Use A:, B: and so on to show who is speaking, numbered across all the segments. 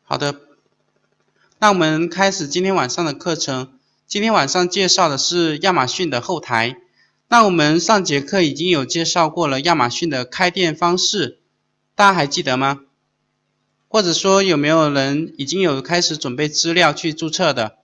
A: 好的，那我们开始今天晚上的课程。今天晚上介绍的是亚马逊的后台。那我们上节课已经有介绍过了亚马逊的开店方式，大家还记得吗？或者说有没有人已经有开始准备资料去注册的？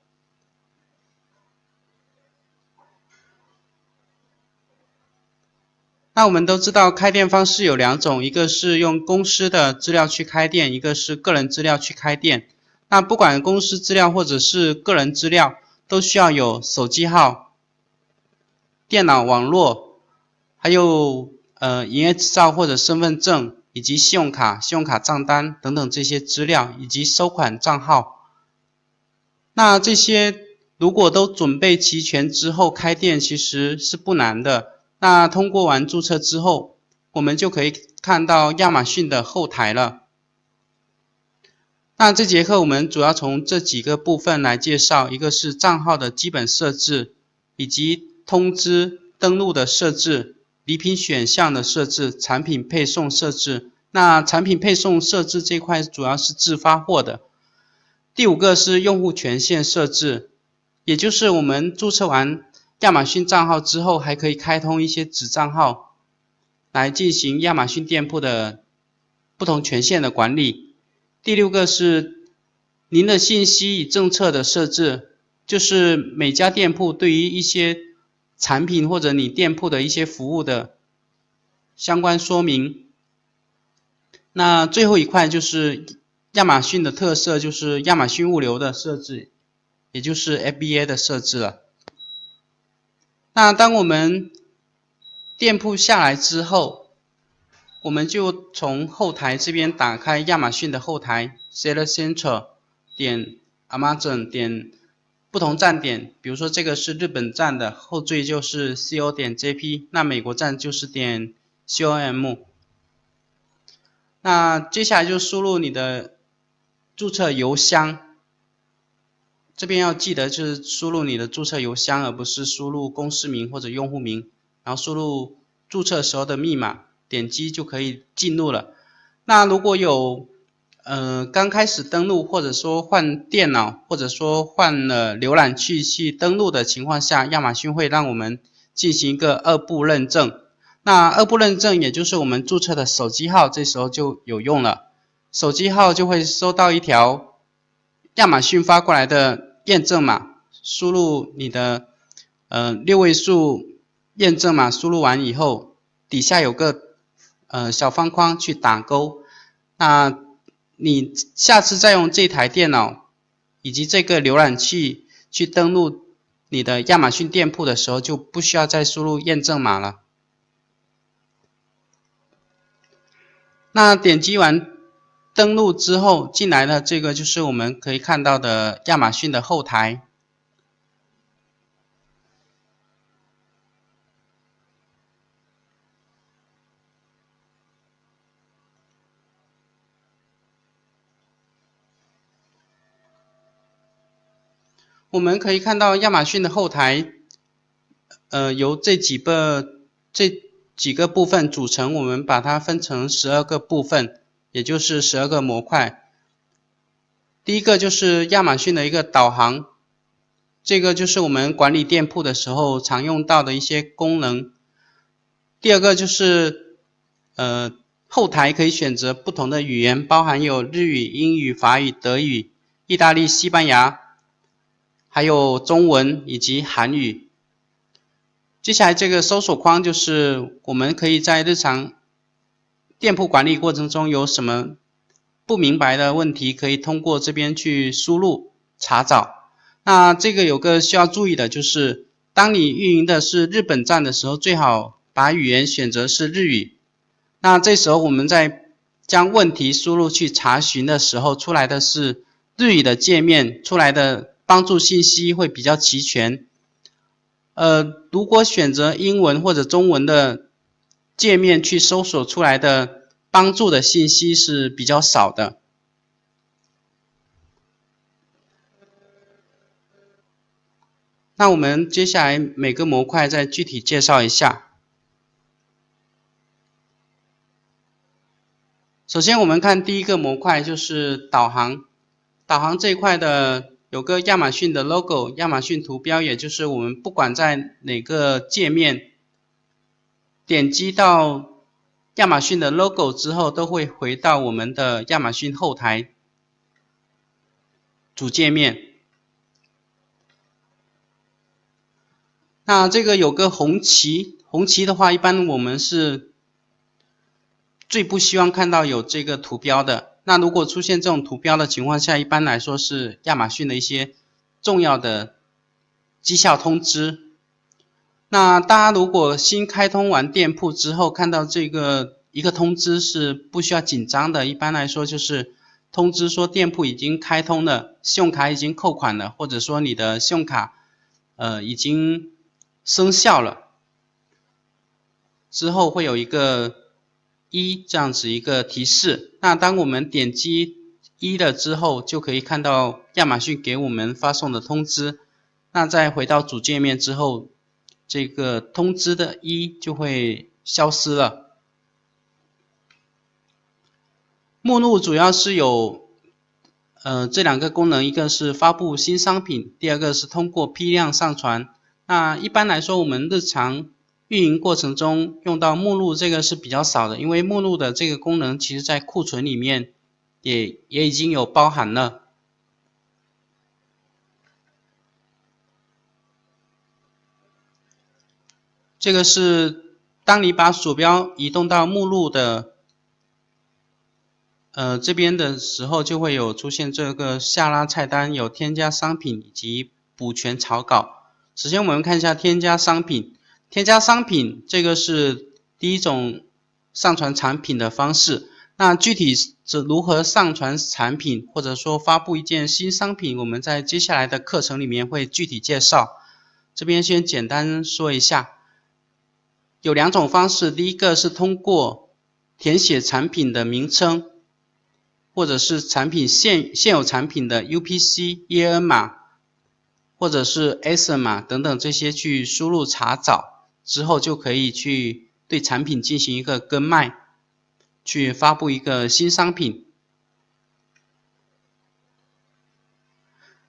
A: 那我们都知道开店方式有两种，一个是用公司的资料去开店，一个是个人资料去开店。那不管公司资料或者是个人资料，都需要有手机号、电脑网络，还有营业执照或者身份证，以及信用卡、信用卡账单等等这些资料，以及收款账号。那这些如果都准备齐全之后，开店其实是不难的。那通过完注册之后，我们就可以看到亚马逊的后台了。那这节课我们主要从这几个部分来介绍，一个是账号的基本设置，以及通知登录的设置，礼品选项的设置，产品配送设置。那产品配送设置这块主要是自发货的。第五个是用户权限设置，也就是我们注册完亚马逊账号之后，还可以开通一些子账号来进行亚马逊店铺的不同权限的管理。第六个是您的信息与政策的设置，就是每家店铺对于一些产品或者你店铺的一些服务的相关说明。那最后一块就是亚马逊的特色，就是亚马逊物流的设置，也就是 FBA 的设置了。那当我们店铺下来之后，我们就从后台这边打开亚马逊的后台 Seller Central 点 Amazon 点不同站点，比如说这个是日本站的，后缀就是 co.jp， 那美国站就是点 com。那接下来就输入你的注册邮箱，这边要记得就是输入你的注册邮箱，而不是输入公司名或者用户名，然后输入注册时候的密码，点击就可以进入了。那如果有刚开始登录，或者说换电脑，或者说换了浏览器去登录的情况下，亚马逊会让我们进行一个二步认证。那二步认证也就是我们注册的手机号，这时候就有用了。手机号就会收到一条亚马逊发过来的验证码，输入你的6位数验证码，输入完以后，底下有个小方框去打勾。那你下次再用这台电脑以及这个浏览器去登录你的亚马逊店铺的时候，就不需要再输入验证码了。那点击完登录之后进来的这个就是我们可以看到的亚马逊的后台。我们可以看到亚马逊的后台由这几个部分组成，我们把它分成12个部分，也就是12个模块。第一个就是亚马逊的一个导航，这个就是我们管理店铺的时候常用到的一些功能。第二个就是后台可以选择不同的语言，包含有日语、英语、法语、德语、意大利、西班牙，还有中文以及韩语。接下来这个搜索框就是我们可以在日常店铺管理过程中有什么不明白的问题，可以通过这边去输入查找。那这个有个需要注意的就是，当你运营的是日本站的时候，最好把语言选择是日语。那这时候我们在将问题输入去查询的时候，出来的是日语的界面，出来的帮助信息会比较齐全。如果选择英文或者中文的界面去搜索出来的帮助的信息是比较少的。那我们接下来每个模块再具体介绍一下。首先我们看第一个模块就是导航。导航这一块的有个亚马逊的 logo， 亚马逊图标，也就是我们不管在哪个界面点击到亚马逊的 logo 之后，都会回到我们的亚马逊后台主界面。那这个有个红旗，红旗的话，一般我们是最不希望看到有这个图标的。那如果出现这种图标的情况下，一般来说是亚马逊的一些重要的绩效通知。那大家如果新开通完店铺之后，看到这个一个通知是不需要紧张的，一般来说就是通知说店铺已经开通了，信用卡已经扣款了，或者说你的信用卡已经生效了，之后会有一个1这样子一个提示。那当我们点击1了之后，就可以看到亚马逊给我们发送的通知。那再回到主界面之后，这个通知的1就会消失了。目录主要是有这两个功能，一个是发布新商品，第二个是通过批量上传。那一般来说，我们日常运营过程中用到目录这个是比较少的，因为目录的这个功能其实在库存里面也已经有包含了。这个是当你把鼠标移动到目录的这边的时候，就会有出现这个下拉菜单，有添加商品以及补全草稿。首先我们看一下添加商品。添加商品这个是第一种上传产品的方式。那具体是如何上传产品，或者说发布一件新商品，我们在接下来的课程里面会具体介绍。这边先简单说一下，有两种方式。第一个是通过填写产品的名称，或者是产品现有产品的 UPC、EAN 码，或者是 ASIN 码等等这些去输入查找，之后就可以去对产品进行一个更卖，去发布一个新商品。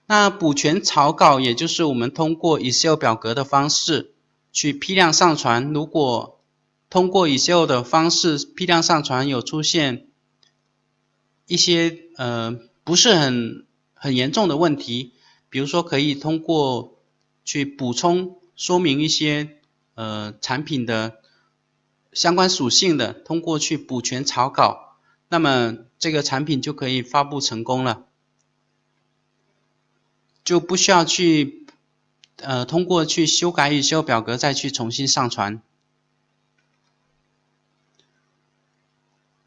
A: 那补全草稿也就是我们通过 Excel 表格的方式去批量上传。如果通过 Excel 的方式批量上传有出现一些不是很严重的问题，比如说可以通过去补充说明一些产品的相关属性的，通过去补全草稿，那么这个产品就可以发布成功了，就不需要去通过去修改与修表格再去重新上传。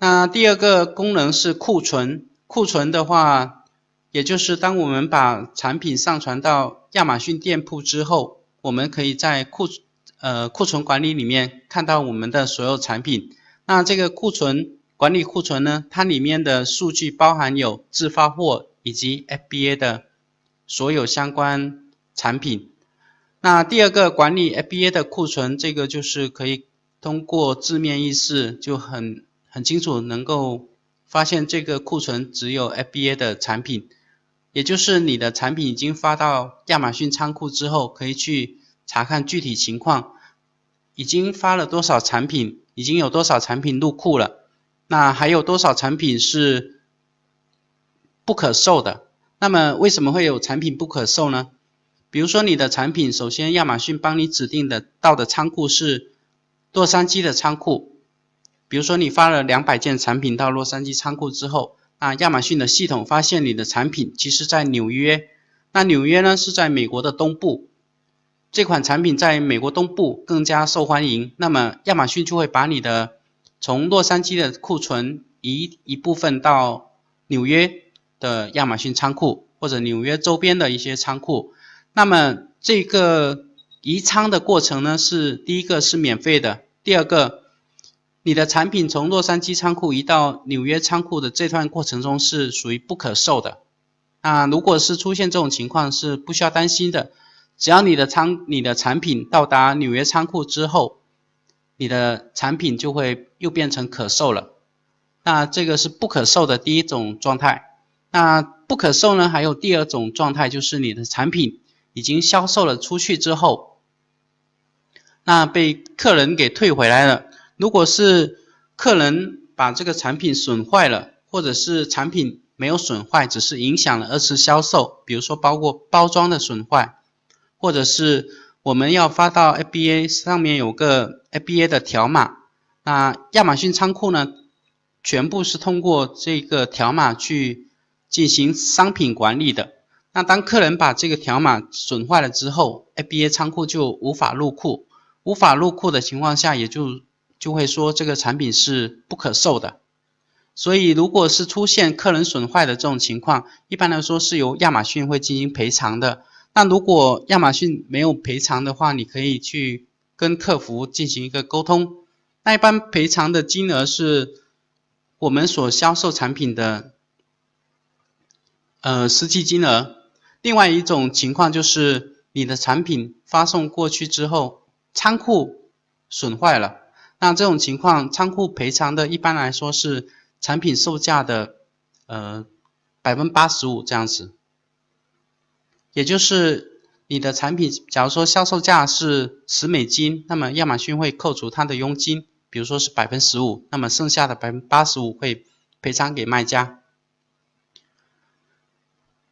A: 那第二个功能是库存。库存的话，也就是当我们把产品上传到亚马逊店铺之后，我们可以在库存管理里面看到我们的所有产品。那这个库存管理库存呢，它里面的数据包含有自发货以及 FBA 的所有相关产品。那第二个管理 FBA 的库存，这个就是可以通过字面意识就很清楚能够发现这个库存只有 FBA 的产品，也就是你的产品已经发到亚马逊仓库之后，可以去查看具体情况，已经发了多少产品，已经有多少产品入库了，那还有多少产品是不可售的。那么为什么会有产品不可售呢？比如说你的产品，首先亚马逊帮你指定的到的仓库是洛杉矶的仓库，比如说你发了200件产品到洛杉矶仓库之后，那亚马逊的系统发现你的产品其实在纽约，那纽约呢是在美国的东部，这款产品在美国东部更加受欢迎，那么亚马逊就会把你的从洛杉矶的库存移一部分到纽约的亚马逊仓库，或者纽约周边的一些仓库。那么这个移仓的过程呢，是第一个是免费的，第二个你的产品从洛杉矶仓库移到纽约仓库的这段过程中是属于不可售的。那如果是出现这种情况是不需要担心的，只要你的产品到达纽约仓库之后，你的产品就会又变成可售了。那这个是不可售的第一种状态。那不可售呢，还有第二种状态，就是你的产品已经销售了出去之后，那被客人给退回来了。如果是客人把这个产品损坏了，或者是产品没有损坏，只是影响了二次销售，比如说包括包装的损坏，或者是我们要发到 FBA 上面有个 FBA 的条码，那亚马逊仓库呢，全部是通过这个条码去进行商品管理的。那当客人把这个条码损坏了之后， FBA 仓库就无法入库，无法入库的情况下，也就会说这个产品是不可售的。所以如果是出现客人损坏的这种情况，一般来说是由亚马逊会进行赔偿的。那如果亚马逊没有赔偿的话，你可以去跟客服进行一个沟通。那一般赔偿的金额是我们所销售产品的实际金额。另外一种情况就是你的产品发送过去之后，仓库损坏了，那这种情况仓库赔偿的一般来说是产品售价的85%这样子。也就是你的产品假如说销售价是$10，那么亚马逊会扣除它的佣金，比如说是15%，那么剩下的85%会赔偿给卖家。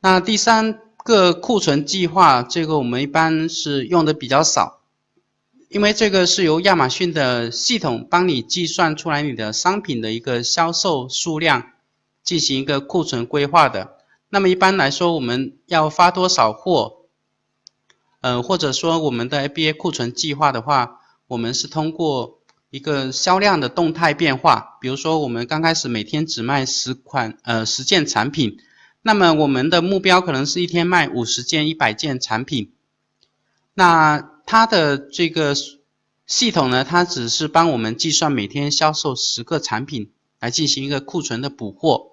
A: 那第三个库存计划，这个我们一般是用的比较少，因为这个是由亚马逊的系统帮你计算出来你的商品的一个销售数量，进行一个库存规划的。那么一般来说，我们要发多少货，或者说我们的 FBA 库存计划的话，我们是通过一个销量的动态变化。比如说我们刚开始每天只卖10件产品，那么我们的目标可能是一天卖50件、100件产品。那它的这个系统呢，它只是帮我们计算每天销售10个产品来进行一个库存的补货。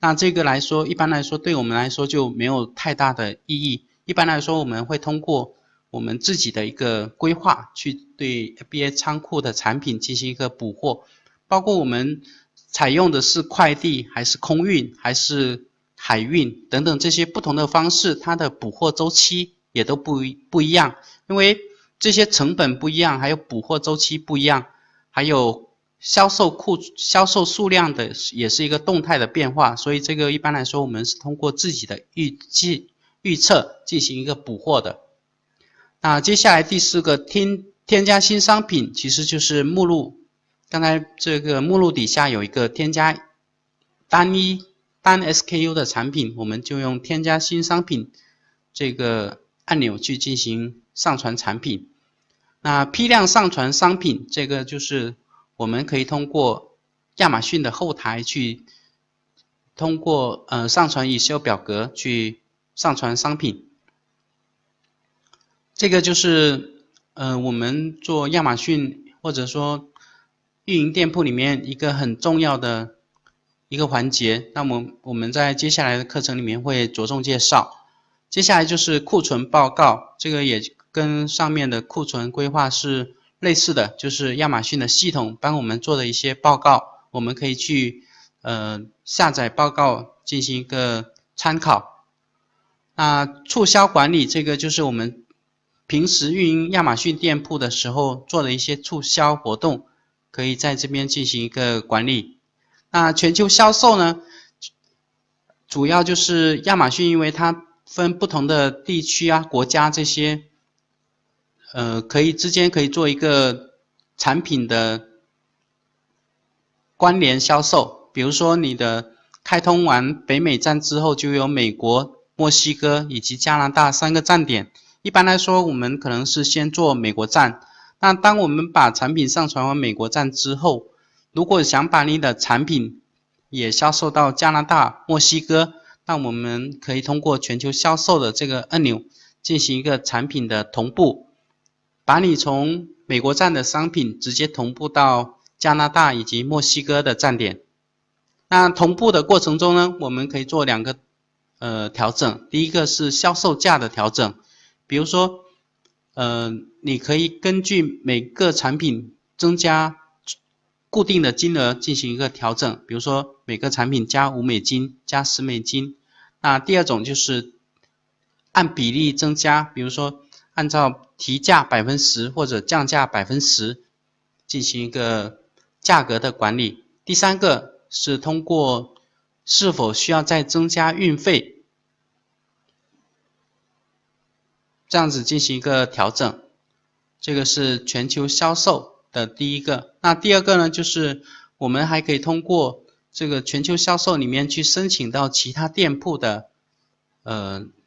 A: 那这个来说，一般来说对我们来说就没有太大的意义。一般来说，我们会通过我们自己的一个规划，去对 FBA 仓库的产品进行一个补货，包括我们采用的是快递，还是空运，还是海运等等这些不同的方式，它的补货周期也都不一样，因为这些成本不一样，还有补货周期不一样，还有销售数量的也是一个动态的变化，所以这个一般来说我们是通过自己的预测进行一个补货的。那接下来第4个添加新商品，其实就是目录。刚才这个目录底下有一个添加单 SKU 的产品，我们就用添加新商品这个按钮去进行上传产品。那批量上传商品，这个就是我们可以通过亚马逊的后台去通过上传 Excel 表格去上传商品。这个就是我们做亚马逊或者说运营店铺里面一个很重要的一个环节，那么我们在接下来的课程里面会着重介绍。接下来就是库存报告，这个也跟上面的库存规划是类似的，就是亚马逊的系统帮我们做的一些报告，我们可以去下载报告进行一个参考。那促销管理，这个就是我们平时运营亚马逊店铺的时候做的一些促销活动，可以在这边进行一个管理。那全球销售呢，主要就是亚马逊因为它分不同的地区啊、国家这些，之间可以做一个产品的关联销售。比如说你的开通完北美站之后，就有美国、墨西哥以及加拿大3个站点。一般来说，我们可能是先做美国站。那当我们把产品上传完美国站之后，如果想把你的产品也销售到加拿大、墨西哥，那我们可以通过全球销售的这个按钮进行一个产品的同步，把你从美国站的商品直接同步到加拿大以及墨西哥的站点。那同步的过程中呢，我们可以做2个调整。第一个是销售价的调整，比如说你可以根据每个产品增加固定的金额进行一个调整，比如说每个产品加$5、加$10，那第二种就是按比例增加，比如说按照提价10%或者降价10%进行一个价格的管理。第三个是通过是否需要再增加运费，这样子进行一个调整。这个是全球销售的第一个。那第二个呢，就是我们还可以通过这个全球销售里面去申请到其他店铺的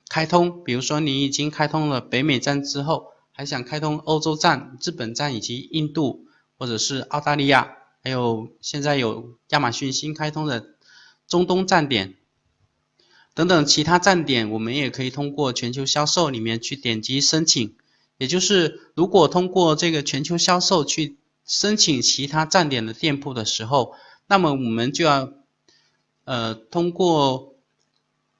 A: 开通。比如说你已经开通了北美站之后，还想开通欧洲站、日本站以及印度或者是澳大利亚，还有现在有亚马逊新开通的中东站点等等其他站点，我们也可以通过全球销售里面去点击申请。也就是如果通过这个全球销售去申请其他站点的店铺的时候，那么我们就要通过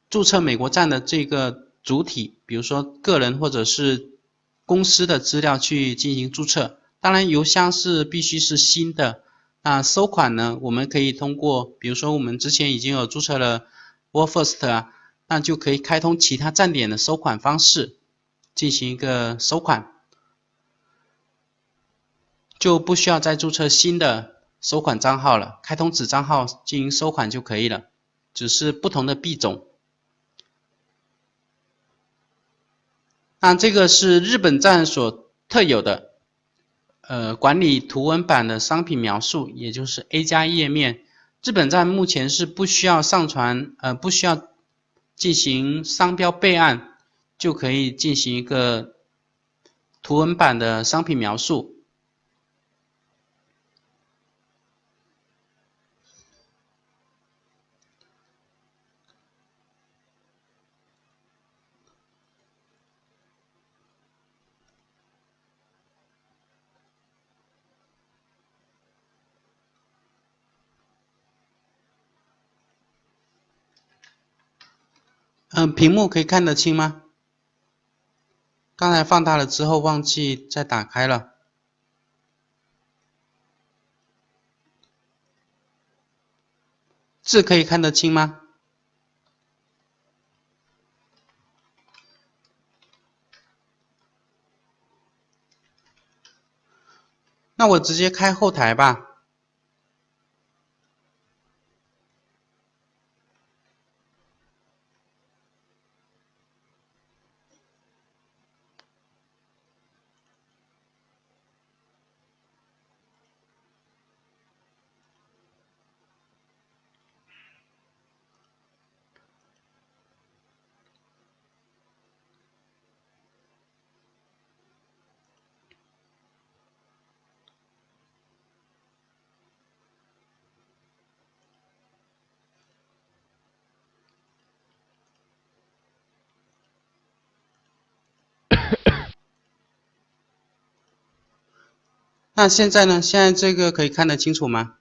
A: 注册美国站的这个主体，比如说个人或者是公司的资料去进行注册。当然邮箱是必须是新的。那收款呢，我们可以通过比如说我们之前已经有注册了 WordFirst 啊，那就可以开通其他站点的收款方式进行一个收款，就不需要再注册新的收款账号了，开通子账号进行收款就可以了，只是不同的币种。那这个是日本站所特有的管理图文版的商品描述，也就是 A+页面。日本站目前是不需要上传不需要进行商标备案，就可以进行一个图文版的商品描述。屏幕可以看得清吗？刚才放大了之后忘记再打开了。字可以看得清吗？那我直接开后台吧。那现在呢？现在这个可以看得清楚吗？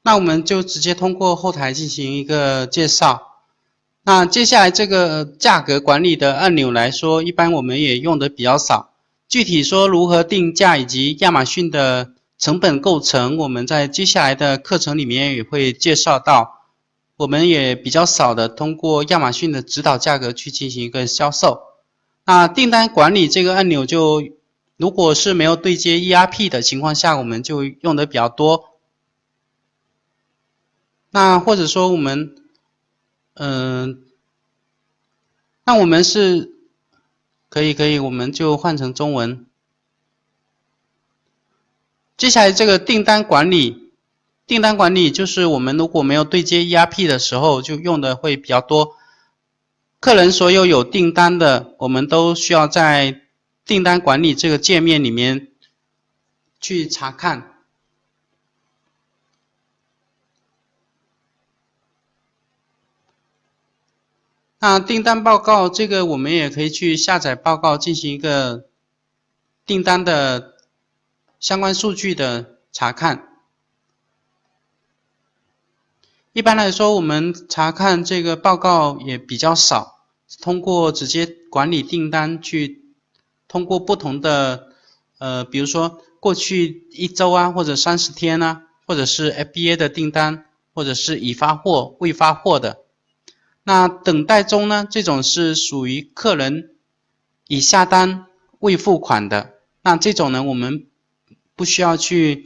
A: 那我们就直接通过后台进行一个介绍。那接下来这个价格管理的按钮来说，一般我们也用的比较少。具体说如何定价以及亚马逊的成本构成，我们在接下来的课程里面也会介绍到。我们也比较少的通过亚马逊的指导价格去进行一个销售。那订单管理这个按钮就，如果是没有对接 ERP 的情况下，我们就用的比较多。那或者说我们，那我们是可以，我们就换成中文。接下来这个订单管理，订单管理就是我们如果没有对接 ERP 的时候，就用的会比较多。客人所有订单的，我们都需要在订单管理这个界面里面去查看。那订单报告这个我们也可以去下载报告进行一个订单的相关数据的查看。一般来说我们查看这个报告也比较少，通过直接管理订单去通过不同的比如说过去1周啊，或者30天啊，或者是 FBA 的订单，或者是已发货、未发货的。那等待中呢，这种是属于客人已下单未付款的。那这种呢，我们不需要去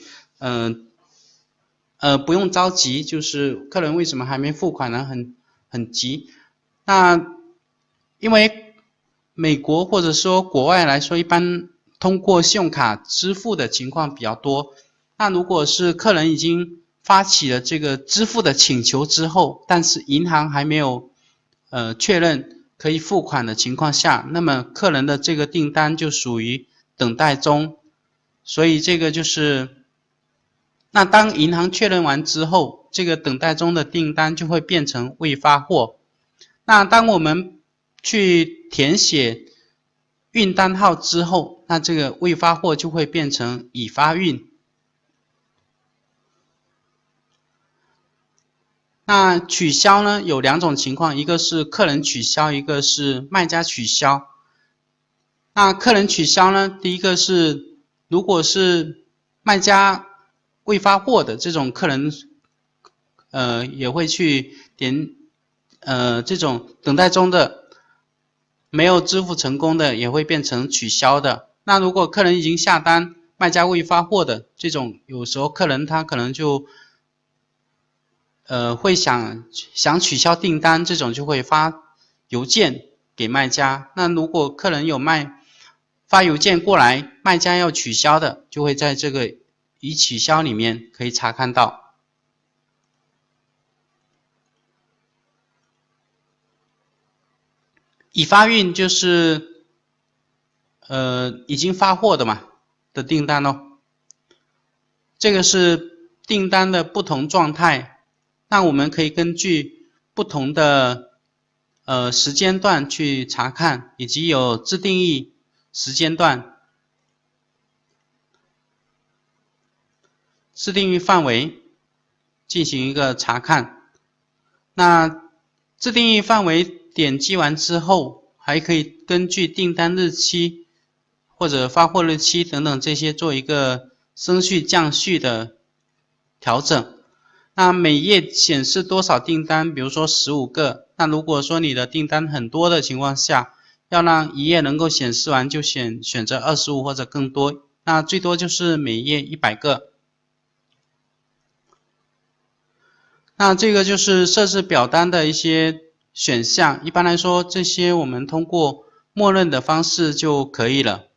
A: 不用着急，就是客人为什么还没付款呢？很急。那因为美国或者说国外来说，一般通过信用卡支付的情况比较多。那如果是客人已经发起了这个支付的请求之后，但是银行还没有确认可以付款的情况下，那么客人的这个订单就属于等待中。所以这个就是，那当银行确认完之后，这个等待中的订单就会变成未发货。那当我们去填写运单号之后，那这个未发货就会变成已发运。那取消呢，有2种情况，一个是客人取消，一个是卖家取消。那客人取消呢，第一个是如果是卖家未发货的这种客人，也会去点这种等待中的没有支付成功的也会变成取消的。那如果客人已经下单，卖家未发货的这种，有时候客人他可能就会想取消订单，这种就会发邮件给卖家。那如果客人有发邮件过来，卖家要取消的，就会在这个已取消里面可以查看到。已发运就是已经发货的嘛的订单咯。这个是订单的不同状态，那我们可以根据不同的时间段去查看，以及有自定义时间段、自定义范围进行一个查看。那自定义范围点击完之后，还可以根据订单日期或者发货日期等等这些做一个升序降序的调整。那每页显示多少订单，比如说15个，那如果说你的订单很多的情况下，要让一页能够显示完，就选择25或者更多，那最多就是每页100个。那这个就是设置表单的一些选项，一般来说这些我们通过默认的方式就可以了。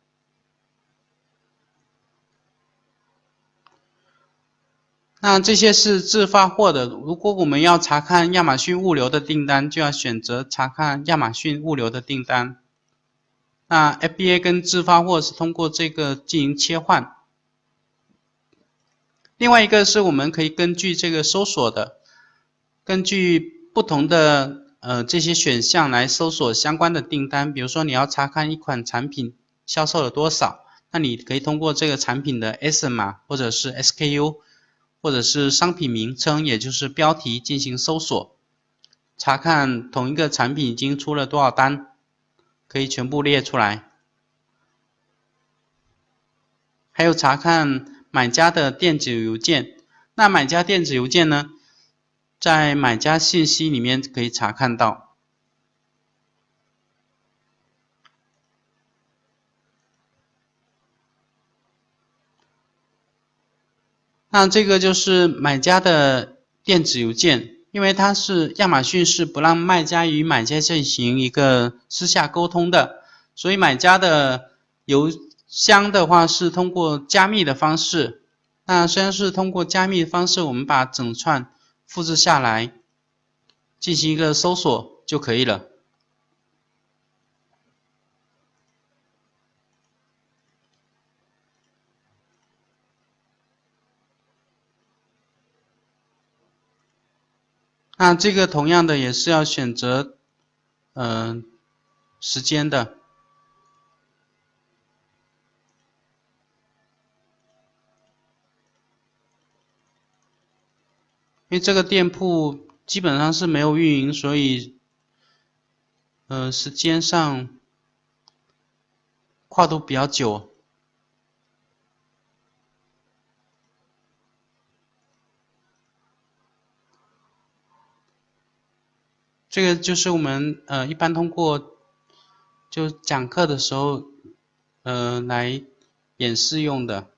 A: 那这些是自发货的，如果我们要查看亚马逊物流的订单，就要选择查看亚马逊物流的订单。那 FBA 跟自发货是通过这个进行切换。另外一个是我们可以根据这个搜索的，根据不同的这些选项来搜索相关的订单。比如说你要查看一款产品销售了多少，那你可以通过这个产品的 ASIN 码或者是 SKU 或者是商品名称，也就是标题进行搜索，查看同一个产品已经出了多少单，可以全部列出来。还有查看买家的电子邮件，那买家电子邮件呢，在买家信息里面可以查看到。那这个就是买家的电子邮件，因为它是亚马逊是不让卖家与买家进行一个私下沟通的，所以买家的邮箱的话是通过加密的方式。那虽然是通过加密的方式，我们把整串复制下来，进行一个搜索就可以了。那这个同样的也是要选择时间的。因为这个店铺基本上是没有运营，所以时间上跨度比较久。这个就是我们一般通过就讲课的时候来演示用的。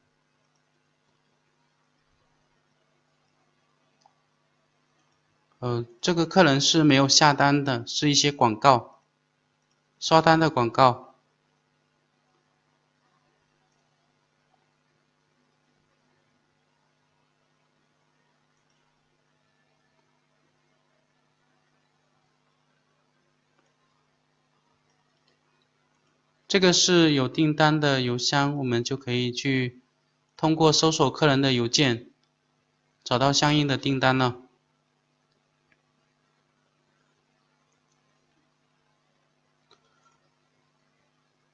A: 这个客人是没有下单的，是一些广告，刷单的广告。这个是有订单的邮箱，我们就可以去通过搜索客人的邮件，找到相应的订单了。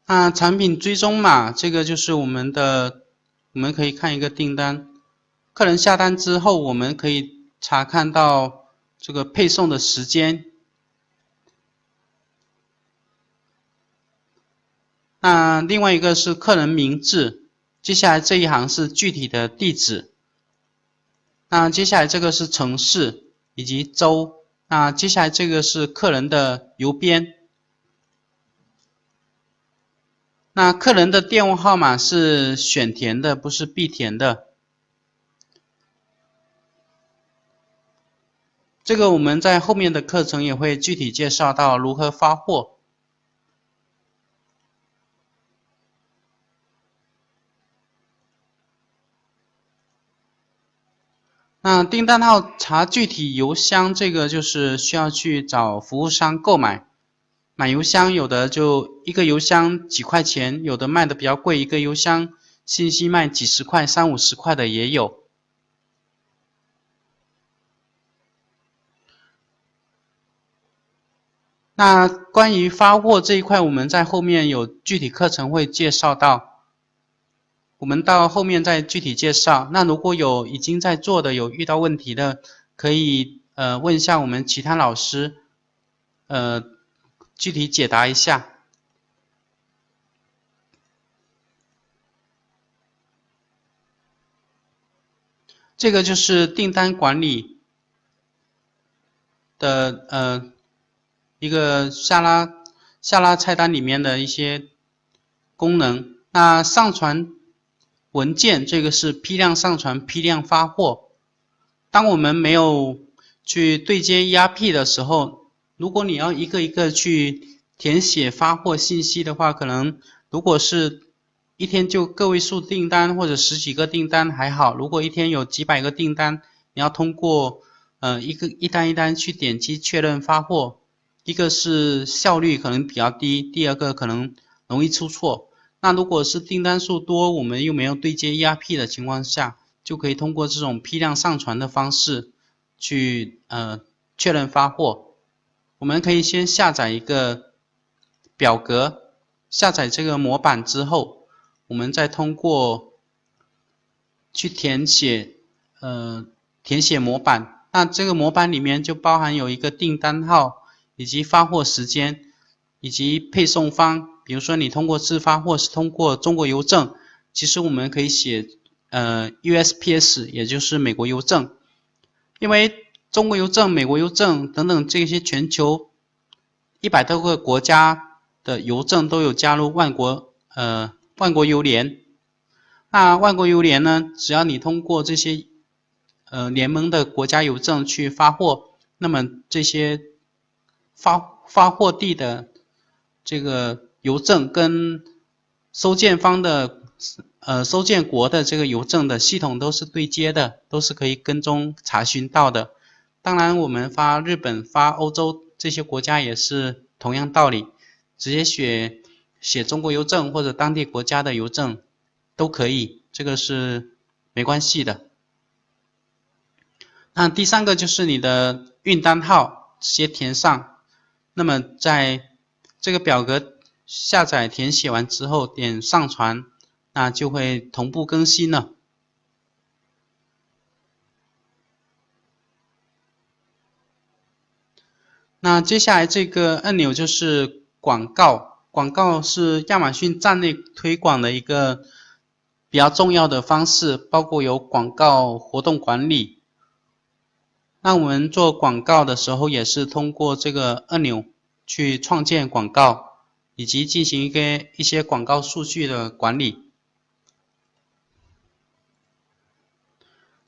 A: 那产品追踪码，这个就是我们可以看一个订单，客人下单之后，我们可以查看到这个配送的时间。那另外一个是客人名字，接下来这一行是具体的地址。那接下来这个是城市以及州。那接下来这个是客人的邮编。那客人的电话号码是选填的，不是必填的。这个我们在后面的课程也会具体介绍到如何发货。那订单号查具体邮箱，这个就是需要去找服务商购买。买邮箱有的就一个邮箱几块钱，有的卖的比较贵，一个邮箱信息卖几十块、30-50块的也有。那关于发货这一块，我们在后面有具体课程会介绍到，我们到后面再具体介绍。那如果有已经在做的，有遇到问题的，可以问一下我们其他老师，具体解答一下。这个就是订单管理的一个下拉菜单里面的一些功能。那上传文件，这个是批量上传、批量发货。当我们没有去对接 ERP 的时候，如果你要一个一个去填写发货信息的话，可能如果是一天就个位数订单或者10几个订单还好，如果一天有几百个订单，你要通过一单一单去点击确认发货，一个是效率可能比较低，第二个可能容易出错。那如果是订单数多，我们又没有对接 ERP 的情况下，就可以通过这种批量上传的方式去确认发货。我们可以先下载一个表格，下载这个模板之后，我们再通过去填写模板。那这个模板里面就包含有一个订单号，以及发货时间，以及配送方。比如说你通过自发货是通过中国邮政，其实我们可以写USPS， 也就是美国邮政。因为中国邮政、美国邮政等等这些全球100多个国家的邮政都有加入万国邮联。那万国邮联呢，只要你通过这些联盟的国家邮政去发货，那么这些发货地的这个邮政跟收件方的收件国的这个邮政的系统都是对接的，都是可以跟踪查询到的。当然我们发日本、发欧洲这些国家也是同样道理，直接写中国邮政或者当地国家的邮政都可以，这个是没关系的。那第三个就是你的运单号直接填上，那么在这个表格下载填写完之后点上传，那就会同步更新了。那接下来这个按钮就是广告，广告是亚马逊站内推广的一个比较重要的方式，包括有广告活动管理。那我们做广告的时候也是通过这个按钮去创建广告，以及进行一些广告数据的管理。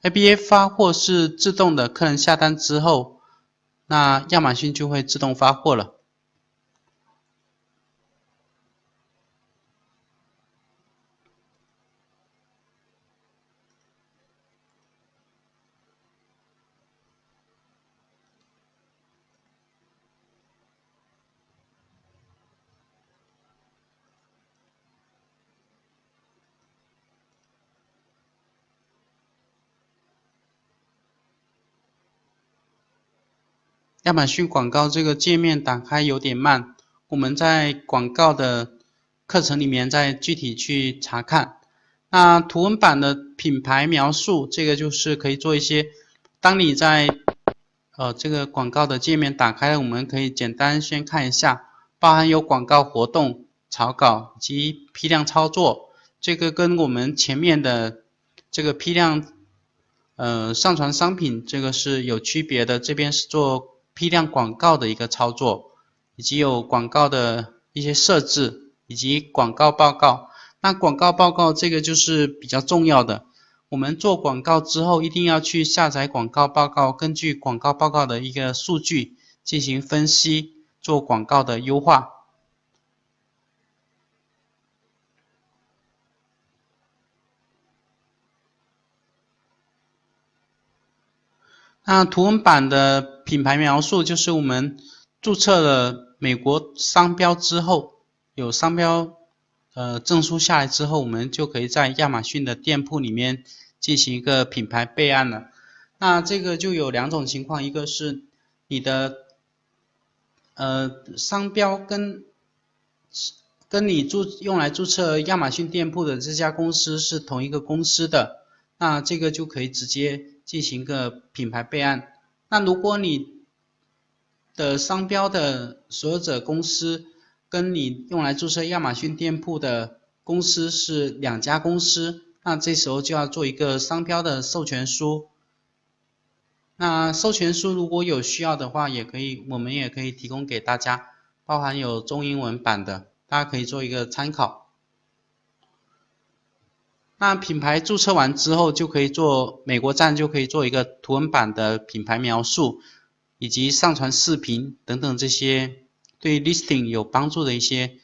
A: FBA 发货是自动的，客人下单之后，那亚马逊就会自动发货了。亚马逊广告这个界面打开有点慢，我们在广告的课程里面再具体去查看。那图文版的品牌描述，这个就是可以做一些，当你在这个广告的界面打开，我们可以简单先看一下，包含有广告活动、草稿以及批量操作，这个跟我们前面的这个批量上传商品这个是有区别的，这边是做批量广告的一个操作，以及有广告的一些设置，以及广告报告。那广告报告这个就是比较重要的，我们做广告之后一定要去下载广告报告，根据广告报告的一个数据进行分析，做广告的优化。那图文版的品牌描述就是我们注册了美国商标之后，有商标证书下来之后，我们就可以在亚马逊的店铺里面进行一个品牌备案了。那这个就有两种情况，一个是你的商标跟你用来注册亚马逊店铺的这家公司是同一个公司的，那这个就可以直接进行个品牌备案。那如果你的商标的所有者公司跟你用来注册亚马逊店铺的公司是两家公司，那这时候就要做一个商标的授权书。那授权书如果有需要的话，我们也可以提供给大家，包含有中英文版的，大家可以做一个参考。那品牌注册完之后，就可以做美国站就可以做一个图文版的品牌描述，以及上传视频等等这些对 listing 有帮助的一些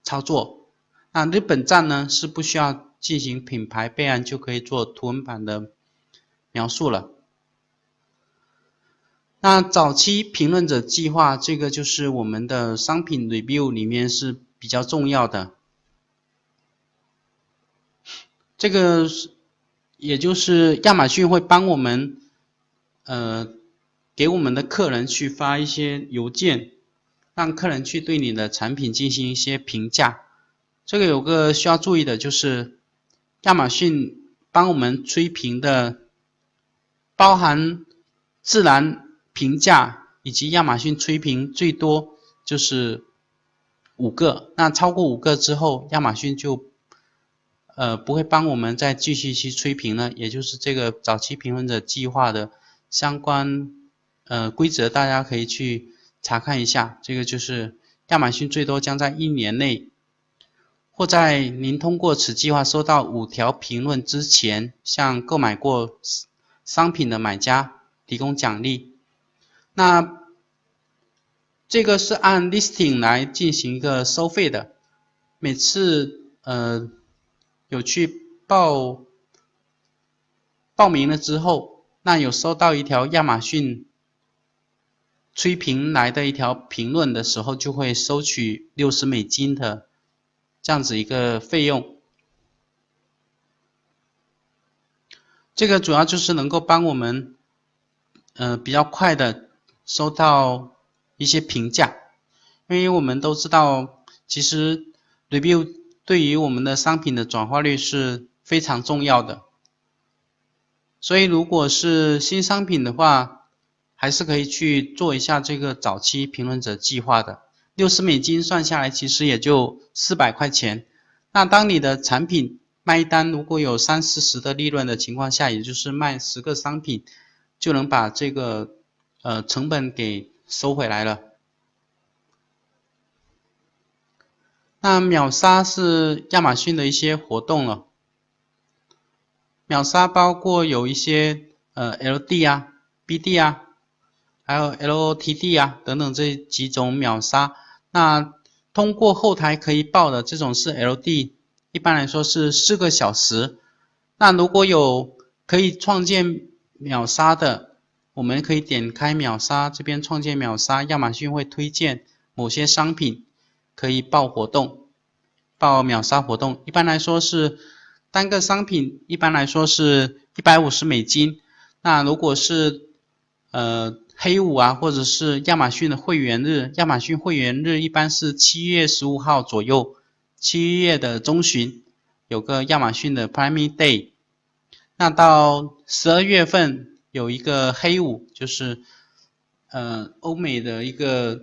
A: 操作。那日本站呢是不需要进行品牌备案就可以做图文版的描述了。那早期评论者计划，这个就是我们的商品 review 里面是比较重要的。这个也就是亚马逊会帮我们给我们的客人去发一些邮件，让客人去对你的产品进行一些评价。这个有个需要注意的就是亚马逊帮我们催评的包含自然评价以及亚马逊催评最多就是5个，那超过5个之后亚马逊就不会帮我们再继续去催评了，也就是这个早期评论者计划的相关规则，大家可以去查看一下。这个就是亚马逊最多将在1年内，或在您通过此计划收到5条评论之前，向购买过商品的买家提供奖励。那这个是按 listing 来进行一个收费的，每次有去报名了之后，那有收到一条亚马逊催评来的一条评论的时候，就会收取$60的这样子一个费用。这个主要就是能够帮我们比较快的收到一些评价，因为我们都知道，其实 review 对于我们的商品的转化率是非常重要的，所以如果是新商品的话，还是可以去做一下这个早期评论者计划的。$60算下来其实也就400块钱。那当你的产品卖一单如果有30%的利润的情况下，也就是卖10个商品，就能把这个成本给收回来了。那秒杀是亚马逊的一些活动了，秒杀包括有一些LD 啊、BD 啊，还有 LOTD 啊等等这几种秒杀。那通过后台可以报的这种是 LD， 一般来说是4个小时。那如果有可以创建秒杀的，我们可以点开秒杀这边创建秒杀，亚马逊会推荐某些商品可以报活动，报秒杀活动。一般来说是单个商品，一般来说是$150。那如果是黑五啊，或者是亚马逊的会员日，亚马逊会员日一般是7月15号左右，7月的中旬有个亚马逊的 Prime Day。那到12月份有一个黑五，就是欧美的一个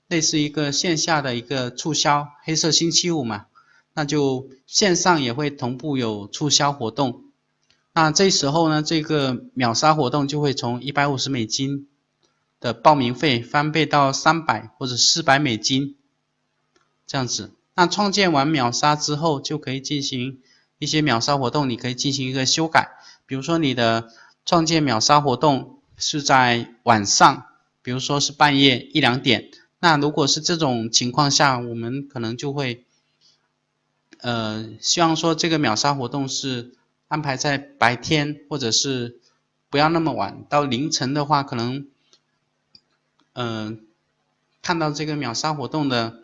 A: 类似一个线下的一个促销，黑色星期五嘛，那就线上也会同步有促销活动。那这时候呢，这个秒杀活动就会从$150的报名费翻倍到300或者$400这样子。那创建完秒杀之后，就可以进行一些秒杀活动，你可以进行一个修改。比如说你的创建秒杀活动是在晚上，比如说是半夜1、2点，那如果是这种情况下，我们可能就会希望说这个秒杀活动是安排在白天，或者是不要那么晚，到凌晨的话可能看到这个秒杀活动的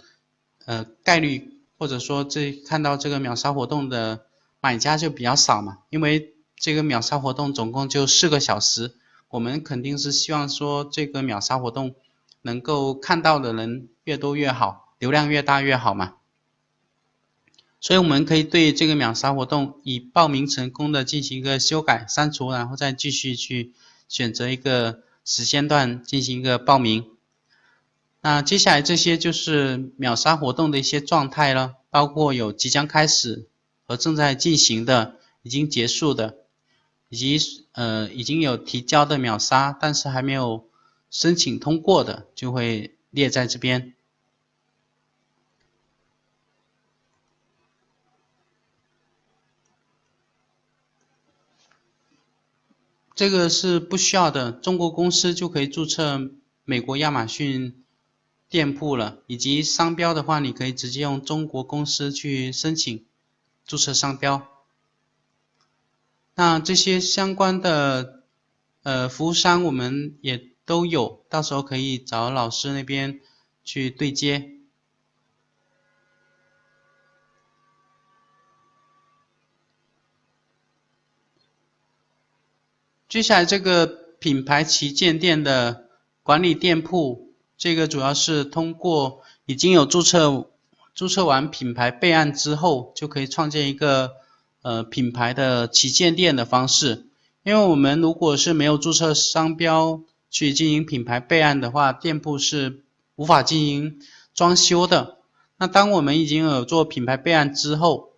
A: 概率，或者说看到这个秒杀活动的买家就比较少嘛，因为这个秒杀活动总共就4个小时，我们肯定是希望说这个秒杀活动能够看到的人越多越好，流量越大越好嘛。所以我们可以对这个秒杀活动已报名成功的进行一个修改、删除，然后再继续去选择一个时间段进行一个报名。那接下来这些就是秒杀活动的一些状态了，包括有即将开始和正在进行的、已经结束的，以及已经有提交的秒杀，但是还没有申请通过的，就会列在这边。这个是不需要的，中国公司就可以注册美国亚马逊店铺了，以及商标的话，你可以直接用中国公司去申请注册商标。那这些相关的服务商我们也都有，到时候可以找老师那边去对接。接下来这个品牌旗舰店的管理店铺，这个主要是通过已经有注册完品牌备案之后，就可以创建一个品牌的旗舰店的方式。因为我们如果是没有注册商标去进行品牌备案的话，店铺是无法进行装修的。那当我们已经有做品牌备案之后，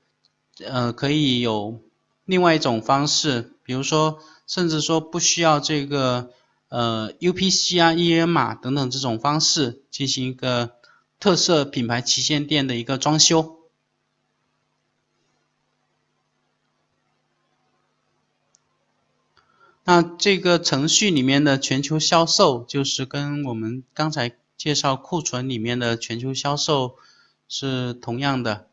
A: 可以有另外一种方式，比如说甚至说不需要这个UPC 啊、EN 码等等这种方式进行一个特色品牌旗舰店的一个装修。那这个程序里面的全球销售就是跟我们刚才介绍库存里面的全球销售是同样的。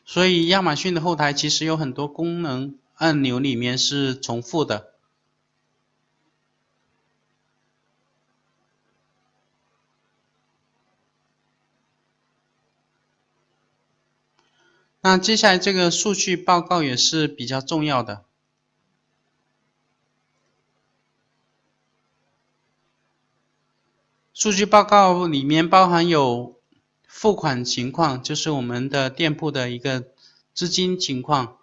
A: 所以亚马逊的后台其实有很多功能按钮里面是重复的。那接下来这个数据报告也是比较重要的。数据报告里面包含有付款情况，就是我们的店铺的一个资金情况。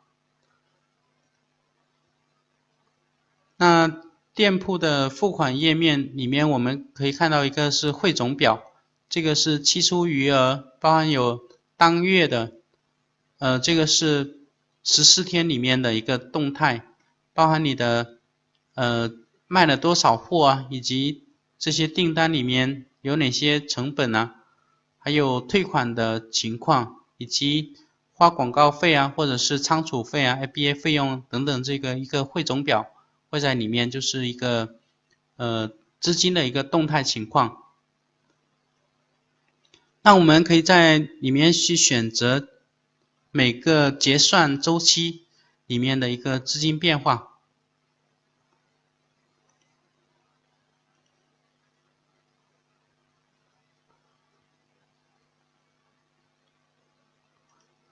A: 那店铺的付款页面里面，我们可以看到一个是汇总表，这个是期初余额，包含有当月的，这个是14天里面的一个动态，包含你的卖了多少货啊，以及这些订单里面有哪些成本啊，还有退款的情况，以及花广告费啊，或者是仓储费啊、FBA 费用等等，这个一个汇总表会在里面，就是一个资金的一个动态情况。那我们可以在里面去选择每个结算周期里面的一个资金变化。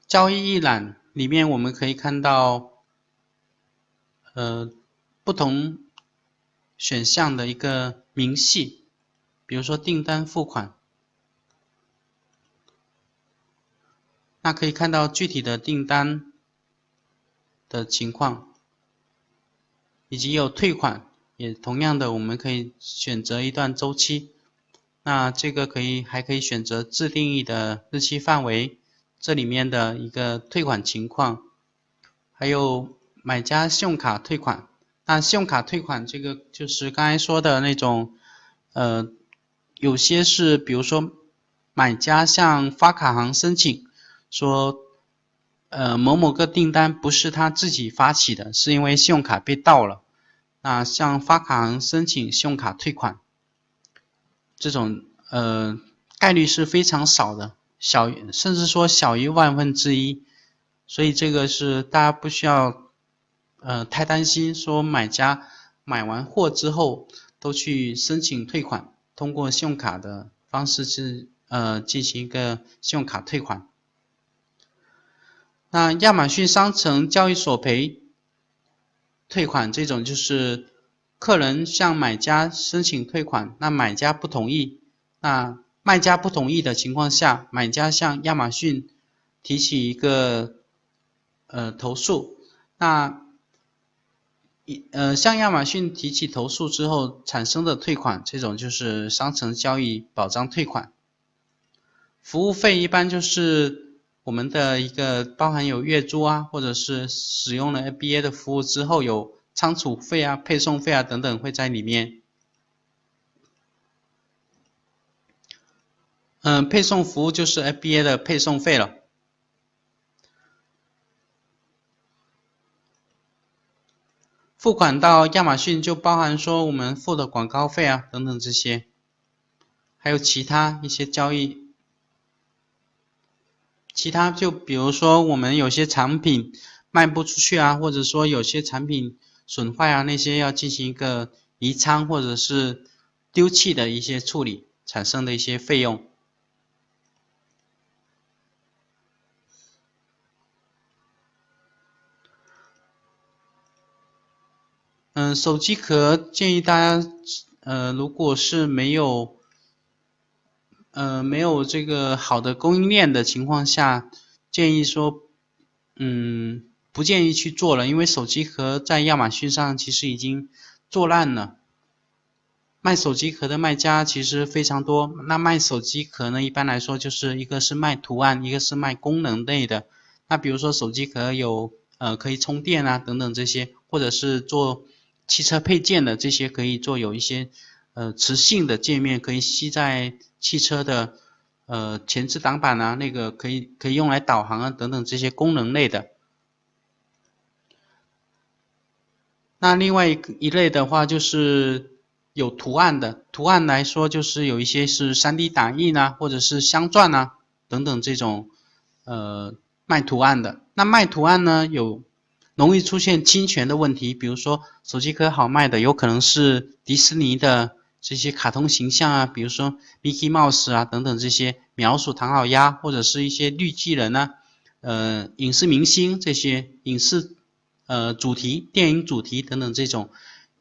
A: 交易一览里面我们可以看到不同选项的一个明细，比如说订单付款，那可以看到具体的订单的情况，以及有退款，也同样的我们可以选择一段周期。那这个还可以选择自定义的日期范围，这里面的一个退款情况，还有买家信用卡退款。那信用卡退款这个就是刚才说的那种，有些是比如说买家向发卡行申请说，某某个订单不是他自己发起的，是因为信用卡被盗了，那向发卡行申请信用卡退款。这种概率是非常少的，甚至说小于1/1000，所以这个是大家不需要太担心，说买家买完货之后都去申请退款，通过信用卡的方式去进行一个信用卡退款。那亚马逊商城交易索赔退款这种就是客人向买家申请退款，那买家不同意，那卖家不同意的情况下，买家向亚马逊提起一个投诉，那向亚马逊提起投诉之后产生的退款，这种就是商城交易保障退款。服务费一般就是我们的一个包含有月租啊，或者是使用了 FBA 的服务之后有仓储费啊、配送费啊等等会在里面。配送服务就是 FBA 的配送费了。付款到亚马逊就包含说我们付的广告费啊等等这些，还有其他一些交易。其他就比如说我们有些产品卖不出去啊，或者说有些产品损坏啊，那些要进行一个移仓或者是丢弃的一些处理产生的一些费用。手机壳建议大家如果是没有这个好的供应链的情况下，建议说不建议去做了，因为手机壳在亚马逊上其实已经做烂了。卖手机壳的卖家其实非常多，那卖手机壳呢，一般来说就是一个是卖图案，一个是卖功能类的。那比如说手机壳有可以充电啊等等这些，或者是做汽车配件的这些可以做有一些磁性的界面可以吸在汽车的前置挡板啊，那个可以用来导航啊等等这些功能类的。那另外一类的话就是有图案的，图案来说就是有一些是 3D 打印啊，或者是镶钻啊等等这种卖图案的。那卖图案呢有容易出现侵权的问题，比如说手机壳好卖的有可能是迪士尼的这些卡通形象啊，比如说 Mickey Mouse 啊等等这些描述唐老鸭，或者是一些绿巨人啊，影视明星这些影视主题、电影主题等等这种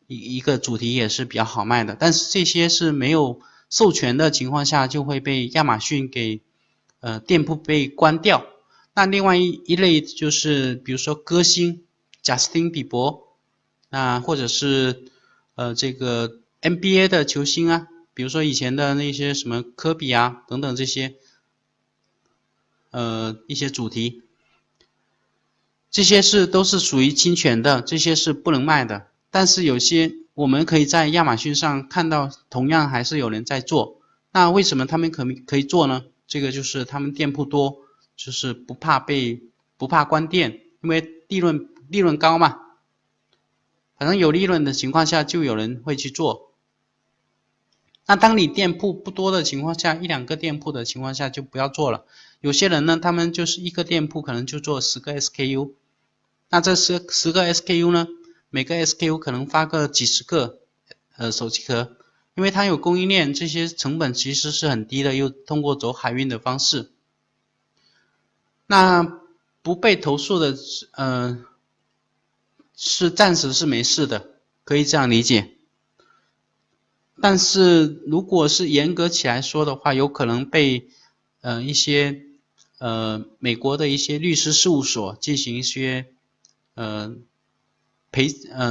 A: 一个主题也是比较好卖的，但是这些是没有授权的情况下就会被亚马逊给店铺被关掉。那另外一类就是比如说歌星贾斯汀比伯或者是这个 NBA 的球星啊，比如说以前的那些什么科比啊等等这些一些主题，这些都是属于侵权的，这些是不能卖的。但是有些我们可以在亚马逊上看到，同样还是有人在做。那为什么他们可以做呢？这个就是他们店铺多，就是不怕关店，因为利润高嘛。反正有利润的情况下，就有人会去做。那当你店铺不多的情况下，一两个店铺的情况下就不要做了。有些人呢，他们就是一个店铺可能就做10个 SKU， 那这10个 SKU 呢，每个 SKU 可能发个几十个手机壳，因为它有供应链，这些成本其实是很低的，又通过走海运的方式。那不被投诉的是暂时是没事的，可以这样理解。但是如果是严格起来说的话，有可能被一些美国的一些律师事务所进行一些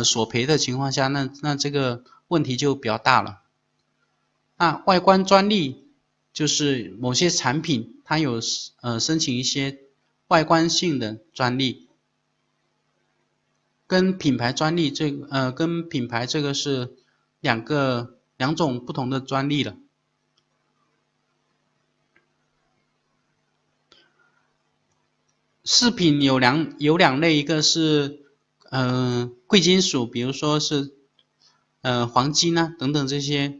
A: 索赔的情况下，那这个问题就比较大了。那外观专利就是某些产品它有申请一些外观性的专利，跟品牌专利跟品牌这个是两种不同的专利了。饰品有两类，一个是贵金属，比如说是黄金啊等等这些，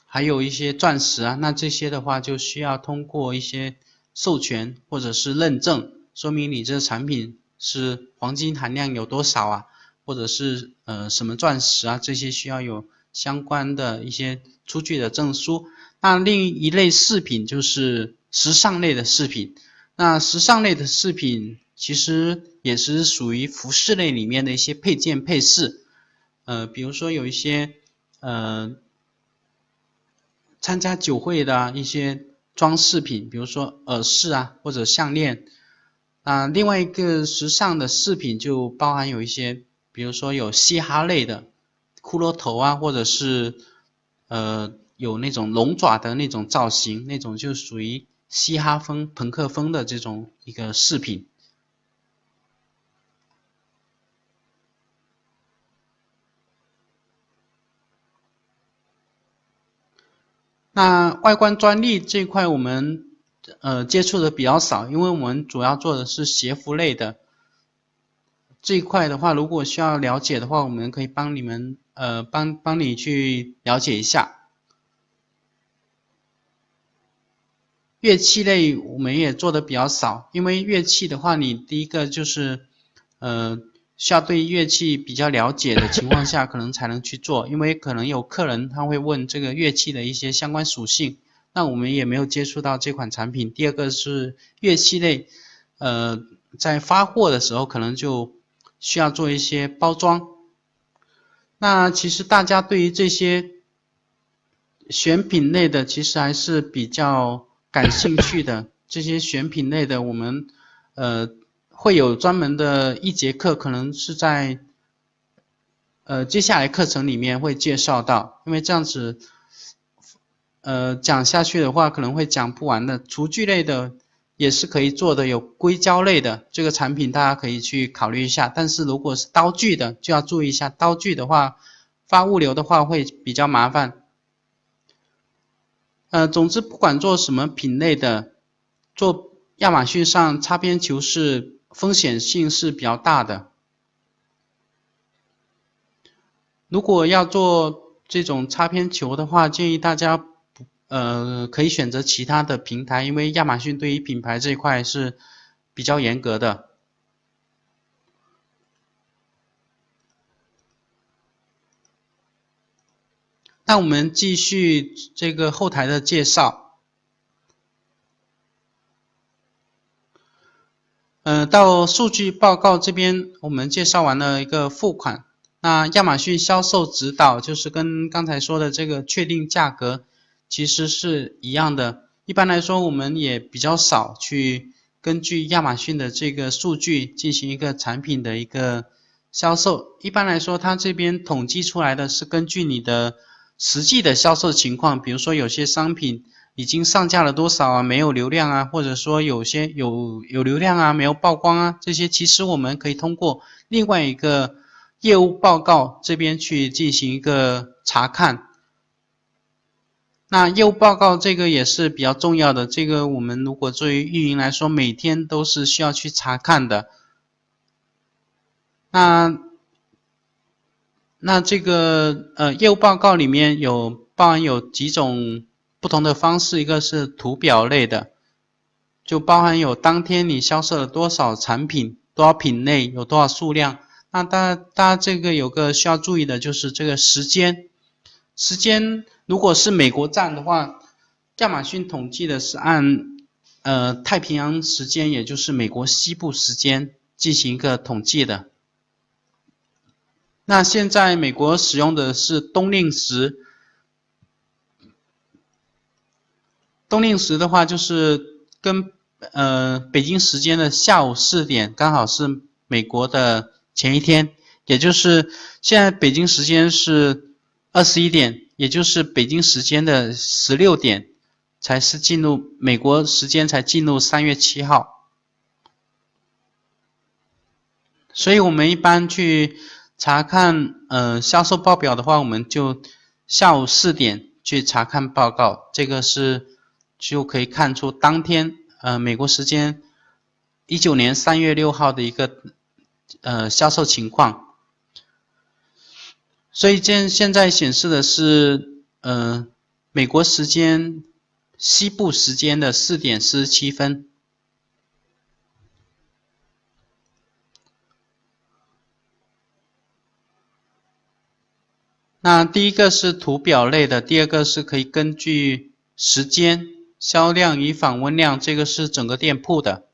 A: 还有一些钻石啊，那这些的话就需要通过一些授权或者是认证，说明你这产品是黄金含量有多少啊，或者是什么钻石啊，这些需要有相关的一些出具的证书。那另一类饰品就是时尚类的饰品。那时尚类的饰品其实也是属于服饰类里面的一些配件配饰，比如说有一些参加酒会的一些装饰品，比如说耳饰啊或者项链啊。另外一个时尚的饰品就包含有一些，比如说有嘻哈类的骷髅头啊，或者是有那种龙爪的那种造型，那种就属于嘻哈风、朋克风的这种一个饰品。那外观专利这一块我们接触的比较少，因为我们主要做的是鞋服类的这一块的话，如果需要了解的话，我们可以帮你们帮你去了解一下。乐器类我们也做的比较少，因为乐器的话，你第一个就是需要对乐器比较了解的情况下，可能才能去做，因为可能有客人他会问这个乐器的一些相关属性，那我们也没有接触到这款产品。第二个是乐器类，在发货的时候可能就需要做一些包装。那其实大家对于这些选品类的其实还是比较感兴趣的，这些选品类的我们会有专门的一节课，可能是在接下来课程里面会介绍到，因为这样子讲下去的话可能会讲不完的。厨具类的也是可以做的，有硅胶类的这个产品大家可以去考虑一下，但是如果是刀具的就要注意一下，刀具的话发物流的话会比较麻烦。总之不管做什么品类的，做亚马逊上擦边球是风险性是比较大的。如果要做这种擦边球的话，建议大家可以选择其他的平台，因为亚马逊对于品牌这一块是比较严格的。那我们继续这个后台的介绍。到数据报告这边我们介绍完了一个付款。那亚马逊销售指导就是跟刚才说的这个确定价格其实是一样的。一般来说我们也比较少去根据亚马逊的这个数据进行一个产品的一个销售，一般来说它这边统计出来的是根据你的实际的销售情况，比如说有些商品已经上架了多少啊，没有流量啊，或者说有些有流量啊，没有曝光啊，这些其实我们可以通过另外一个业务报告这边去进行一个查看。那业务报告这个也是比较重要的，这个我们如果作为运营来说，每天都是需要去查看的。那这个业务报告里面包含有几种不同的方式，一个是图表类的，就包含有当天你销售了多少产品，多少品类，有多少数量。那大家这个有个需要注意的就是这个时间如果是美国站的话，亚马逊统计的是按太平洋时间，也就是美国西部时间进行一个统计的。那现在美国使用的是冬令时，冬令时的话就是跟北京时间的下午4点刚好是美国的前一天，也就是现在北京时间是21点，也就是北京时间的16点才是进入美国时间才进入3月7号。所以我们一般去查看销售报表的话，我们就下午4点去查看报告，这个是就可以看出当天美国时间19年3月6号的一个销售情况。所以现在显示的是美国时间西部时间的4点47分。那第一个是图表类的，第二个是可以根据时间、销量与访问量，这个是整个店铺的，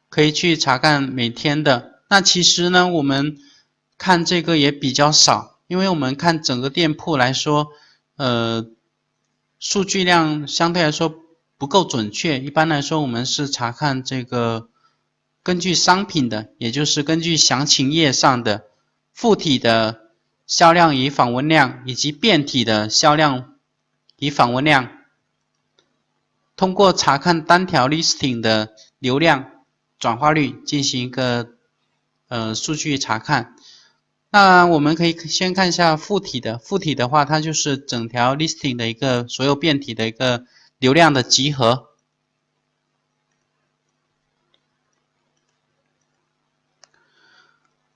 A: 可以去查看每天的。那其实呢，我们看这个也比较少，因为我们看整个店铺来说，数据量相对来说不够准确。一般来说，我们是查看这个根据商品的，也就是根据详情页上的附体的销量与访问量，以及变体的销量与访问量，通过查看单条 listing 的流量转化率进行一个数据查看。那我们可以先看一下附体的，附体的话，它就是整条 listing 的一个所有变体的一个流量的集合。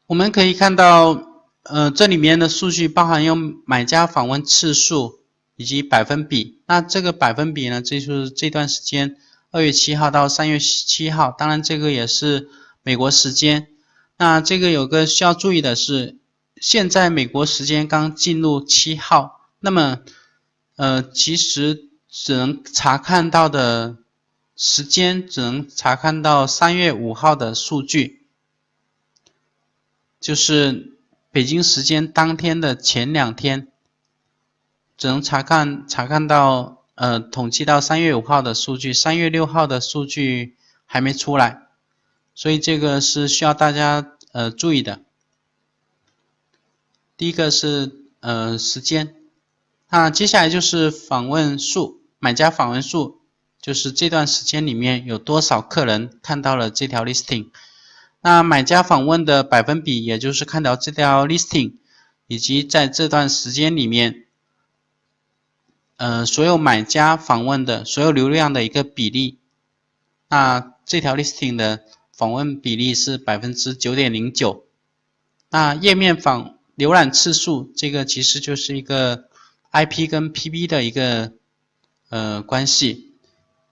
A: 我们可以看到这里面的数据包含有买家访问次数以及百分比。那这个百分比呢，这就是这段时间2月7号到3月7号，当然这个也是美国时间。那这个有个需要注意的是，现在美国时间刚进入7号，那么其实只能查看到的时间只能查看到3月5号的数据，就是北京时间当天的前2天，只能查看到统计到3月5号的数据，3月6号的数据还没出来，所以这个是需要大家注意的。第一个是时间，那接下来就是访问数，买家访问数，就是这段时间里面有多少客人看到了这条 listing。那买家访问的百分比，也就是看到这条 listing， 以及在这段时间里面所有买家访问的所有流量的一个比例。那这条 listing 的访问比例是 9.09%。那页面浏览次数，这个其实就是一个 IP 跟 PB 的一个关系。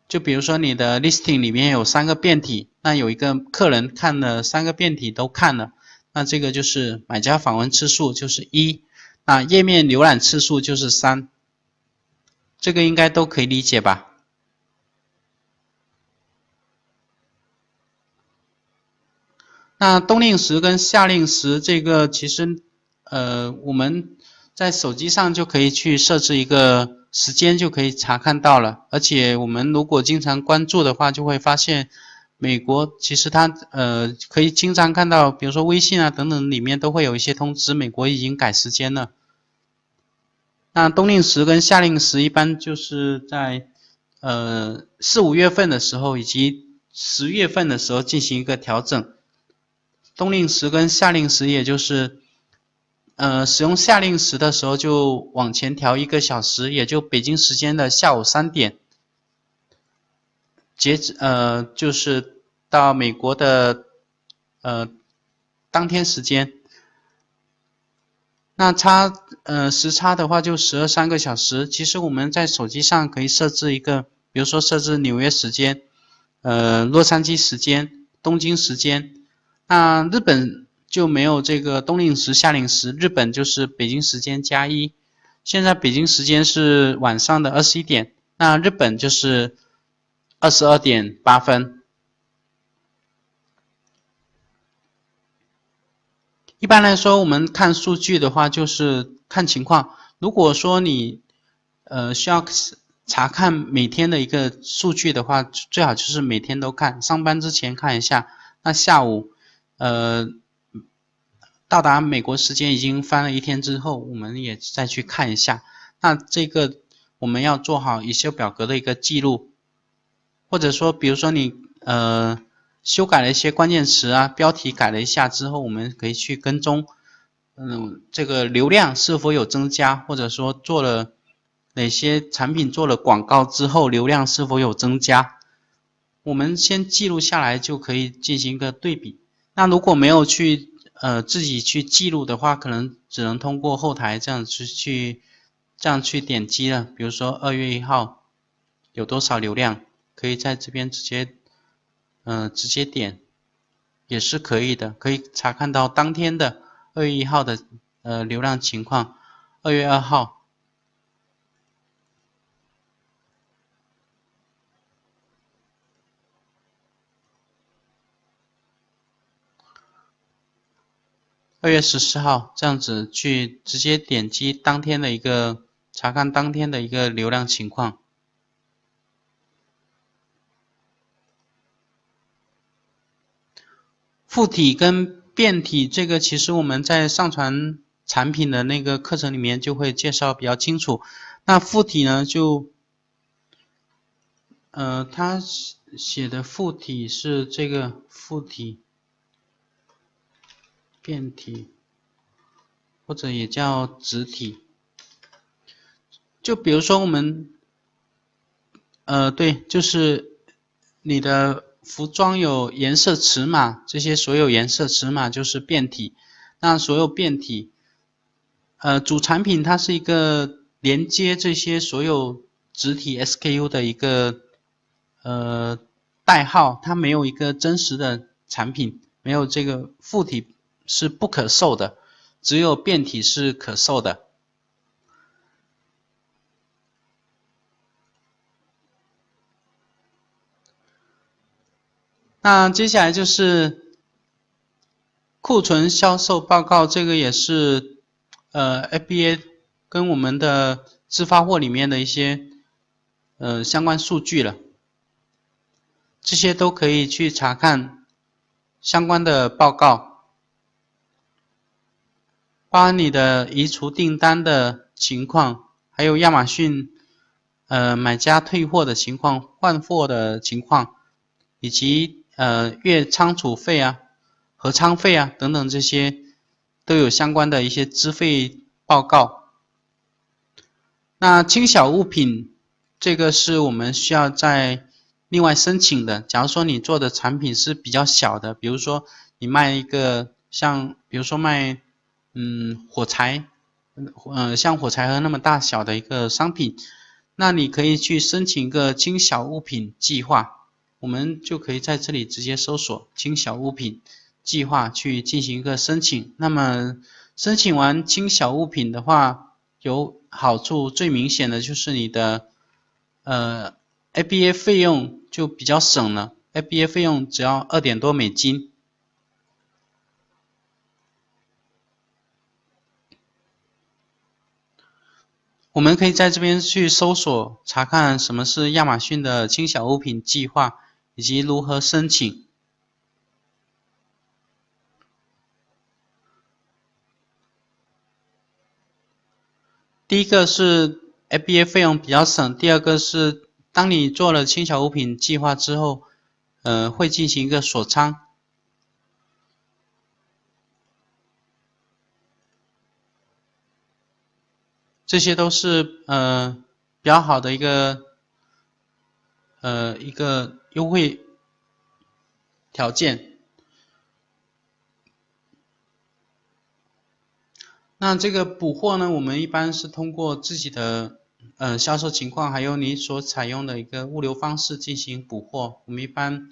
A: 就比如说你的 listing 里面有3个变体，那有一个客人看了3个变体都看了，那这个就是买家访问次数就是1，那页面浏览次数就是3，这个应该都可以理解吧？那冬令时跟夏令时这个其实我们在手机上就可以去设置一个时间就可以查看到了，而且我们如果经常关注的话，就会发现美国其实它可以经常看到，比如说微信啊等等里面都会有一些通知，美国已经改时间了。那冬令时跟夏令时一般就是在4、5月份的时候以及10月份的时候进行一个调整。冬令时跟夏令时也就是使用夏令时的时候就往前调1个小时，也就北京时间的下午3点，截止就是到美国的当天时间。那时差的话就3个小时。其实我们在手机上可以设置一个，比如说设置纽约时间、洛杉矶时间、东京时间。那日本就没有这个冬令时、夏令时，日本就是北京时间+1。现在北京时间是晚上的21点，那日本就是22:08。一般来说，我们看数据的话，就是看情况。如果说你需要查看每天的一个数据的话，最好就是每天都看，上班之前看一下。那下午到达美国时间已经翻了一天之后，我们也再去看一下。那这个我们要做好Excel表格的一个记录，或者说比如说你修改了一些关键词啊，标题改了一下之后，我们可以去跟踪，这个流量是否有增加，或者说做了哪些产品做了广告之后，流量是否有增加，我们先记录下来就可以进行一个对比。那如果没有去自己去记录的话，可能只能通过后台这样去点击了。比如说2月1号有多少流量，可以在这边直接点，也是可以的，可以查看到当天的2月1号的流量情况。2月2号，2月14号这样子去直接点击当天的一个查看当天的一个流量情况。附体跟变体这个其实我们在上传产品的那个课程里面就会介绍比较清楚。那附体呢就它写的附体是这个附体、变体或者也叫直体。就比如说我们对，就是你的服装有颜色尺码，这些所有颜色尺码就是变体。那所有变体主产品它是一个连接这些所有子体 SKU 的一个代号，它没有一个真实的产品，没有这个附体是不可售的，只有变体是可售的。那接下来就是库存销售报告，这个也是FBA 跟我们的自发货里面的一些相关数据了，这些都可以去查看相关的报告，包含你的移除订单的情况，还有亚马逊买家退货的情况、换货的情况，以及月仓储费啊、核仓费啊等等，这些都有相关的一些资费报告。那轻小物品这个是我们需要再另外申请的。假如说你做的产品是比较小的，比如说你卖一个比如说卖火柴，像火柴盒那么大小的一个商品，那你可以去申请一个轻小物品计划，我们就可以在这里直接搜索轻小物品计划去进行一个申请。那么申请完轻小物品的话，有好处，最明显的就是你的FBA 费用就比较省了， FBA 费用只要2点多美金。我们可以在这边去搜索查看什么是亚马逊的轻小物品计划，以及如何申请。第一个是 FBA 费用比较省，第二个是当你做了轻小物品计划之后，会进行一个锁仓，这些都是比较好的一个优惠条件。那这个补货呢，我们一般是通过自己的销售情况，还有你所采用的一个物流方式进行补货。我们一般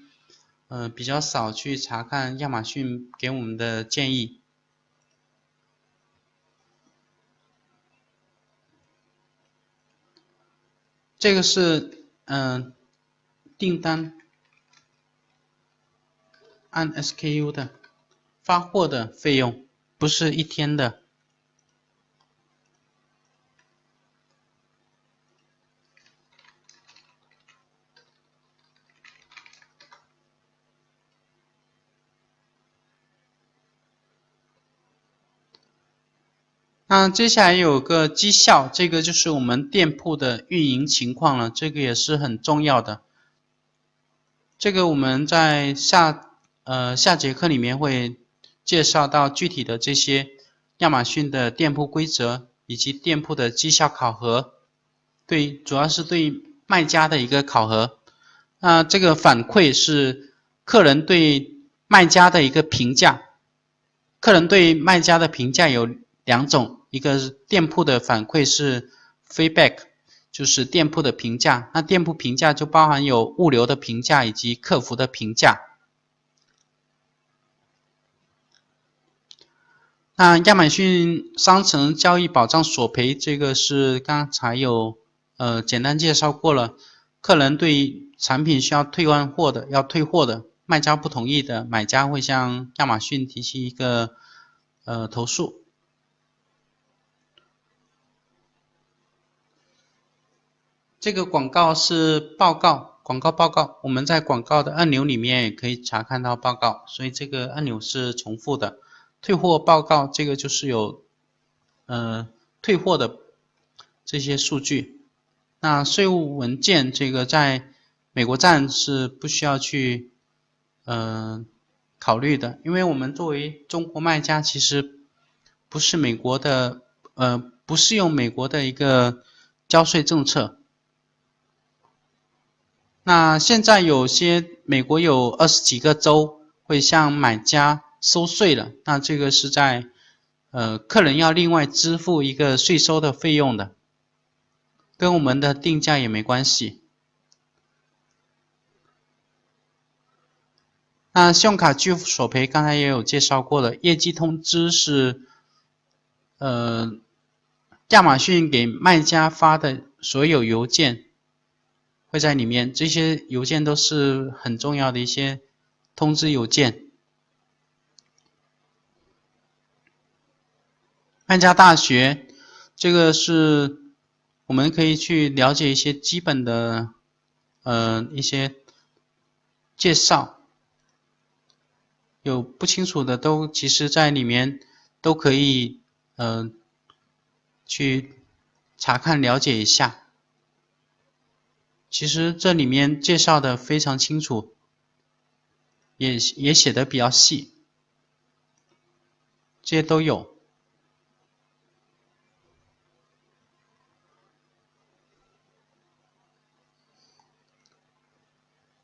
A: 比较少去查看亚马逊给我们的建议。这个是订单按 SKU 的发货的费用，不是一天的。那接下来有个绩效，这个就是我们店铺的运营情况了，这个也是很重要的。这个我们在下节课里面会介绍到具体的这些亚马逊的店铺规则以及店铺的绩效考核，主要是对卖家的一个考核。那这个反馈是客人对卖家的一个评价。客人对卖家的评价有两种，一个是店铺的反馈是 feedback， 就是店铺的评价。那店铺评价就包含有物流的评价以及客服的评价。那亚马逊商城交易保障索赔，这个是刚才有简单介绍过了。客人对产品需要退换货的，要退货的，卖家不同意的，买家会向亚马逊提起一个投诉。这个广告是报告，广告报告，我们在广告的按钮里面也可以查看到报告，所以这个按钮是重复的。退货报告这个就是有退货的这些数据。那税务文件这个在美国站是不需要去考虑的，因为我们作为中国卖家，其实不是美国的不适用美国的一个交税政策。那现在有些美国有20几个州会向买家收税了，那这个是在客人要另外支付一个税收的费用的，跟我们的定价也没关系。那信用卡拒付索赔刚才也有介绍过了，业绩通知是亚马逊给卖家发的所有邮件会在里面，这些邮件都是很重要的一些通知邮件。卖家大学，这个是我们可以去了解一些基本的一些介绍，有不清楚的都其实在里面都可以去查看了解一下。其实这里面介绍的非常清楚，也写的比较细，这些都有。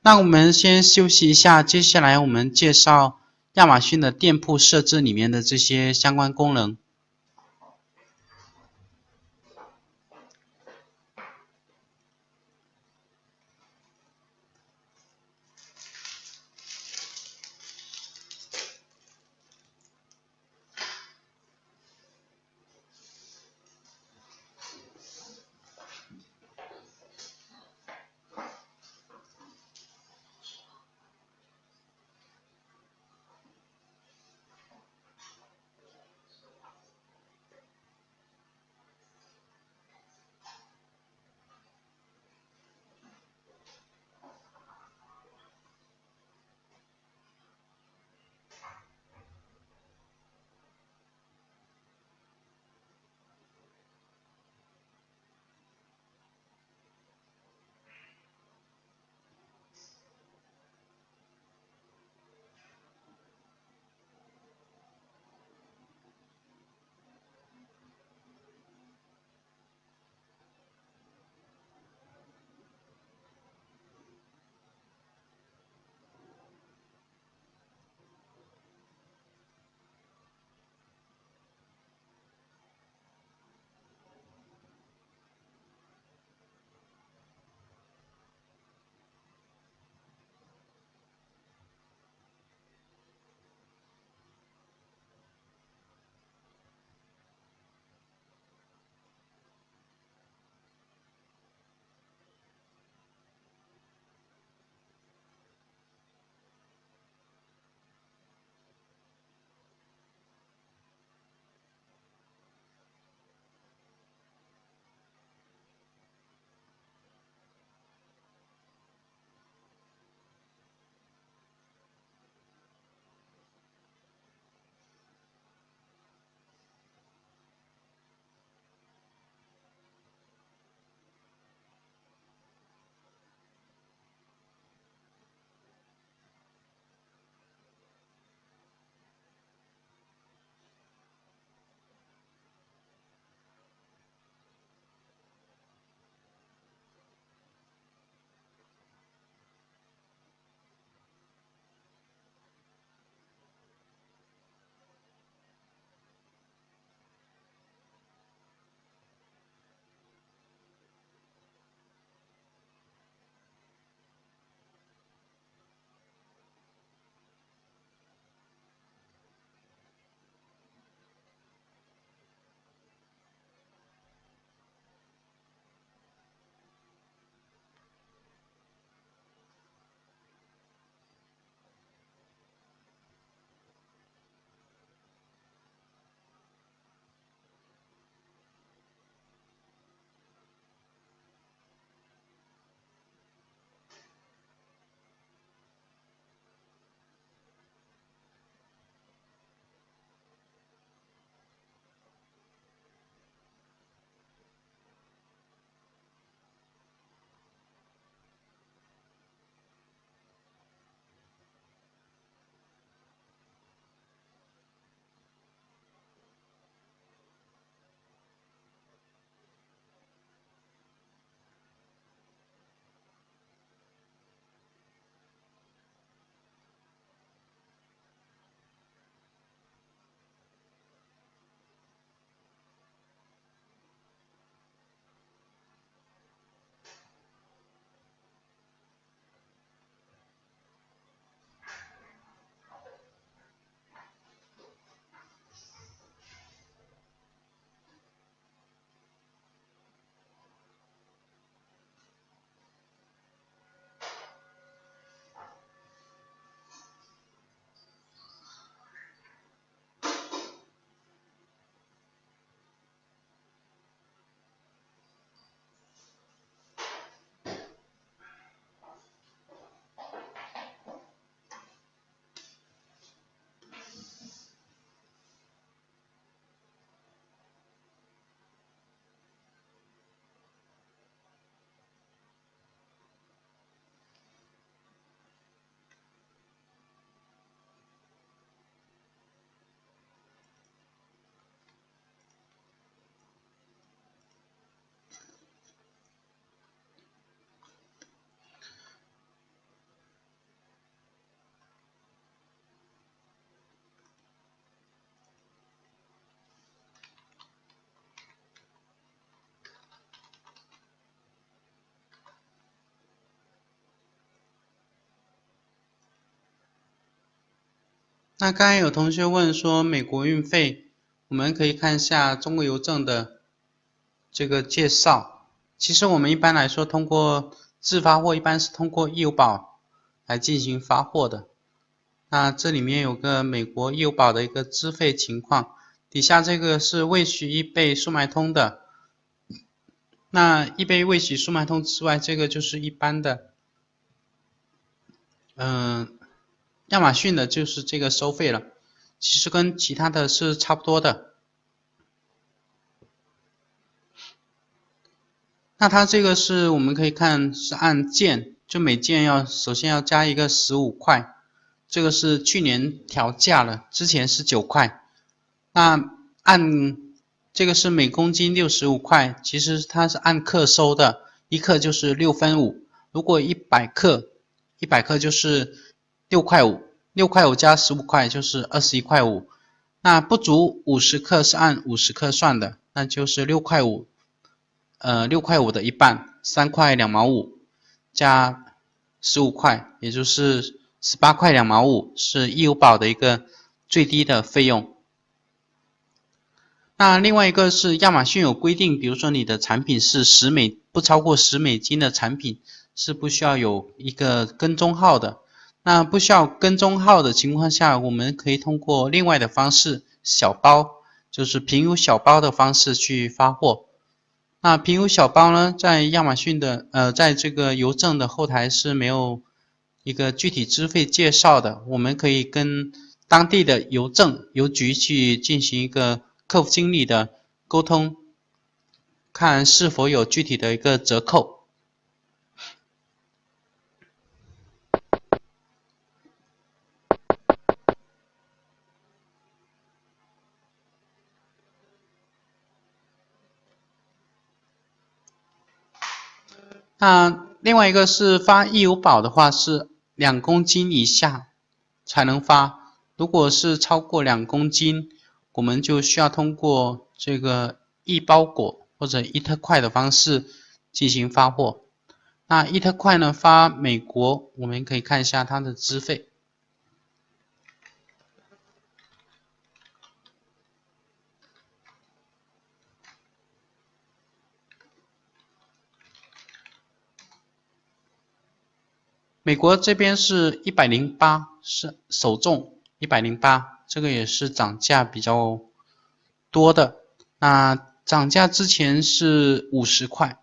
A: 那我们先休息一下，接下来我们介绍亚马逊的店铺设置里面的这些相关功能。那刚才有同学问说美国运费，我们可以看一下中国邮政的这个介绍。其实我们一般来说通过自发货一般是通过易邮宝来进行发货的。那这里面有个美国易邮宝的一个资费情况，底下这个是未许易贝速卖通的。那易贝未许速卖通之外，这个就是一般的亚马逊的就是这个收费了，其实跟其他的是差不多的。那它这个是我们可以看是按件，就每件首先要加一个15块，这个是去年调价了，之前是9块。那按这个是每公斤65块，其实它是按克收的，一克就是6分5，如果100克就是6块5，6块5加15块就是21块5。那不足50克是按50克算的，那就是6块5，6块5的一半，3块2毛5加15块，也就是18块2毛5，是易邮宝的一个最低的费用。那另外一个是亚马逊有规定，比如说你的产品是不超过10美金的产品，是不需要有一个跟踪号的。那不需要跟踪号的情况下，我们可以通过另外的方式，小包，就是平邮小包的方式去发货。那平邮小包呢，在亚马逊的在这个邮政的后台是没有一个具体资费介绍的，我们可以跟当地的邮局去进行一个客服经理的沟通，看是否有具体的一个折扣。那另外一个是发易邮宝的话，是2公斤以下才能发，如果是超过2公斤，我们就需要通过这个易包裹或者易特快的方式进行发货。那易特快呢，发美国，我们可以看一下它的资费。美国这边是108，是首重108，这个也是涨价比较多的。那涨价之前是50块，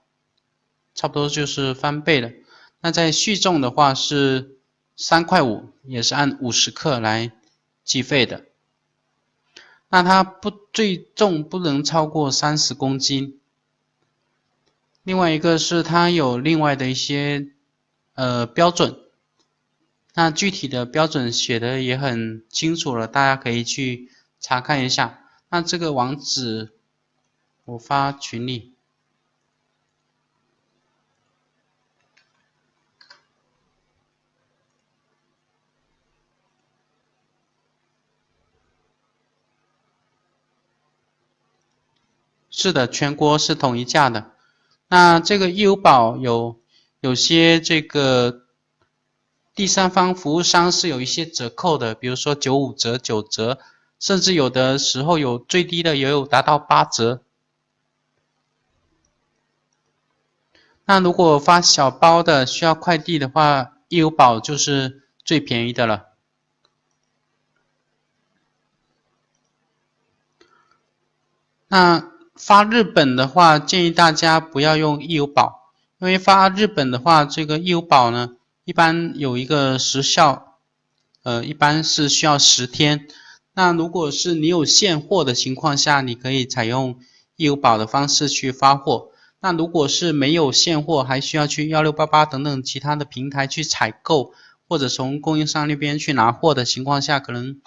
A: 差不多就是翻倍了。那在续重的话是3块5，也是按50克来计费的。那它最重不能超过30公斤。另外一个是它有另外的一些标准，那具体的标准写的也很清楚了，大家可以去查看一下。那这个网址我发群里。是的，全国是统一价的。那这个易邮宝有些这个第三方服务商是有一些折扣的，比如说95折、9折，甚至有的时候有最低的也有达到8折。那如果发小包的需要快递的话，易邮宝就是最便宜的了。那发日本的话，建议大家不要用易邮宝，因为发日本的话，这个易邮宝呢，一般有一个时效，一般是需要10天。那如果是你有现货的情况下，你可以采用易邮宝的方式去发货。那如果是没有现货，还需要去1688等等其他的平台去采购，或者从供应商那边去拿货的情况下，可能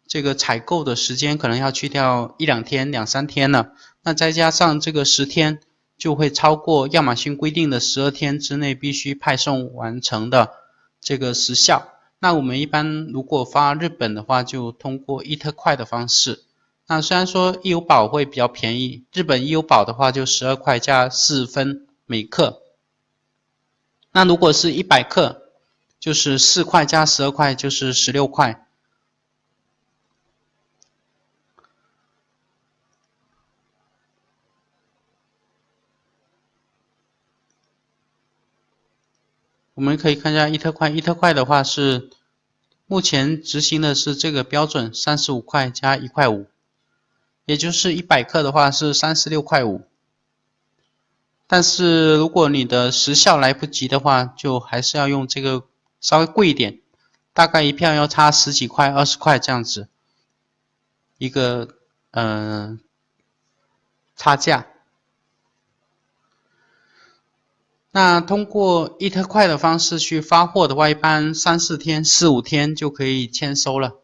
A: 这个采购的时间可能要去掉1-2天、2-3天了。那再加上这个10天，就会超过亚马逊规定的12天之内必须派送完成的这个时效。那我们一般如果发日本的话，就通过易特快的方式。那虽然说易邮宝会比较便宜，日本易邮宝的话就12块加4分每克。那如果是100克，就是4块加12块就是16块。我们可以看一下伊特快，伊特快的话是目前执行的是这个标准35块加1块5，也就是100克的话是36块5。但是如果你的时效来不及的话，就还是要用这个稍微贵一点，大概一票要差10几块、20块这样子一个差价。那通过伊特快的方式去发货的话，一般3、4天、4、5天就可以签收了。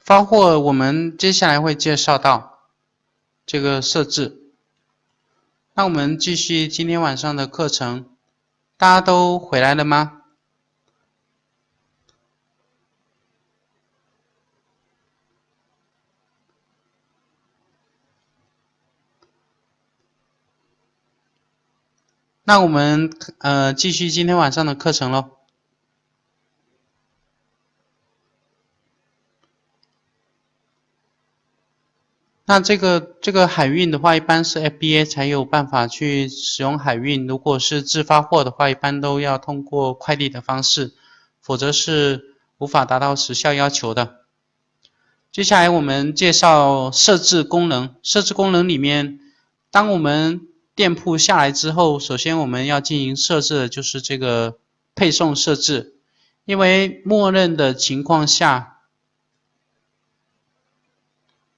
A: 发货我们接下来会介绍到这个设置。那我们继续今天晚上的课程，大家都回来了吗？那我们继续今天晚上的课程咯。那这个海运的话，一般是 FBA 才有办法去使用海运。如果是自发货的话，一般都要通过快递的方式，否则是无法达到时效要求的。接下来我们介绍设置功能。设置功能里面，当我们店铺下来之后，首先我们要进行设置的就是这个配送设置，因为默认的情况下，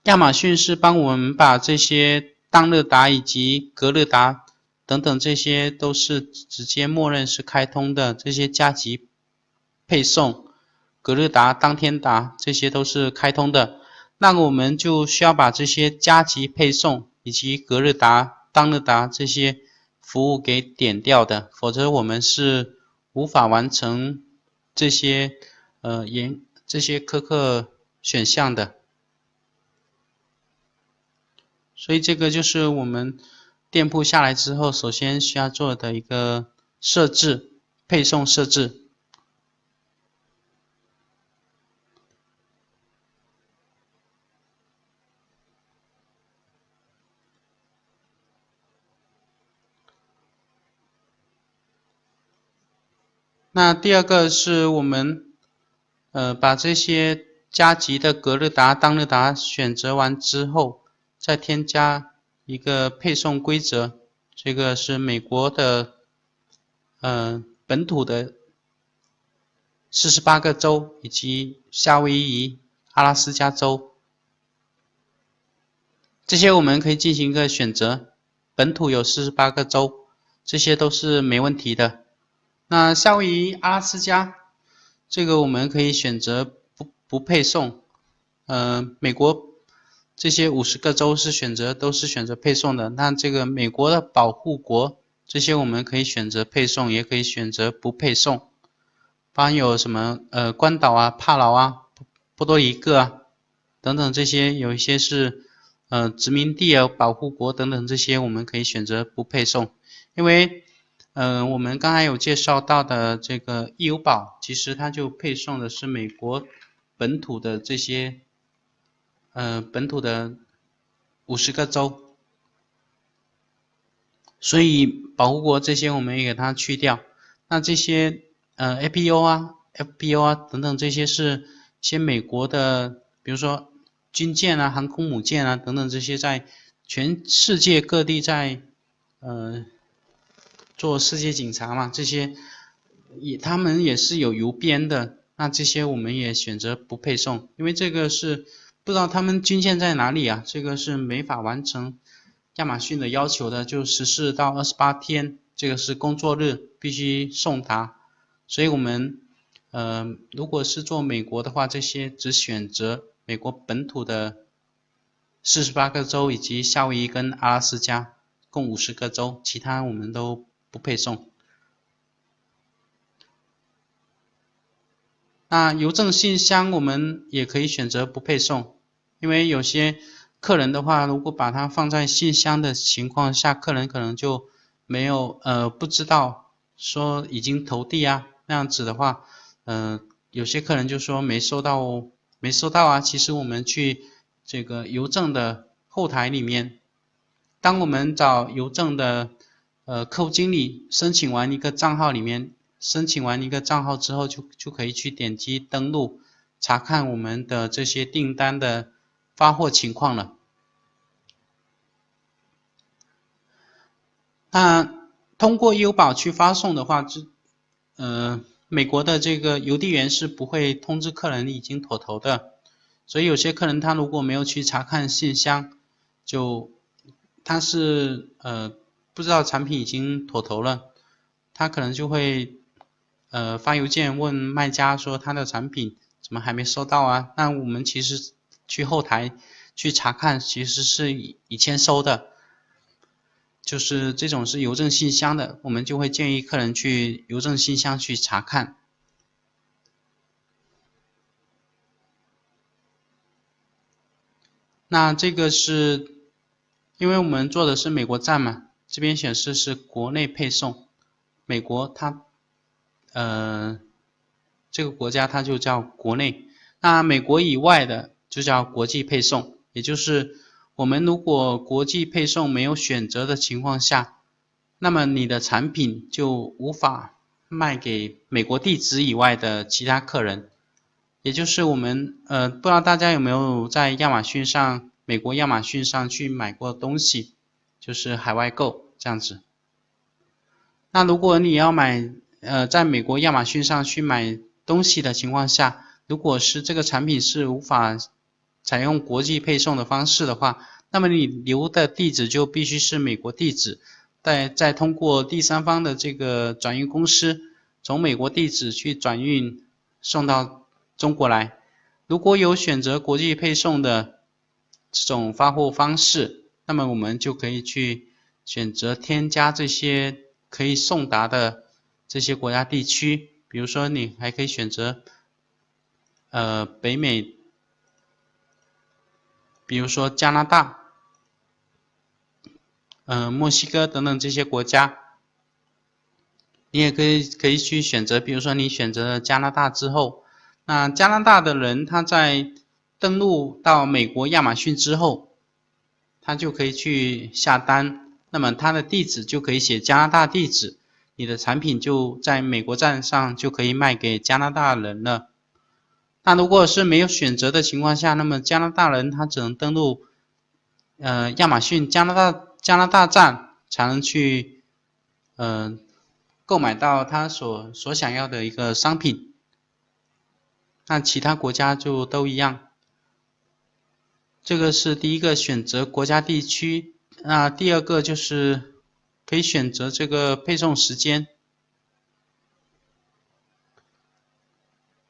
A: 亚马逊是帮我们把这些当日达以及隔日达等等这些都是直接默认是开通的，这些加急配送、隔日达、当天达这些都是开通的。那我们就需要把这些加急配送以及隔日达、当日达这些服务给点掉的，否则我们是无法完成这些这些苛刻选项的。所以这个就是我们店铺下来之后，首先需要做的一个设置，配送设置。那第二个是我们把这些加急的隔日达、当日达选择完之后，再添加一个配送规则，这个是美国的本土的48个州以及夏威夷、阿拉斯加州，这些我们可以进行一个选择。本土有48个州，这些都是没问题的。那夏威夷、阿拉斯加，这个我们可以选择不配送。美国这些50个州都是选择配送的。那这个美国的保护国，这些我们可以选择配送，也可以选择不配送。包含有什么关岛啊、帕劳啊、波多黎各啊等等这些，有一些是殖民地啊、保护国等等这些，我们可以选择不配送，因为我们刚才有介绍到的这个义优宝，其实它就配送的是美国本土的这些本土的50个州，所以保护国这些我们也给它去掉。那这些APO 啊、FPO 啊等等这些是一些美国的，比如说军舰啊、航空母舰啊等等这些在全世界各地在做世界警察嘛，这些他们也是有邮编的，那这些我们也选择不配送，因为这个是不知道他们军舰在哪里啊，这个是没法完成亚马逊的要求的，就14到28天，这个是工作日必须送达，所以我们如果是做美国的话，这些只选择美国本土的48个州以及夏威夷跟阿拉斯加共50个州，其他我们都不配送。那邮政信箱我们也可以选择不配送，因为有些客人的话，如果把它放在信箱的情况下，客人可能就没有不知道说已经投递啊，那样子的话，有些客人就说没收到哦，没收到啊。其实我们去这个邮政的后台里面，当我们找邮政的客户经理申请完一个账号里面，申请完一个账号之后就可以去点击登录，查看我们的这些订单的发货情况了。那通过邮保去发送的话，美国的这个邮递员是不会通知客人已经妥投的，所以有些客人他如果没有去查看信箱，他是不知道产品已经妥投了，他可能就会发邮件问卖家说他的产品怎么还没收到啊？那我们其实去后台去查看，其实是以前收的。就是这种是邮政信箱的，我们就会建议客人去邮政信箱去查看。那这个是因为我们做的是美国站嘛，这边显示是国内配送，美国它这个国家它就叫国内，那美国以外的就叫国际配送，也就是我们如果国际配送没有选择的情况下，那么你的产品就无法卖给美国地址以外的其他客人，也就是我们不知道大家有没有在亚马逊上，美国亚马逊上去买过东西，就是海外购这样子。那如果你要买在美国亚马逊上去买东西的情况下，如果是这个产品是无法采用国际配送的方式的话，那么你留的地址就必须是美国地址，再通过第三方的这个转运公司从美国地址去转运送到中国来。如果有选择国际配送的这种发货方式，那么我们就可以去选择添加这些可以送达的这些国家地区，比如说你还可以选择北美，比如说加拿大、墨西哥等等这些国家，你也可以去选择，比如说你选择了加拿大之后，那加拿大的人他在登录到美国亚马逊之后，他就可以去下单，那么他的地址就可以写加拿大地址，你的产品就在美国站上就可以卖给加拿大人了。那如果是没有选择的情况下，那么加拿大人他只能登录亚马逊加拿大站才能去购买到他所想要的一个商品。那其他国家就都一样。这个是第一个选择国家地区，那第二个就是可以选择这个配送时间。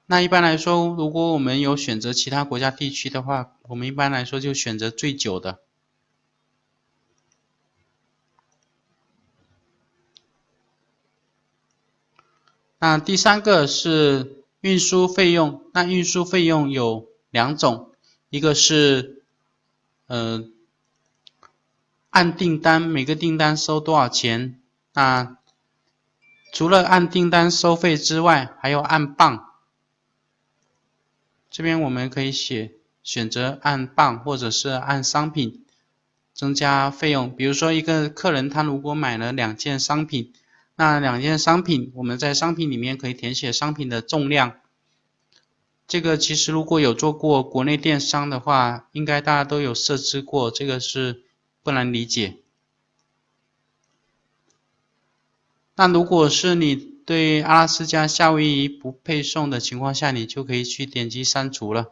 A: 那一般来说，如果我们有选择其他国家地区的话，我们一般来说就选择最久的。那第三个是运输费用，那运输费用有两种，一个是按订单，每个订单收多少钱，那除了按订单收费之外，还有按磅。这边我们可以选择按磅或者是按商品增加费用。比如说一个客人他如果买了2件商品，那2件商品我们在商品里面可以填写商品的重量。这个其实如果有做过国内电商的话，应该大家都有设置过，这个是不难理解。那如果是你对阿拉斯加夏威夷不配送的情况下，你就可以去点击删除了。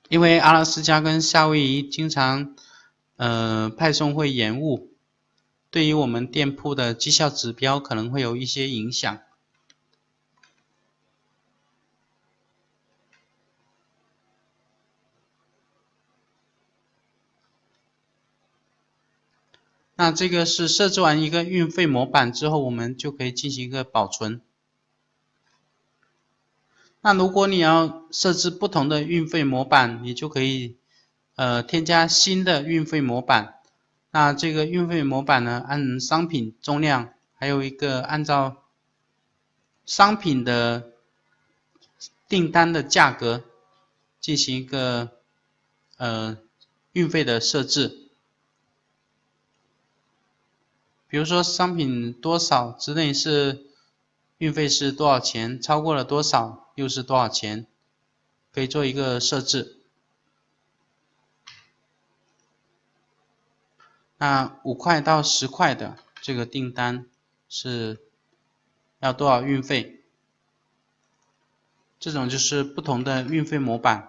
A: 因为阿拉斯加跟夏威夷经常派送会延误，对于我们店铺的绩效指标可能会有一些影响。那这个是设置完一个运费模板之后，我们就可以进行一个保存。那如果你要设置不同的运费模板，你就可以添加新的运费模板。那这个运费模板呢，按商品重量，还有一个按照商品的订单的价格进行一个运费的设置。比如说商品多少之内是运费是多少钱，超过了多少又是多少钱，可以做一个设置。那5块到10块的这个订单是要多少运费？这种就是不同的运费模板，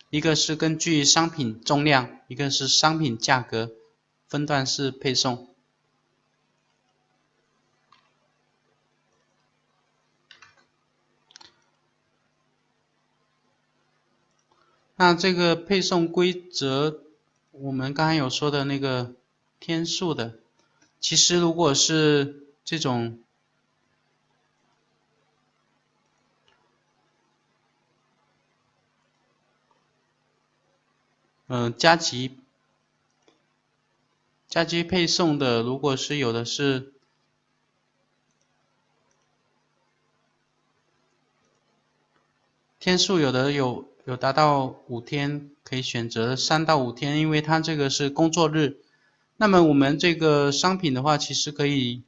A: 一个是根据商品重量，一个是商品价格，分段式配送。那这个配送规则，我们刚才有说的那个天数的，其实如果是这种加急配送的，如果是有的是天数，有的有达到5天，可以选择3到5天，因为它这个是工作日。那么我们这个商品的话，其实可以，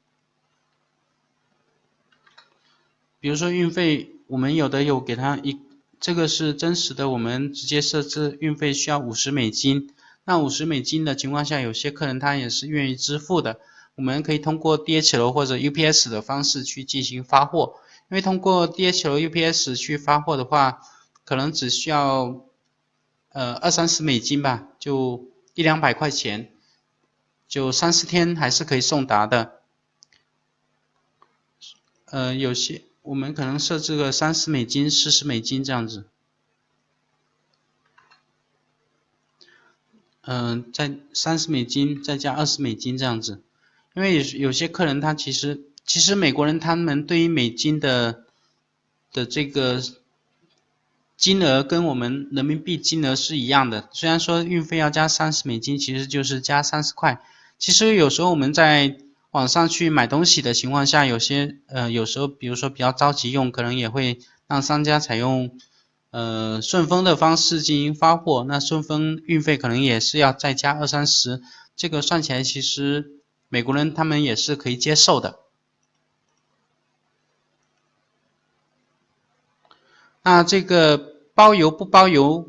A: 比如说运费，我们有的有给它这个是真实的，我们直接设置运费需要50美金。那50美金的情况下，有些客人他也是愿意支付的，我们可以通过 DHL 或者 UPS 的方式去进行发货。因为通过 DHL、UPS 去发货的话，可能只需要20-30美金吧，就100-200块钱，就3-4天还是可以送达的。有些我们可能设置个30美金、40美金这样子。再30美金再加20美金这样子，因为有些客人他其实美国人他们对于美金的这个金额跟我们人民币金额是一样的，虽然说运费要加30美金，其实就是加30块。其实有时候我们在网上去买东西的情况下，有时候比如说比较着急用，可能也会让商家采用顺丰的方式进行发货，那顺丰运费可能也是要再加20-30，这个算起来其实美国人他们也是可以接受的。那这个包邮不包邮？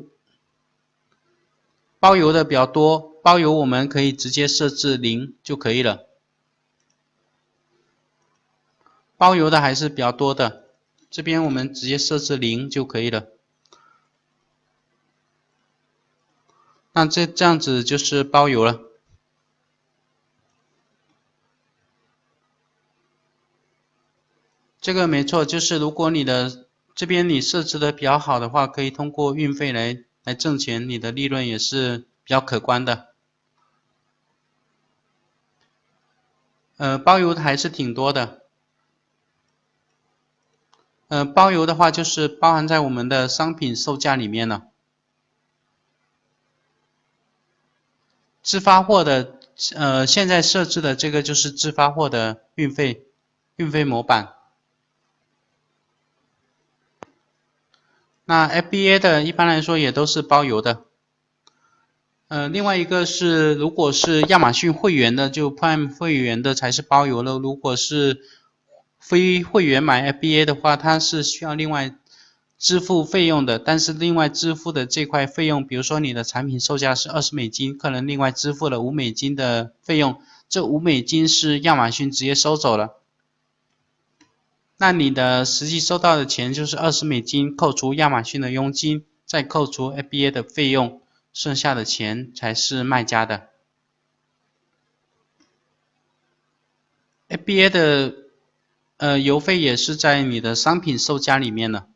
A: 包邮的比较多，包邮我们可以直接设置0就可以了。包邮的还是比较多的，这边我们直接设置0就可以了。那这样子就是包邮了。这个没错，就是如果你的这边你设置的比较好的话，可以通过运费来挣钱，你的利润也是比较可观的。包邮的还是挺多的。包邮的话就是包含在我们的商品售价里面了。自发货的，现在设置的这个就是自发货的运费模板。那 FBA 的一般来说也都是包邮的。另外一个是，如果是亚马逊会员的，就 Prime 会员的才是包邮的。如果是非会员买 FBA 的话，它是需要另外支付费用的。但是另外支付的这块费用，比如说你的产品售价是20美金，客人另外支付了5美金的费用，这5美金是亚马逊直接收走了。那你的实际收到的钱就是20美金，扣除亚马逊的佣金，再扣除 FBA 的费用。剩下的钱才是卖家的。FBA 的邮费也是在你的商品售价里面的。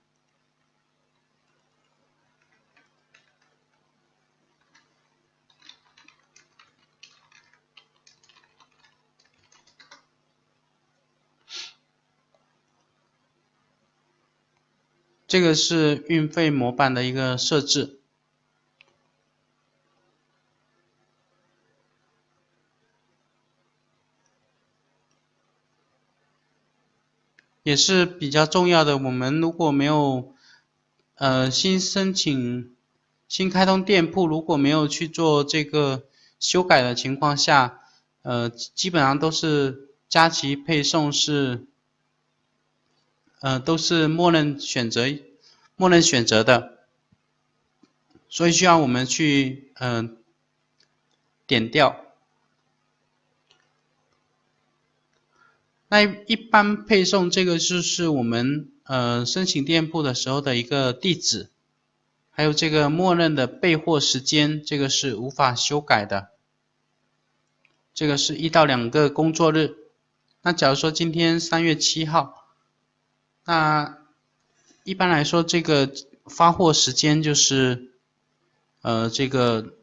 A: 这个是运费模板的一个设置。也是比较重要的，我们如果没有新开通店铺，如果没有去做这个修改的情况下，基本上都是加急配送都是默认选择的，所以需要我们去点掉。那一般配送这个就是我们申请店铺的时候的一个地址，还有这个默认的备货时间，这个是无法修改的。这个是1到2个工作日。那假如说今天3月7号，那一般来说这个发货时间就是这个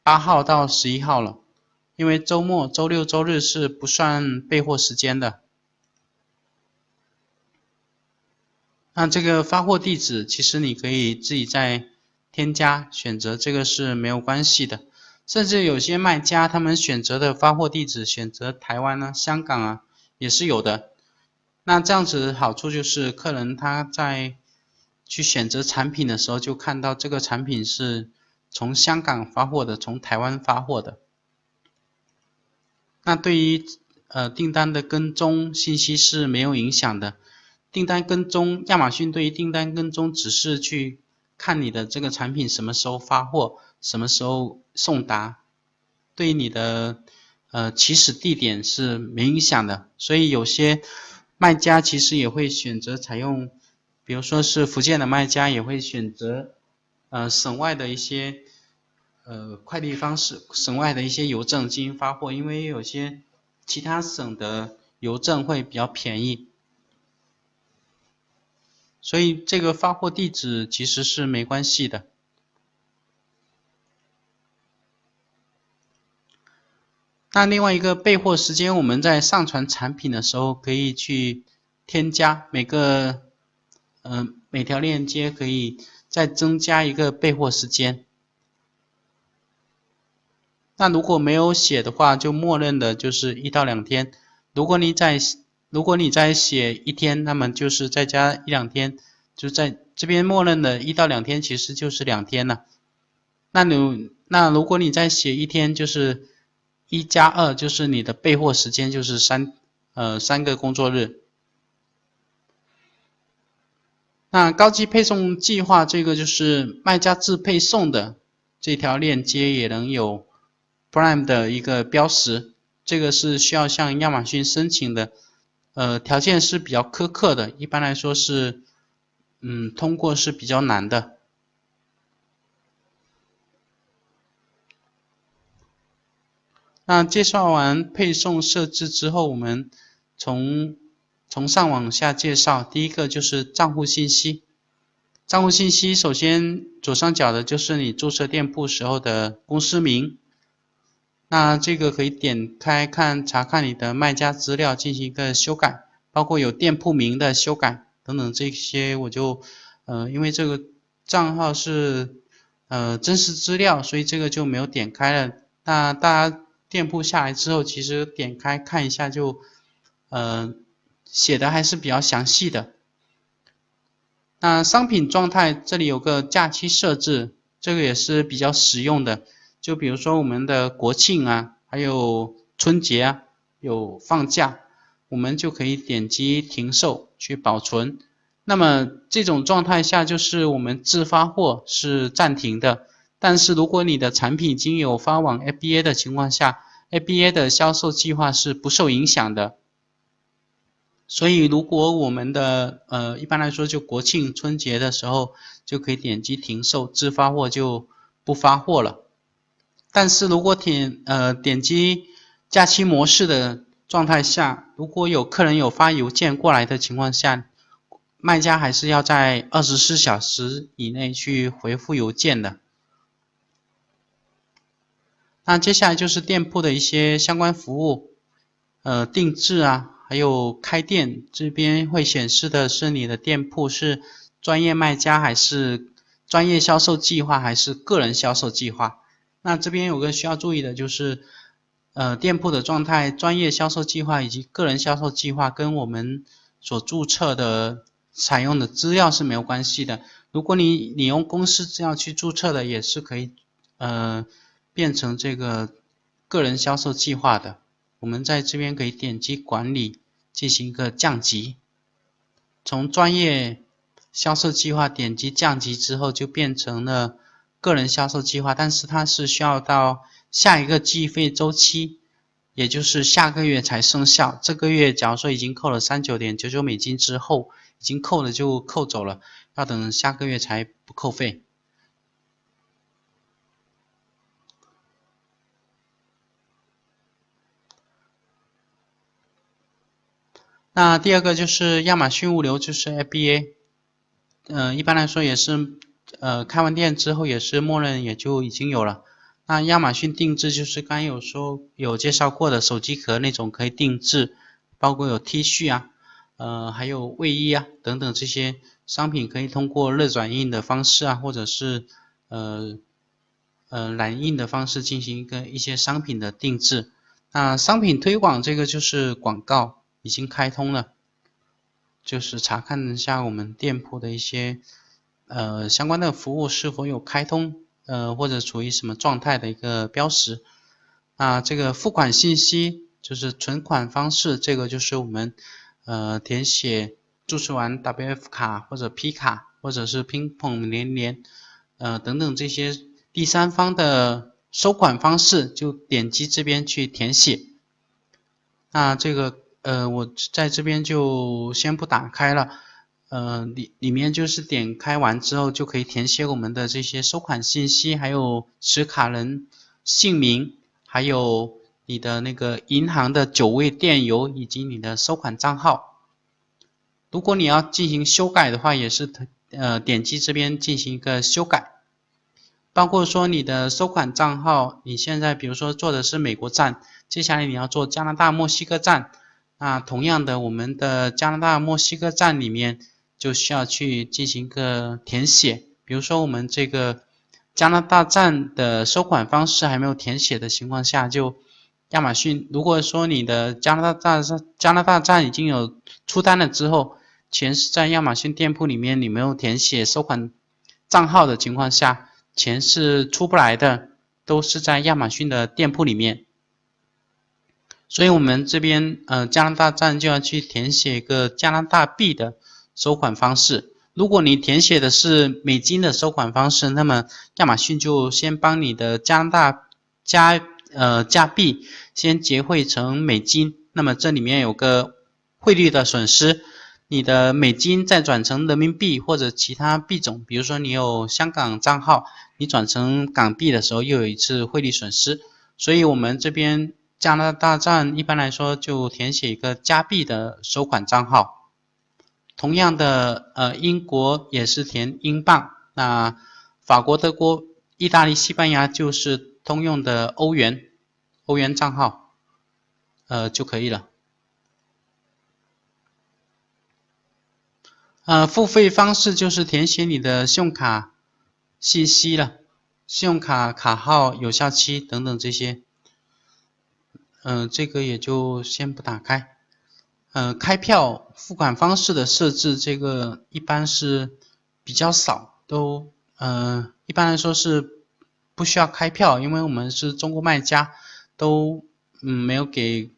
A: 8号到11号了。因为周末、周六、周日是不算备货时间的。那这个发货地址，其实你可以自己再添加选择，这个是没有关系的。甚至有些卖家他们选择的发货地址选择台湾啊、香港啊，也是有的。那这样子的好处就是客人他在去选择产品的时候，就看到这个产品是从香港发货的，从台湾发货的。那对于订单的跟踪信息是没有影响的。订单跟踪，亚马逊对于订单跟踪只是去看你的这个产品什么时候发货，什么时候送达，对于你的起始地点是没影响的。所以有些卖家其实也会选择采用，比如说是福建的卖家也会选择省外的一些快递方式，省外的一些邮政进行发货，因为有些其他省的邮政会比较便宜，所以这个发货地址其实是没关系的。那另外一个备货时间，我们在上传产品的时候可以去添加每条链接可以再增加一个备货时间。那如果没有写的话，就默认的就是1到2天。如果你再写1天，那么就是再加1-2天，就在这边默认的1到2天，其实就是2天了。那如果你再写1天，就是1+2，就是你的备货时间就是3个工作日。那高级配送计划这个就是卖家自配送的这条链接也能有 Prime 的一个标识，这个是需要向亚马逊申请的，条件是比较苛刻的，一般来说是通过是比较难的。那介绍完配送设置之后，我们从上往下介绍，第一个就是账户信息。账户信息首先左上角的就是你注册店铺时候的公司名，那这个可以点开查看你的卖家资料进行一个修改，包括有店铺名的修改等等这些，我就因为这个账号是真实资料，所以这个就没有点开了。那大家店铺下来之后，其实点开看一下就写的还是比较详细的。那商品状态这里有个假期设置，这个也是比较实用的。就比如说我们的国庆啊，还有春节啊，有放假，我们就可以点击停售去保存。那么这种状态下就是我们自发货是暂停的，但是如果你的产品已经有发往 FBA 的情况下， FBA 的销售计划是不受影响的。所以如果我们的一般来说就国庆春节的时候就可以点击停售，自发货就不发货了。但是如果点击假期模式的状态下，如果有客人有发邮件过来的情况下，卖家还是要在24小时以内去回复邮件的。那接下来就是店铺的一些相关服务，定制啊，还有开店，这边会显示的是你的店铺是专业卖家还是专业销售计划还是个人销售计划。那这边有个需要注意的就是店铺的状态、专业销售计划以及个人销售计划跟我们所注册的采用的资料是没有关系的。如果你用公司资料去注册的，也是可以变成这个个人销售计划的。我们在这边可以点击管理进行一个降级，从专业销售计划点击降级之后就变成了个人销售计划，但是它是需要到下一个计费周期，也就是下个月才生效。这个月假如说已经扣了39.99美金之后，已经扣了就扣走了，要等下个月才不扣费。那第二个就是亚马逊物流，就是 FBA，一般来说也是开完店之后也是默认也就已经有了。那亚马逊定制就是刚才有介绍过的手机壳那种可以定制，包括有 T 恤啊，还有卫衣啊等等这些商品可以通过热转印的方式啊，或者是染印的方式进行一些商品的定制。那商品推广这个就是广告已经开通了，就是查看一下我们店铺的一些相关的服务是否有开通或者处于什么状态的一个标识。那这个付款信息就是存款方式，这个就是我们填写注册完 WF 卡或者 P 卡或者是乒乓连连等等这些第三方的收款方式，就点击这边去填写。那这个我在这边就先不打开了，里面就是点开完之后就可以填写我们的这些收款信息，还有持卡人姓名，还有你的那个银行的9位电邮以及你的收款账号。如果你要进行修改的话，也是点击这边进行一个修改。包括说你的收款账号，你现在比如说做的是美国站，接下来你要做加拿大、墨西哥站，那同样的我们的加拿大、墨西哥站里面就需要去进行一个填写。比如说我们这个加拿大站的收款方式还没有填写的情况下，就亚马逊如果说你的加拿大站已经有出单了之后，钱是在亚马逊店铺里面你没有填写收款账号的情况下，钱是出不来的，都是在亚马逊的店铺里面。所以我们这边加拿大站就要去填写一个加拿大币的收款方式。如果你填写的是美金的收款方式，那么亚马逊就先帮你的加拿大加币先结汇成美金，那么这里面有个汇率的损失，你的美金再转成人民币或者其他币种，比如说你有香港账号，你转成港币的时候又有一次汇率损失。所以我们这边加拿大站一般来说就填写一个加币的收款账号。同样的英国也是填英镑，那法国、德国、意大利、西班牙就是通用的欧元账号就可以了。付费方式就是填写你的信用卡信息了，信用卡卡号、有效期等等这些。这个也就先不打开。开票付款方式的设置，这个一般是比较少，都一般来说是不需要开票，因为我们是中国卖家，都没有给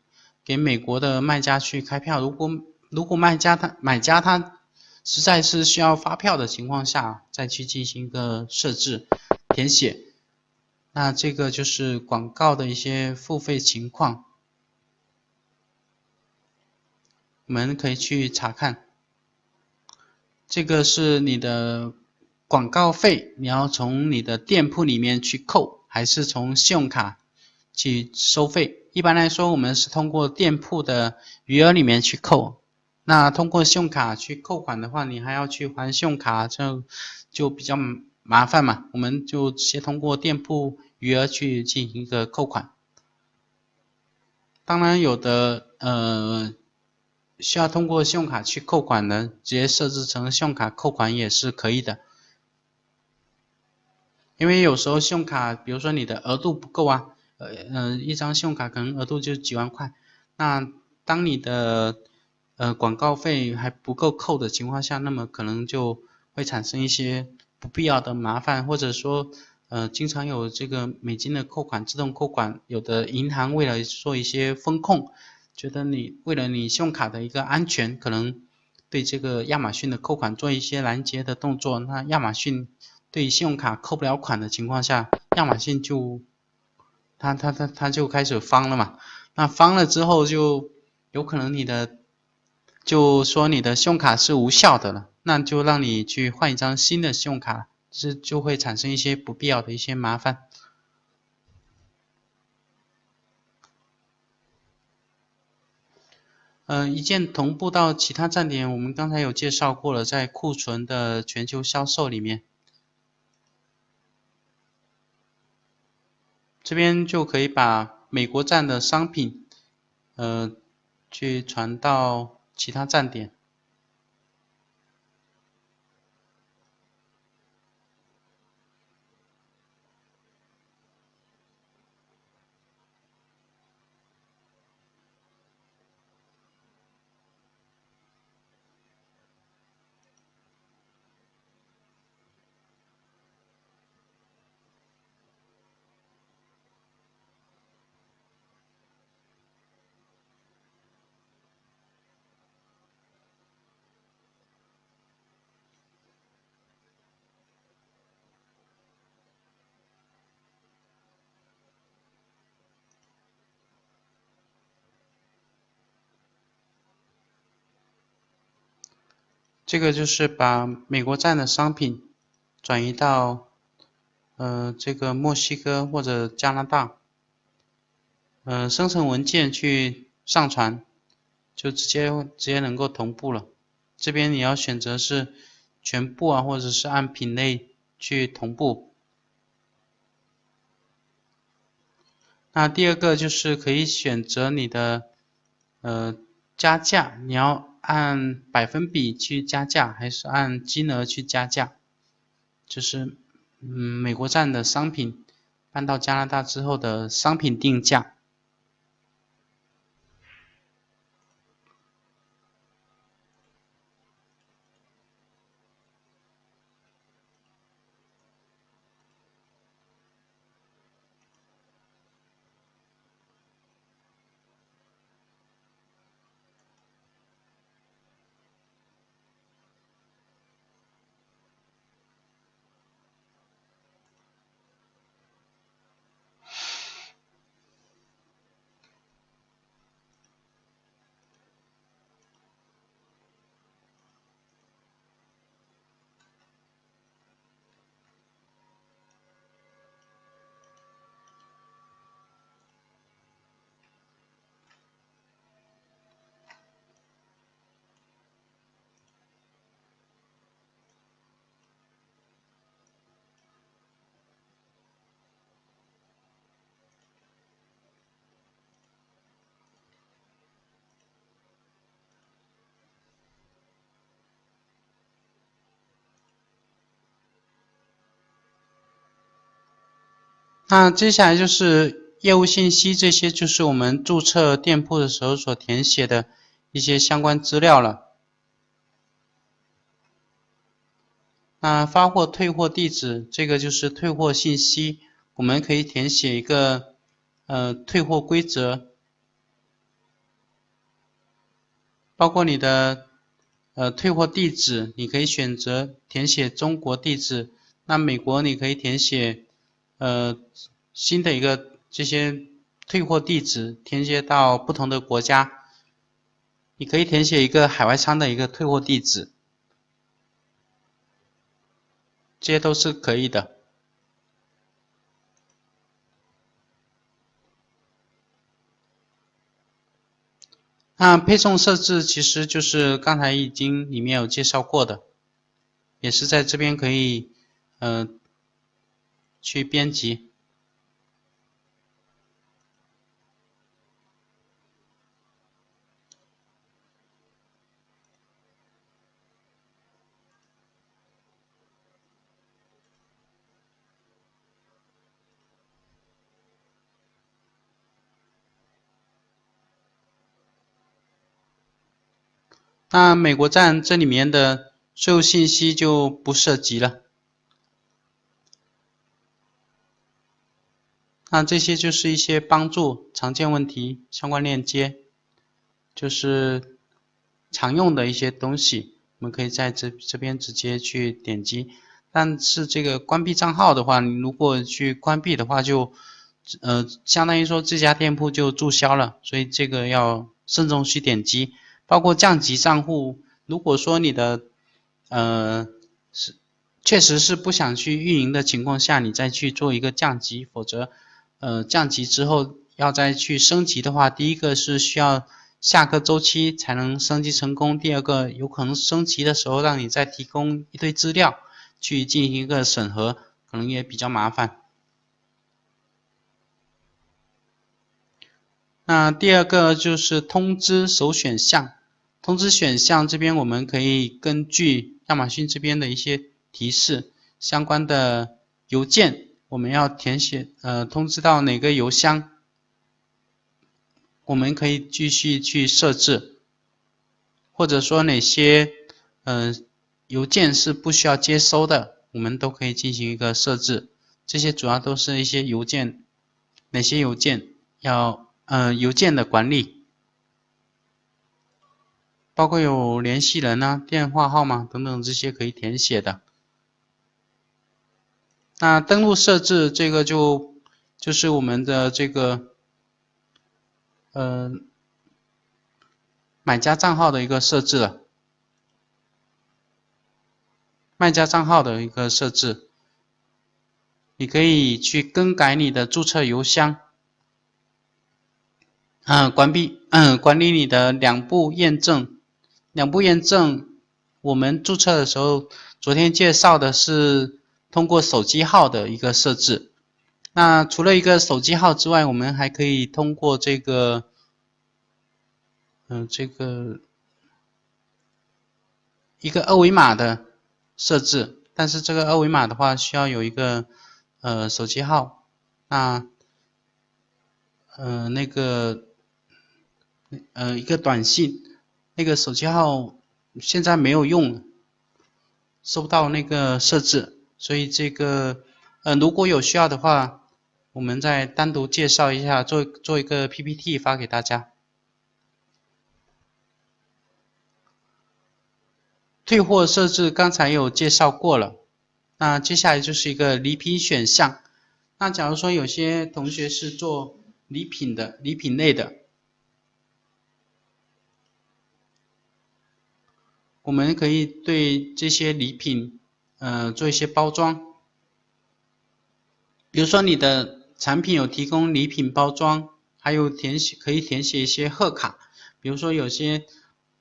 A: 美国的卖家去开票。如果买家他实在是需要发票的情况下，再去进行一个设置填写。那这个就是广告的一些付费情况，我们可以去查看。这个是你的广告费，你要从你的店铺里面去扣，还是从信用卡去收费？一般来说，我们是通过店铺的余额里面去扣。那通过信用卡去扣款的话，你还要去还信用卡，这就比较麻烦嘛。我们就直接通过店铺余额去进行一个扣款。当然有的需要通过信用卡去扣款的，直接设置成信用卡扣款也是可以的。因为有时候信用卡，比如说你的额度不够啊，一张信用卡可能额度就几万块，那当你的广告费还不够扣的情况下，那么可能就会产生一些不必要的麻烦，或者说经常有这个美金的扣款自动扣款，有的银行为了做一些风控，觉得为了你信用卡的一个安全，可能对这个亚马逊的扣款做一些拦截的动作，那亚马逊对信用卡扣不了款的情况下，亚马逊就它就开始方了嘛。那方了之后，就有可能就说你的信用卡是无效的了，那就让你去换一张新的信用卡，就会产生一些不必要的一些麻烦。一键同步到其他站点，我们刚才有介绍过了，在库存的全球销售里面。这边就可以把美国站的商品，去传到其他站点。这个就是把美国站的商品转移到这个墨西哥或者加拿大，生成文件去上传，就直接能够同步了。这边你要选择是全部啊，或者是按品类去同步。那第二个就是可以选择你的加价，你要按百分比去加价，还是按金额去加价？就是美国站的商品搬到加拿大之后的商品定价。那接下来就是业务信息，这些就是我们注册店铺的时候所填写的一些相关资料了。那发货退货地址，这个就是退货信息，我们可以填写一个退货规则，包括你的退货地址，你可以选择填写中国地址，那美国你可以填写新的一个这些退货地址，填写到不同的国家，你可以填写一个海外仓的一个退货地址，这些都是可以的。那配送设置其实就是刚才已经里面有介绍过的，也是在这边可以去编辑。那美国站这里面的税务信息就不涉及了。那这些就是一些帮助、常见问题、相关链接，就是常用的一些东西，我们可以在这边直接去点击。但是这个关闭账号的话，你如果去关闭的话就，相当于说这家店铺就注销了，所以这个要慎重去点击。包括降级账户，如果说你的确实是不想去运营的情况下，你再去做一个降级，否则降级之后要再去升级的话，第一个是需要下个周期才能升级成功，第二个有可能升级的时候让你再提供一堆资料去进行一个审核，可能也比较麻烦。那第二个就是通知首选项，通知选项这边我们可以根据亚马逊这边的一些提示，相关的邮件我们要填写通知到哪个邮箱，我们可以继续去设置，或者说哪些邮件是不需要接收的，我们都可以进行一个设置。这些主要都是一些邮件，哪些邮件要邮件的管理，包括有联系人啊、电话号码等等这些可以填写的。那登录设置这个就是我们的这个买家账号的一个设置了，卖家账号的一个设置，你可以去更改你的注册邮箱，管理你的两步验证。两步验证我们注册的时候，昨天介绍的是通过手机号的一个设置。那除了一个手机号之外，我们还可以通过这个一个二维码的设置，但是这个二维码的话需要有一个手机号，那一个短信，那个手机号现在没有用，收不到那个设置，所以这个如果有需要的话，我们再单独介绍一下，做一个 PPT 发给大家。退货设置刚才有介绍过了，那接下来就是一个礼品选项。那假如说有些同学是做礼品类的，我们可以对这些礼品做一些包装。比如说你的产品有提供礼品包装，还有可以填写一些贺卡。比如说有些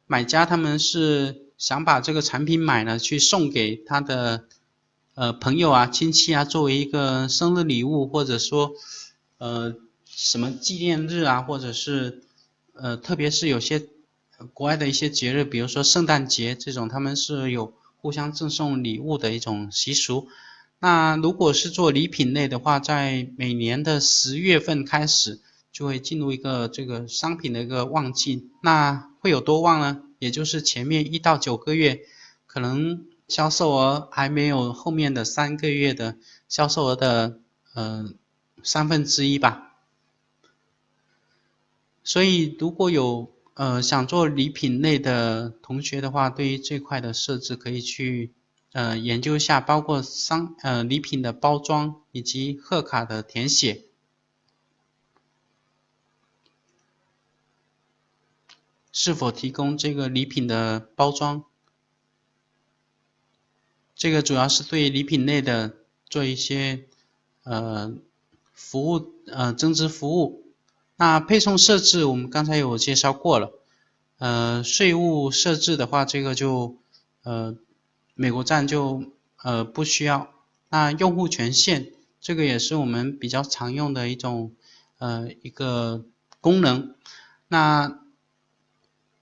A: 买家他们是想把这个产品买了去送给他的朋友啊、亲戚啊，作为一个生日礼物，或者说什么纪念日啊，或者是特别是有些国外的一些节日，比如说圣诞节这种，他们是有互相赠送礼物的一种习俗。那如果是做礼品类的话，在每年的10月份开始就会进入一个这个商品的一个旺季。那会有多旺呢？也就是前面1到9个月，可能销售额还没有后面的3个月的销售额的1/3吧。所以如果有想做礼品类的同学的话，对于这块的设置可以去研究一下，包括礼品的包装以及贺卡的填写。是否提供这个礼品的包装？这个主要是对礼品类的做一些服务增值服务。那配送设置我们刚才有介绍过了。税务设置的话，这个就美国站就不需要。那用户权限这个也是我们比较常用的一种一个功能。那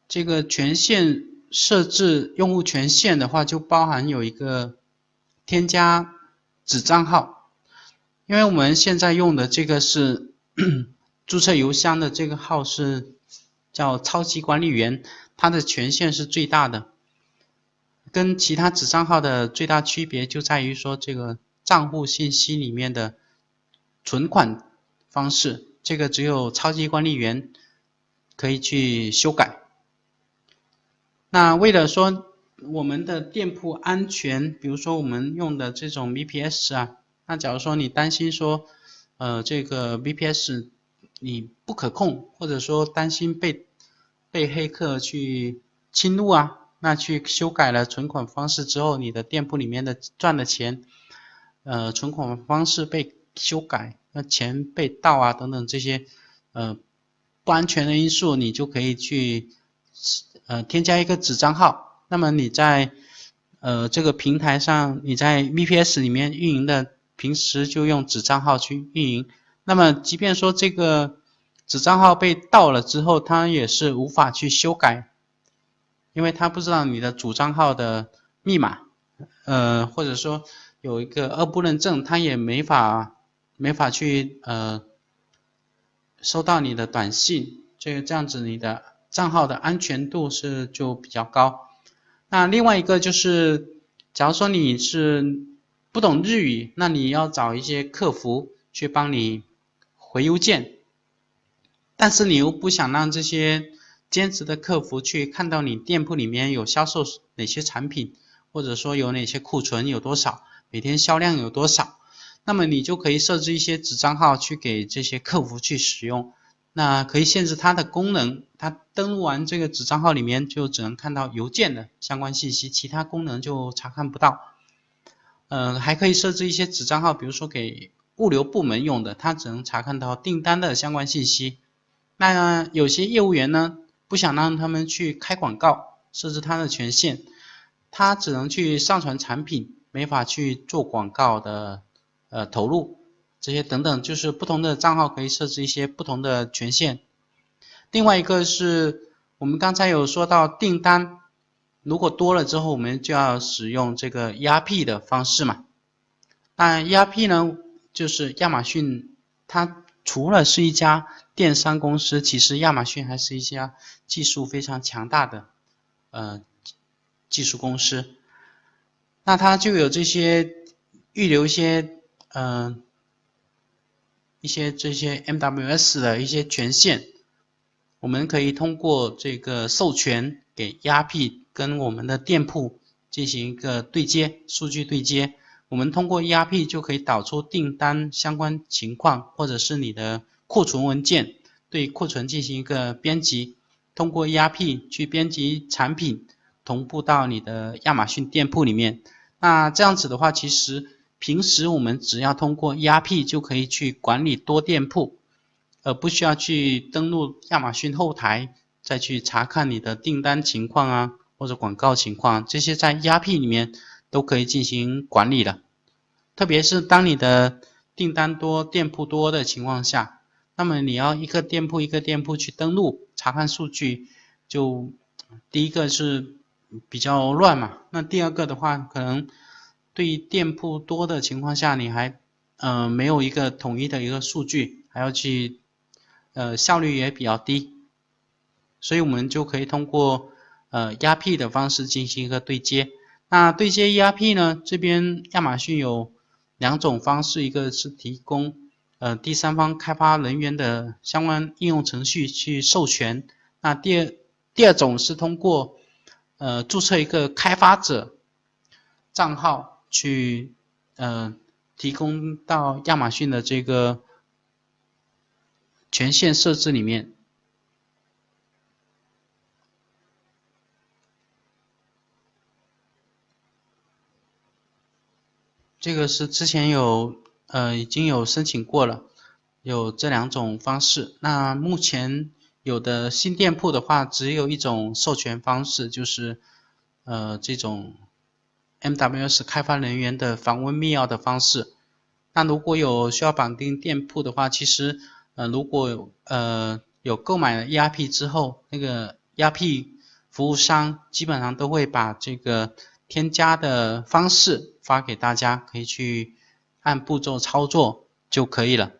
A: 这个权限设置用户权限的话，就包含有一个添加子账号，因为我们现在用的这个是注册邮箱的这个号是叫超级管理员，它的权限是最大的。跟其他子账号的最大区别就在于说，这个账户信息里面的存款方式，这个只有超级管理员可以去修改。那为了说我们的店铺安全，比如说我们用的这种 VPS 啊，那假如说你担心说，这个 VPS 你不可控，或者说担心被黑客去侵入啊，那去修改了存款方式之后，你的店铺里面的赚的钱，存款方式被修改，那钱被盗啊等等这些不安全的因素，你就可以去添加一个子账号。那么你在这个平台上，你在 VPS 里面运营的，平时就用子账号去运营。那么即便说这个子账号被盗了之后，它也是无法去修改，因为它不知道你的主账号的密码，或者说有一个2步认证，它也没法去收到你的短信，这样子你的账号的安全度就比较高。那另外一个就是，假如说你是不懂日语，那你要找一些客服去帮你回邮件，但是你又不想让这些兼职的客服去看到你店铺里面有销售哪些产品，或者说有哪些库存有多少，每天销量有多少，那么你就可以设置一些子账号去给这些客服去使用。那可以限制它的功能，它登录完这个子账号里面就只能看到邮件的相关信息，其他功能就查看不到。还可以设置一些子账号，比如说给物流部门用的，它只能查看到订单的相关信息。那有些业务员呢，不想让他们去开广告，设置他的权限，他只能去上传产品，没法去做广告的投入，这些等等，就是不同的账号可以设置一些不同的权限。另外一个是我们刚才有说到订单，如果多了之后，我们就要使用这个 ERP 的方式嘛。那 ERP 呢，就是亚马逊，它除了是一家电商公司，其实亚马逊还是一家技术非常强大的技术公司。那它就有这些预留一些这些 MWS 的一些权限，我们可以通过这个授权给 ERP 跟我们的店铺进行一个对接，数据对接。我们通过 ERP 就可以导出订单相关情况，或者是你的库存文件，对库存进行一个编辑，通过 ERP 去编辑产品，同步到你的亚马逊店铺里面。那这样子的话，其实平时我们只要通过 ERP 就可以去管理多店铺，不需要去登录亚马逊后台，再去查看你的订单情况啊，或者广告情况，这些在 ERP 里面都可以进行管理的。特别是当你的订单多、店铺多的情况下，那么你要一个店铺一个店铺去登录查看数据，就第一个是比较乱嘛，那第二个的话，可能对于店铺多的情况下，你还没有一个统一的一个数据，还要去效率也比较低，所以我们就可以通过ERP 的方式进行一个对接。那对接 ERP 呢，这边亚马逊有2种方式，一个是提供第三方开发人员的相关应用程序去授权，那第二种是通过注册一个开发者账号去提供到亚马逊的这个权限设置里面。这个是之前已经有申请过了，有这2种方式。那目前有的新店铺的话，只有一种授权方式，就是这种 MWS 开发人员的访问密钥的方式。那如果有需要绑定店铺的话，其实如果有购买了 ERP 之后，那个 ERP 服务商基本上都会把这个添加的方式发给大家，可以去按步骤操作就可以了。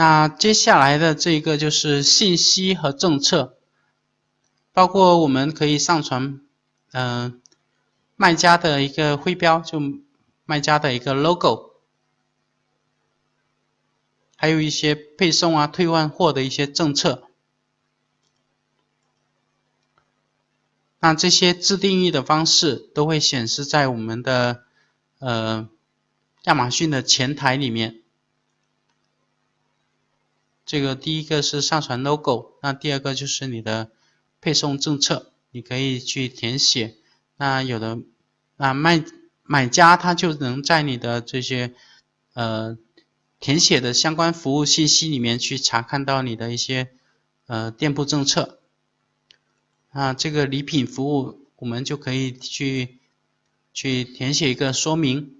A: 那接下来的这个就是信息和政策，包括我们可以上传卖家的一个徽标，就卖家的一个 logo， 还有一些配送啊、退换货的一些政策。那这些自定义的方式都会显示在我们的亚马逊的前台里面。这个第一个是上传 logo， 那第二个就是你的配送政策，你可以去填写。那有的买家他就能在你的这些填写的相关服务信息里面去查看到你的一些店铺政策。那这个礼品服务我们就可以去填写一个说明。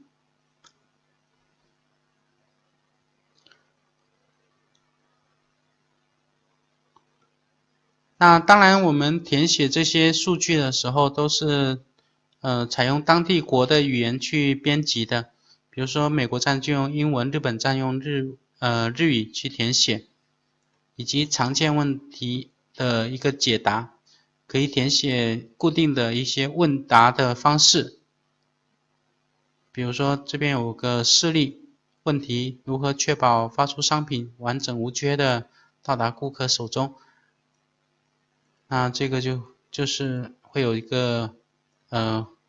A: 那当然我们填写这些数据的时候都是采用当地国的语言去编辑的，比如说美国站就用英文，日本站用日语去填写，以及常见问题的一个解答，可以填写固定的一些问答的方式。比如说这边有个示例问题，如何确保发出商品完整无缺的到达顾客手中？那这个就是会有一个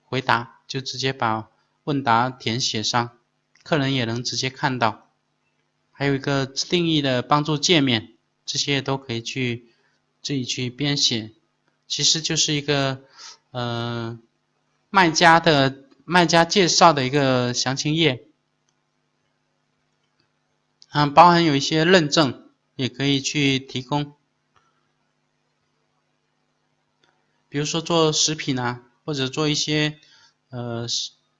A: 回答，就直接把问答填写上，客人也能直接看到。还有一个自定义的帮助界面，这些都可以自己去编写。其实就是一个卖家介绍的一个详情页，包含有一些认证也可以去提供。比如说做食品啊，或者做一些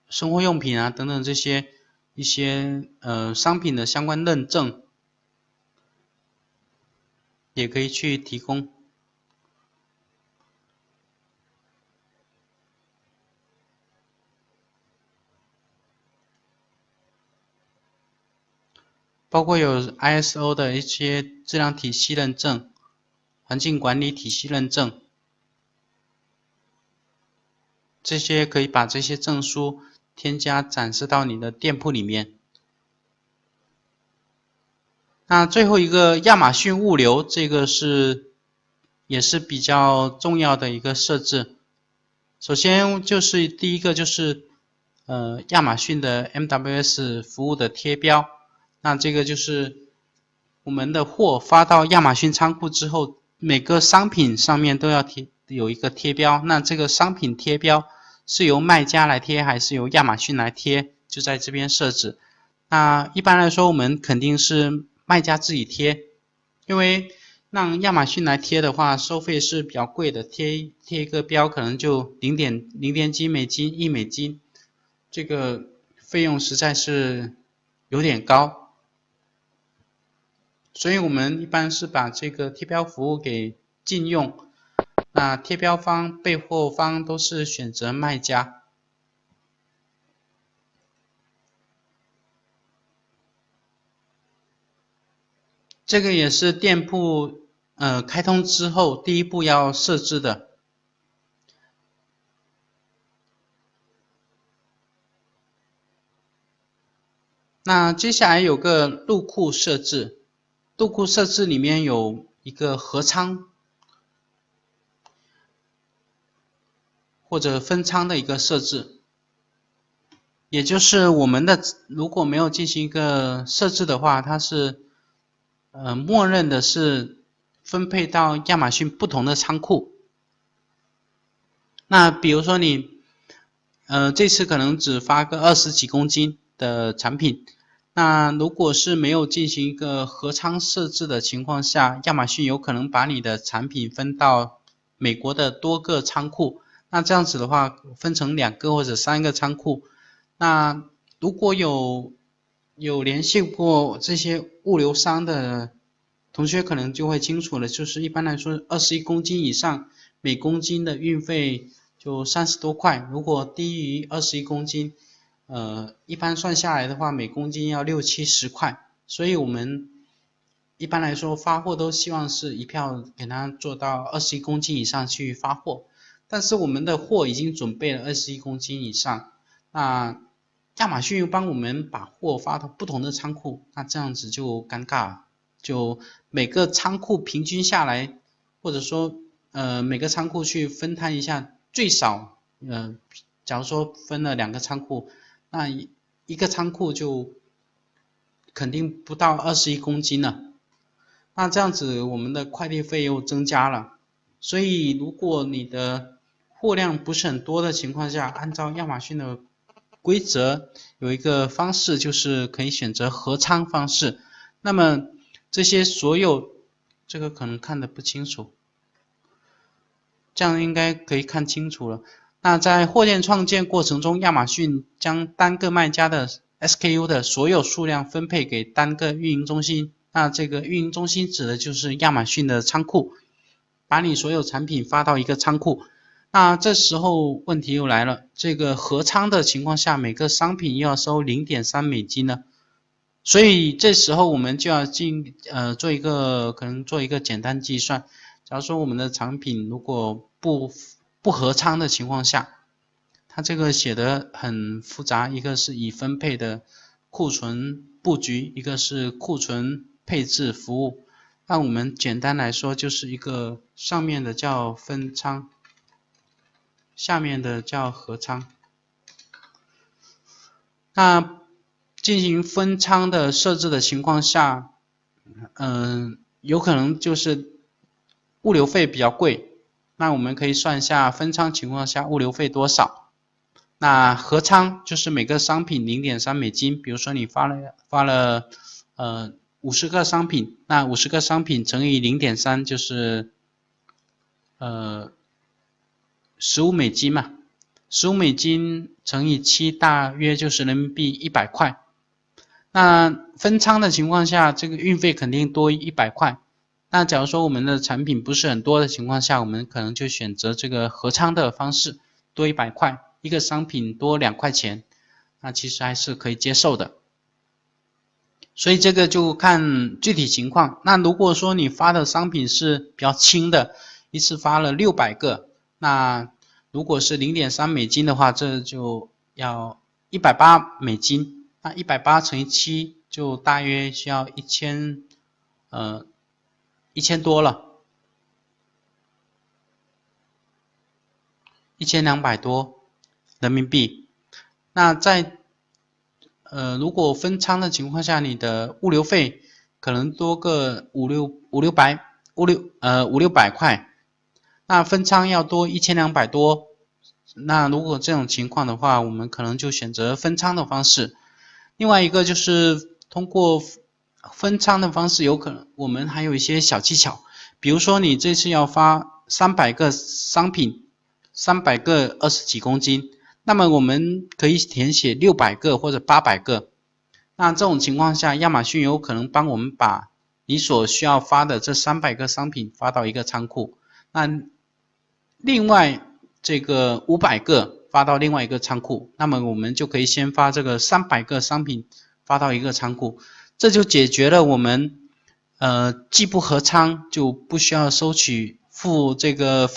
A: 生活用品啊等等这些一些商品的相关认证，也可以去提供。包括有 ISO 的一些质量体系认证、环境管理体系认证。这些可以把这些证书添加展示到你的店铺里面。那最后一个亚马逊物流，这个也是比较重要的一个设置。首先就是第一个就是亚马逊的 MWS 服务的贴标。那这个就是我们的货发到亚马逊仓库之后，每个商品上面都要有一个贴标。那这个商品贴标是由卖家来贴还是由亚马逊来贴，就在这边设置。那一般来说我们肯定是卖家自己贴，因为让亚马逊来贴的话收费是比较贵的，贴一个标可能就0.0几美金、1美金，这个费用实在是有点高。所以我们一般是把这个贴标服务给禁用，那贴标方、备货方都是选择卖家。这个也是店铺开通之后第一步要设置的。那接下来有个入库设置，入库设置里面有一个合仓或者分仓的一个设置，也就是我们的如果没有进行一个设置的话，它是默认的是分配到亚马逊不同的仓库。那比如说你这次可能只发个20几公斤的产品，那如果是没有进行一个合仓设置的情况下，亚马逊有可能把你的产品分到美国的多个仓库。那这样子的话分成2个或者3个仓库。那如果有联系过这些物流商的同学可能就会清楚了，就是一般来说21公斤以上，每公斤的运费就30多块，如果低于21公斤一般算下来的话每公斤要60-70块。所以我们一般来说发货都希望是一票给它做到21公斤以上去发货，但是我们的货已经准备了21公斤以上，那亚马逊又帮我们把货发到不同的仓库，那这样子就尴尬了，就每个仓库平均下来，或者说每个仓库去分摊一下，最少假如说分了2个仓库，那一个仓库就肯定不到21公斤了，那这样子我们的快递费又增加了，所以如果你的货量不是很多的情况下，按照亚马逊的规则有一个方式，就是可以选择合仓方式。那么这些所有，这个可能看得不清楚，这样应该可以看清楚了。那在货件创建过程中，亚马逊将单个卖家的 SKU 的所有数量分配给单个运营中心。那这个运营中心指的就是亚马逊的仓库，把你所有产品发到一个仓库。那这时候问题又来了，这个合仓的情况下，每个商品又要收 0.3 美金呢，所以这时候我们就要做一个简单计算。假如说我们的产品如果不合仓的情况下，它这个写得很复杂，一个是已分配的库存布局，一个是库存配置服务。那我们简单来说就是一个上面的叫分仓，下面的叫合仓。那进行分仓的设置的情况下，有可能就是物流费比较贵，那我们可以算一下分仓情况下物流费多少。那合仓就是每个商品 0.3 美金，比如说你发了50个商品，那50个商品乘以 0.3 就是15美金嘛，15美金乘以7大约就是人民币100块。那分仓的情况下，这个运费肯定多100块。那假如说我们的产品不是很多的情况下，我们可能就选择这个合仓的方式，多100块，一个商品多2块钱，那其实还是可以接受的。所以这个就看具体情况。那如果说你发的商品是比较轻的，一次发了600个，那如果是 0.3 美金的话，这就要180美金。那180乘以7就大约需要1000多了，1200多人民币。那在如果分仓的情况下，你的物流费可能多个五六百块，那分仓要多1200多。那如果这种情况的话，我们可能就选择分仓的方式。另外一个就是通过分仓的方式，有可能我们还有一些小技巧，比如说你这次要发300个商品，300个20几公斤，那么我们可以填写600个或者800个。那这种情况下，亚马逊有可能帮我们把你所需要发的这300个商品发到一个仓库，那另外这个500个发到另外一个仓库，那么我们就可以先发这个300个商品发到一个仓库，这就解决了我们既不合仓就不需要付这个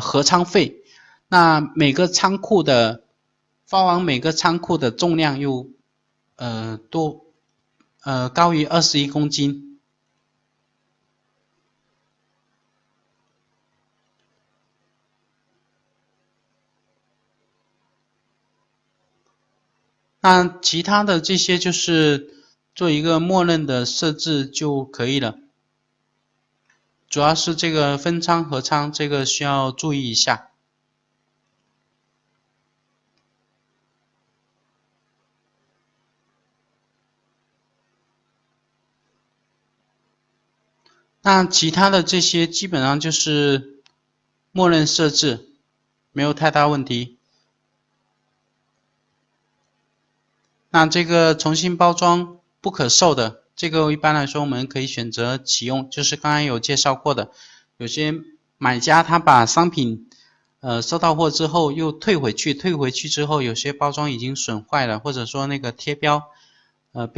A: 合仓费。那每个仓库的发往每个仓库的重量又高于21公斤。那其他的这些就是做一个默认的设置就可以了，主要是这个分仓合仓这个需要注意一下。那其他的这些基本上就是默认设置，没有太大问题。那这个重新包装不可售的，这个一般来说我们可以选择启用，就是刚才有介绍过的，有些买家他把商品收到货之后又退回去之后有些包装已经损坏了，或者说那个贴标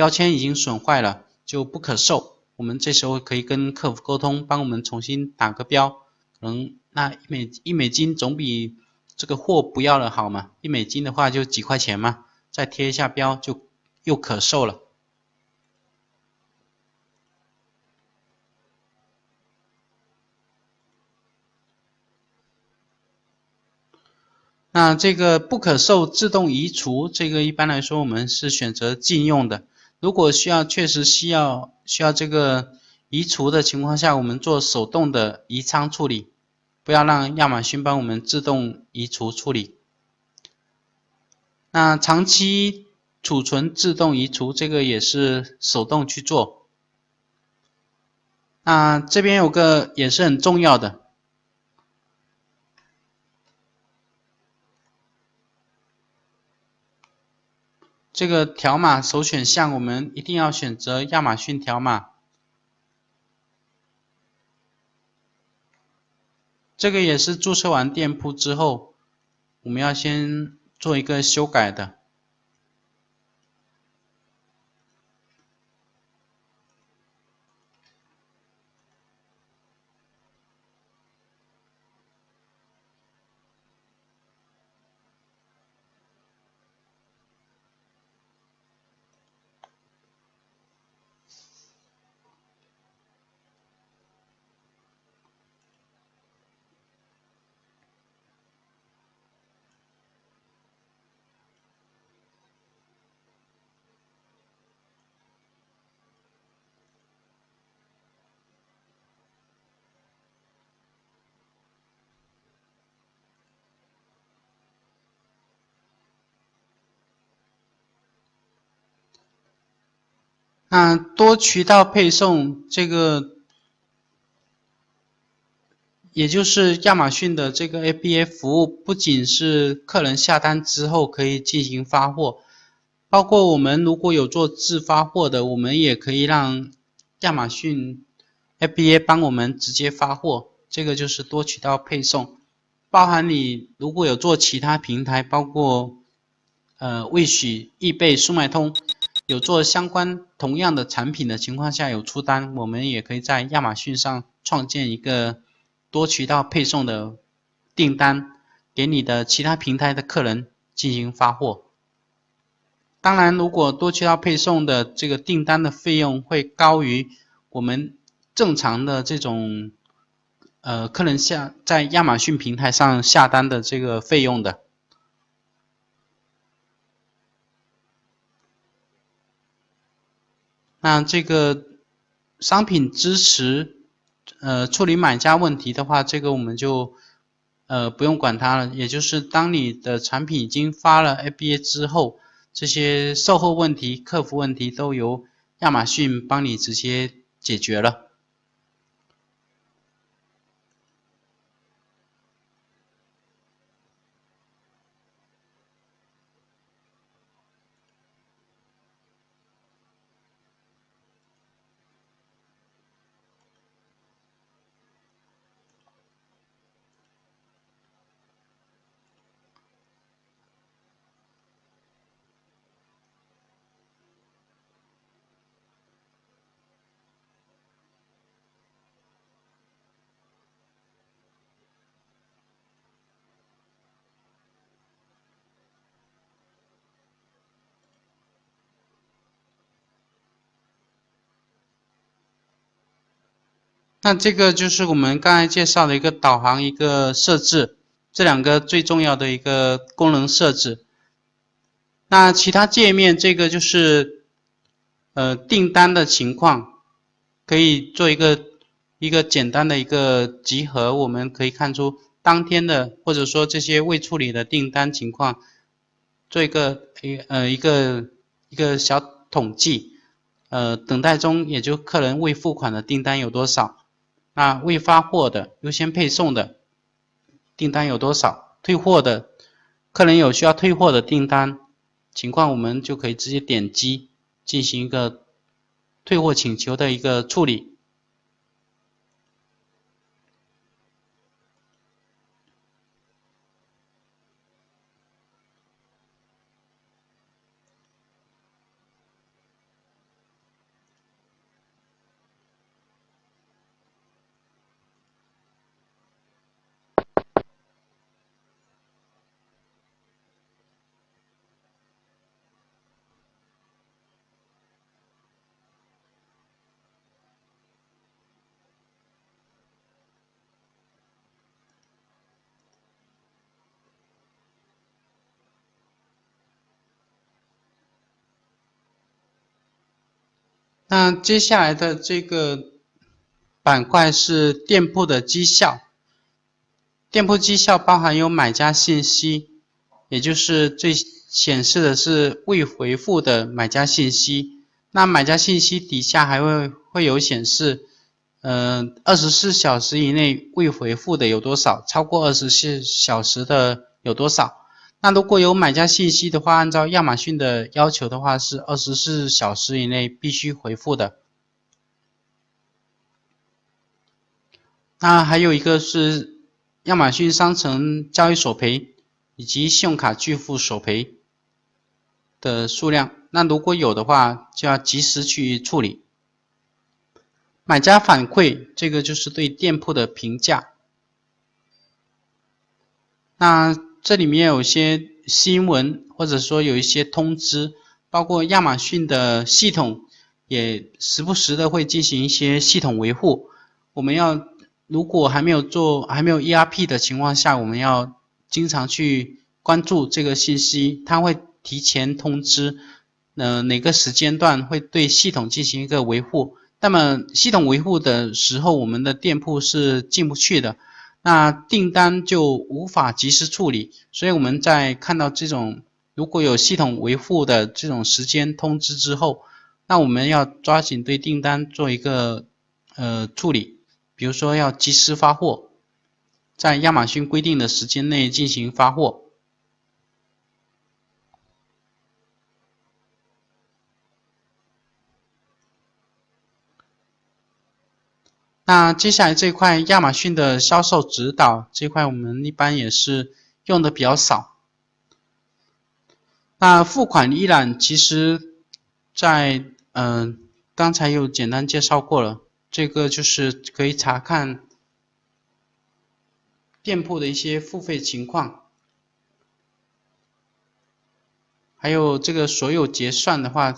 A: 签已经损坏了，就不可售。我们这时候可以跟客服沟通，帮我们重新打个标。可能那一美金总比这个货不要了好嘛，一美金的话就几块钱嘛，再贴一下标就又可售了。那这个不可售自动移除，这个一般来说我们是选择禁用的。如果确实需要这个移除的情况下，我们做手动的移仓处理，不要让亚马逊帮我们自动移除处理。那长期储存自动移除，这个也是手动去做。那这边有个也是很重要的，这个条码首选项我们一定要选择亚马逊条码。这个也是注册完店铺之后，我们要先做一个修改的。那多渠道配送这个，也就是亚马逊的这个 FBA 服务，不仅是客人下单之后可以进行发货，包括我们如果有做自发货的，我们也可以让亚马逊 FBA 帮我们直接发货，这个就是多渠道配送。包含你如果有做其他平台，包括Wish、易贝、速卖通，有做相关同样的产品的情况下有出单，我们也可以在亚马逊上创建一个多渠道配送的订单，给你的其他平台的客人进行发货。当然，如果多渠道配送的这个订单的费用会高于我们正常的这种客人在亚马逊平台上下单的这个费用的。那这个商品支持处理买家问题的话，这个我们就不用管它了。也就是当你的产品已经发了 FBA 之后，这些售后问题、客服问题都由亚马逊帮你直接解决了。那这个就是我们刚才介绍的一个导航一个设置，这两个最重要的一个功能设置。那其他界面这个就是订单的情况，可以做一个简单的一个集合，我们可以看出当天的或者说这些未处理的订单情况，做一个一个小统计，等待中也就客人未付款的订单有多少，那未发货的优先配送的订单有多少，退货的客人有需要退货的订单情况，我们就可以直接点击进行一个退货请求的一个处理。那接下来的这个板块是店铺的绩效。店铺绩效包含有买家信息，也就是最显示的是未回复的买家信息。那买家信息底下还会有显示24小时以内未回复的有多少，超过24小时的有多少。那如果有买家信息的话，按照亚马逊的要求的话，是24小时以内必须回复的。那还有一个是亚马逊商城交易索赔以及信用卡拒付索赔的数量，那如果有的话，就要及时去处理。买家反馈，这个就是对店铺的评价。那这里面有一些新闻，或者说有一些通知，包括亚马逊的系统也时不时的会进行一些系统维护。我们要如果还没有 ERP 的情况下，我们要经常去关注这个信息，它会提前通知哪个时间段会对系统进行一个维护。那么系统维护的时候，我们的店铺是进不去的，那订单就无法及时处理。所以我们在看到这种如果有系统维护的这种时间通知之后，那我们要抓紧对订单做一个处理，比如说要及时发货，在亚马逊规定的时间内进行发货。那接下来这块亚马逊的销售指导这块我们一般也是用的比较少。那付款一览其实在刚才有简单介绍过了，这个就是可以查看店铺的一些付费情况，还有这个所有结算的话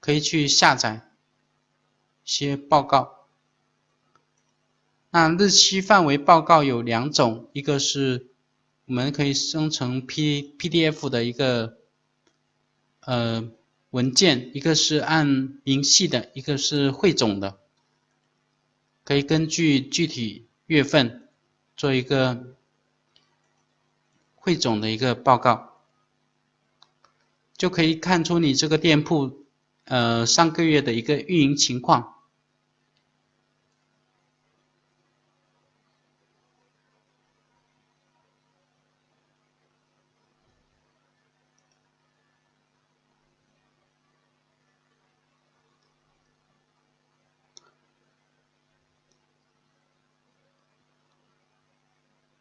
A: 可以去下载一些报告。那日期范围报告有两种，一个是我们可以生成 PDF 的一个文件，一个是按明细的，一个是汇总的，可以根据具体月份做一个汇总的一个报告，就可以看出你这个店铺上个月的一个运营情况。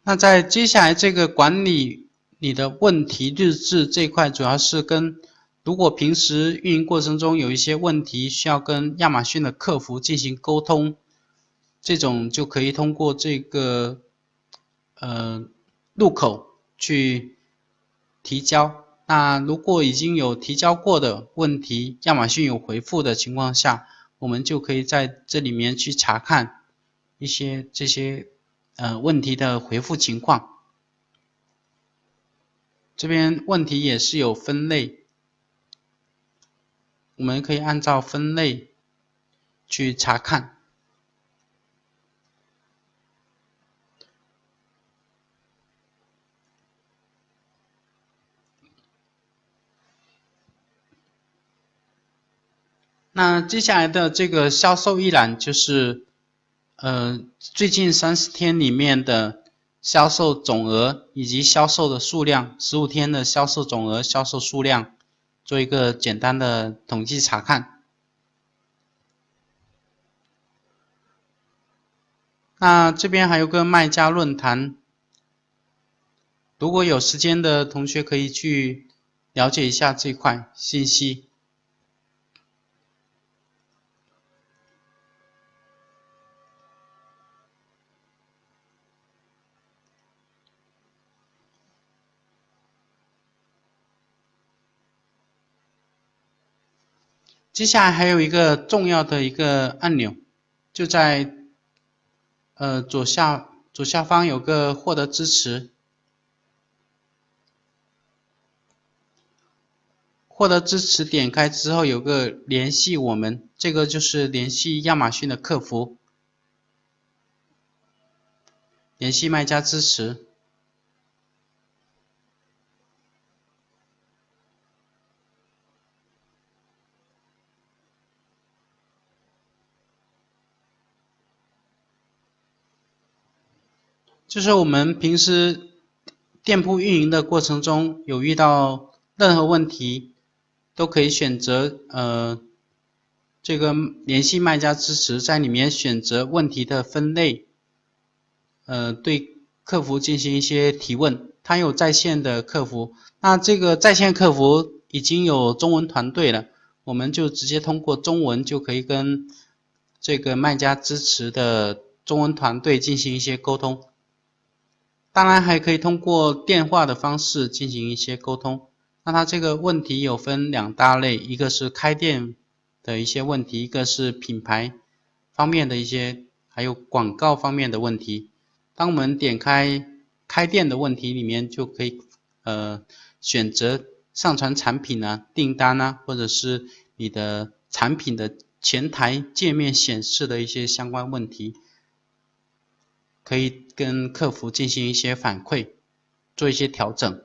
A: 那在接下来这个管理你的问题日志这一块，主要是跟如果平时运营过程中有一些问题需要跟亚马逊的客服进行沟通，这种就可以通过这个入口去提交。那如果已经有提交过的问题，亚马逊有回复的情况下，我们就可以在这里面去查看一些这些问题的回复情况。这边问题也是有分类，我们可以按照分类去查看。那接下来的这个销售一览就是最近30天里面的销售总额以及销售的数量，15天的销售总额、销售数量，做一个简单的统计查看。那这边还有个卖家论坛，如果有时间的同学可以去了解一下这块信息。接下来还有一个重要的一个按钮，就在左下方有个获得支持，获得支持点开之后有个联系我们，这个就是联系亚马逊的客服，联系卖家支持。就是我们平时店铺运营的过程中有遇到任何问题，都可以选择这个联系卖家支持，在里面选择问题的分类，对客服进行一些提问。它有在线的客服，那这个在线客服已经有中文团队了，我们就直接通过中文就可以跟这个卖家支持的中文团队进行一些沟通。当然还可以通过电话的方式进行一些沟通。那它这个问题有分两大类，一个是开店的一些问题，一个是品牌方面的一些，还有广告方面的问题。当我们点开开店的问题里面，就可以选择上传产品啊、订单啊，或者是你的产品的前台界面显示的一些相关问题。可以跟客服进行一些反馈，做一些调整。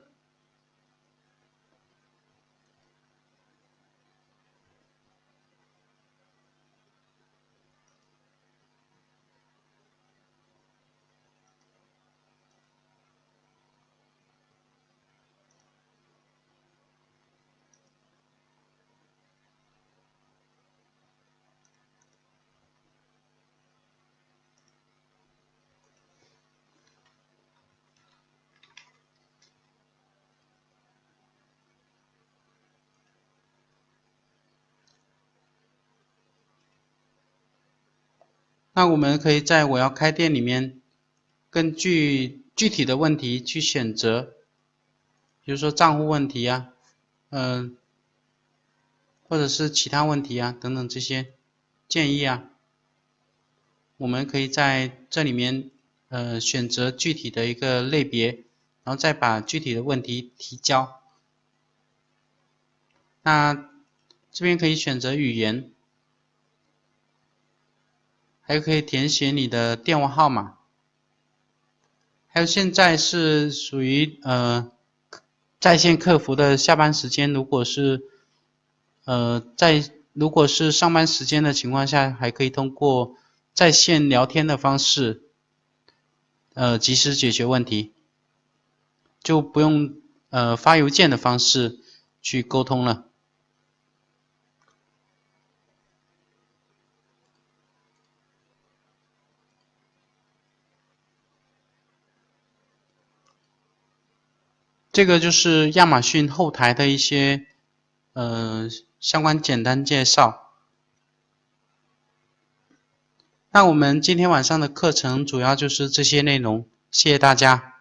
A: 那我们可以在我要开店里面，根据具体的问题去选择，比如说账户问题啊，或者是其他问题啊等等这些建议啊，我们可以在这里面选择具体的一个类别，然后再把具体的问题提交。那这边可以选择语言，还可以填写你的电话号码。还有现在是属于在线客服的下班时间，如果是如果是上班时间的情况下，还可以通过在线聊天的方式及时解决问题，就不用发邮件的方式去沟通了。这个就是亚马逊后台的一些相关简单介绍。那我们今天晚上的课程主要就是这些内容，谢谢大家。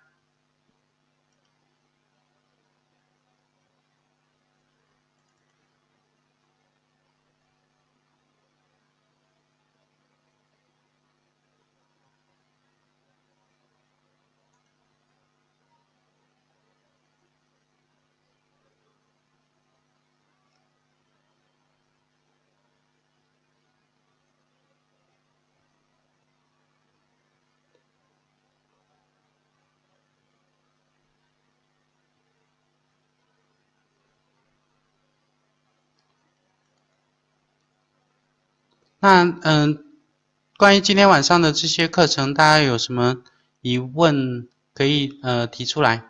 A: 那关于今天晚上的这些课程，大家有什么疑问可以提出来？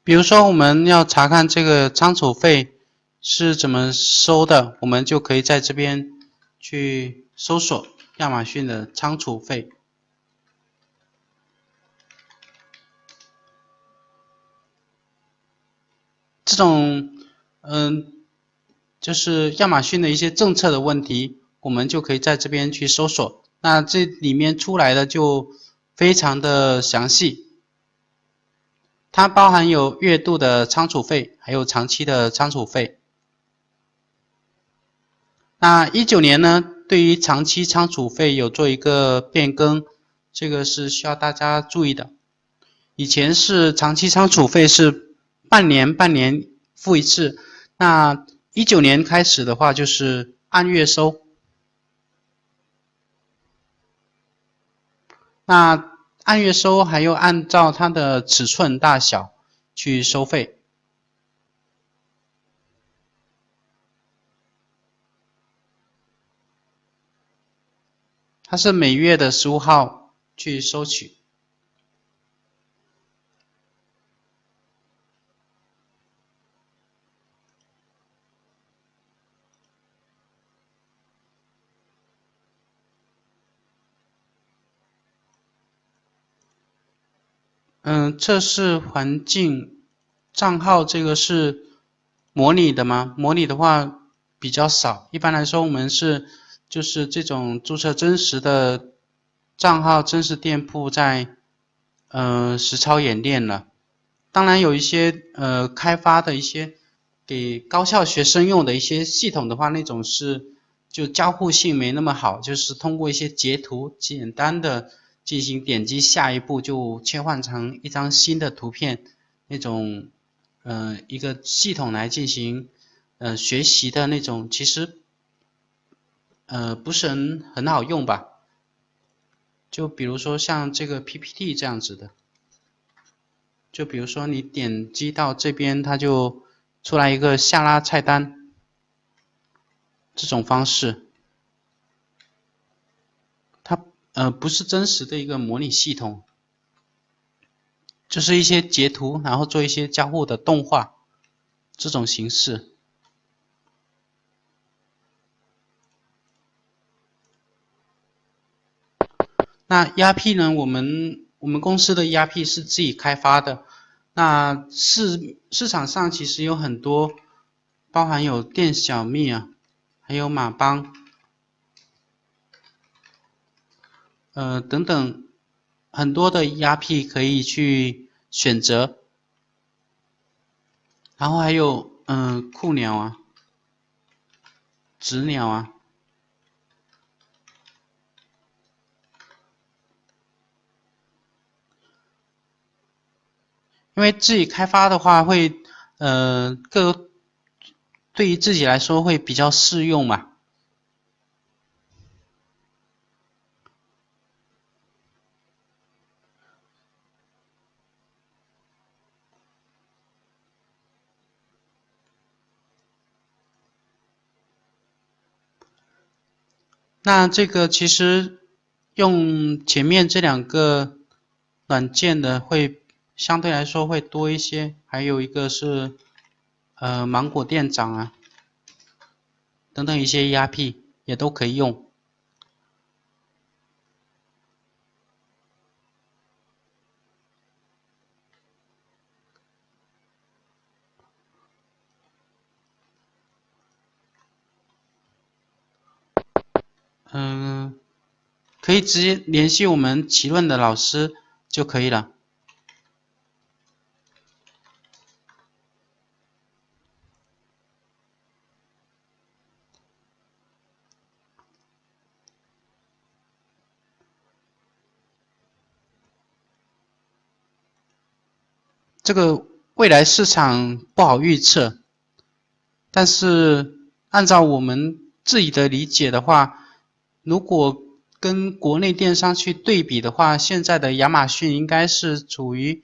A: 比如说我们要查看这个仓储费是怎么收的，我们就可以在这边去搜索亚马逊的仓储费。这种就是亚马逊的一些政策的问题，我们就可以在这边去搜索。那这里面出来的就非常的详细，它包含有月度的仓储费，还有长期的仓储费。那19年呢，对于长期仓储费有做一个变更，这个是需要大家注意的。以前是长期仓储费是半年付一次，那19年开始的话就是按月收。那按月收还要按照它的尺寸大小去收费。它是每月的15号去收取。测试环境账号这个是模拟的吗？模拟的话比较少，一般来说我们是就是这种注册真实的账号、真实店铺在实操演练了。当然有一些开发的一些给高校学生用的一些系统的话，那种是就交互性没那么好，就是通过一些截图简单的进行点击下一步就切换成一张新的图片那种一个系统来进行学习的那种，其实不是很好用吧。就比如说像这个 PPT 这样子的，就比如说你点击到这边，它就出来一个下拉菜单，这种方式，它不是真实的一个模拟系统，就是一些截图，然后做一些交互的动画，这种形式。那 ERP 呢？我们公司的 ERP 是自己开发的。那市场上其实有很多，包含有店小蜜啊，还有马帮，等等很多的 ERP 可以去选择。然后还有酷鸟啊、直鸟啊。因为自己开发的话会，对于自己来说会比较适用嘛。那这个其实用前面这两个软件的会相对来说会多一些，还有一个是芒果店长啊等等一些 ERP 也都可以用。可以直接联系我们奇论的老师就可以了。这个未来市场不好预测，但是按照我们自己的理解的话，如果跟国内电商去对比的话，现在的亚马逊应该是处于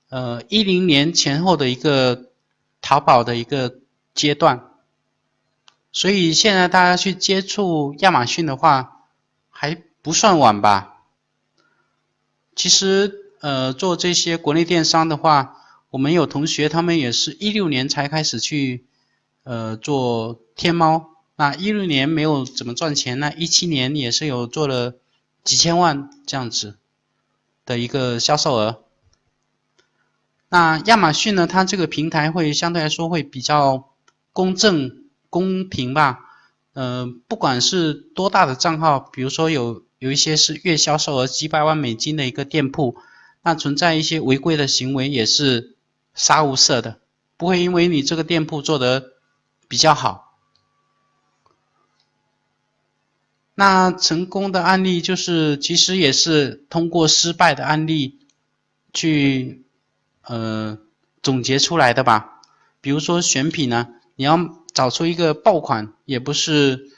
A: 10年前后的一个淘宝的一个阶段，所以现在大家去接触亚马逊的话还不算晚吧。其实做这些国内电商的话，我们有同学他们也是16年才开始去做天猫，那16年没有怎么赚钱，那17年也是有做了几千万这样子的一个销售额。那亚马逊呢，它这个平台会相对来说会比较公正公平吧。不管是多大的账号，比如说有一些是月销售额几百万美金的一个店铺，那存在一些违规的行为也是杀无赦的，不会因为你这个店铺做得比较好。那成功的案例就是其实也是通过失败的案例去总结出来的吧。比如说选品呢，你要找出一个爆款，也不是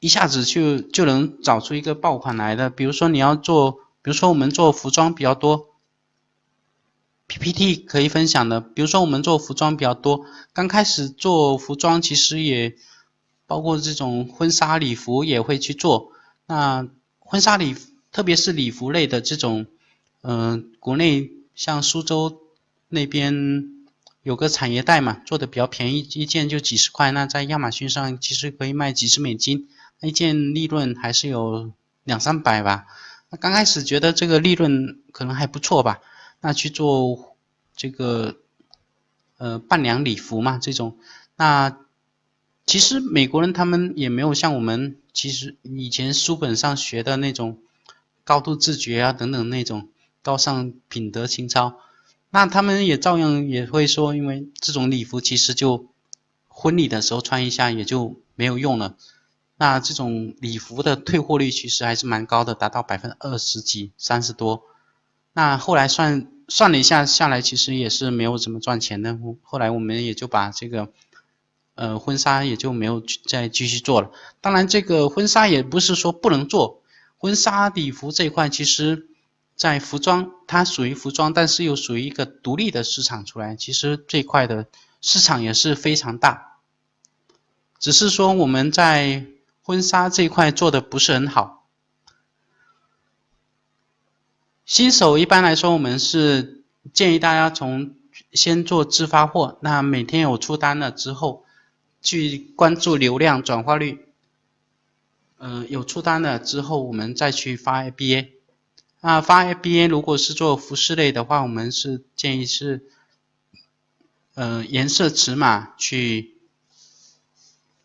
A: 一下子就能找出一个爆款来的。比如说你要做，比如说我们做服装比较多，PPT 可以分享的。比如说我们做服装比较多，刚开始做服装其实也包括这种婚纱礼服也会去做。那婚纱礼服，特别是礼服类的这种，国内像苏州那边有个产业带嘛，做的比较便宜，一件就几十块。那在亚马逊上其实可以卖几十美金，一件利润还是有200-300吧。那刚开始觉得这个利润可能还不错吧，那去做这个伴娘礼服嘛这种。那其实美国人他们也没有像我们其实以前书本上学的那种高度自觉啊等等那种高尚品德情操，那他们也照样也会说，因为这种礼服其实就婚礼的时候穿一下也就没有用了。那这种礼服的退货率其实还是蛮高的，达到20%几、30多。那后来算了一下下来，其实也是没有怎么赚钱的。后来我们也就把这个婚纱也就没有再继续做了。当然，这个婚纱也不是说不能做，婚纱礼服这一块其实在服装它属于服装，但是又属于一个独立的市场出来，其实这块的市场也是非常大，只是说我们在婚纱这一块做的不是很好。新手一般来说，我们是建议大家先做自发货，那每天有出单了之后，去关注流量转化率。有出单了之后，我们再去发 FBA。发 FBA 如果是做服饰类的话，我们是建议是颜色尺码去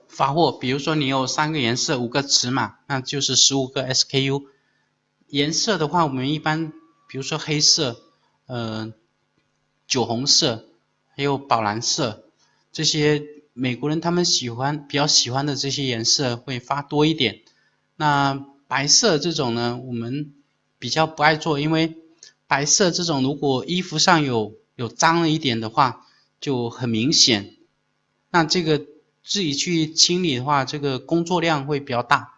A: 发货。比如说你有3个颜色，5个尺码，那就是15个 SKU。颜色的话，我们一般比如说黑色、酒红色，还有宝蓝色，这些美国人他们比较喜欢的这些颜色会发多一点。那白色这种呢，我们比较不爱做，因为白色这种如果衣服上有脏了一点的话，就很明显。那这个自己去清理的话，这个工作量会比较大。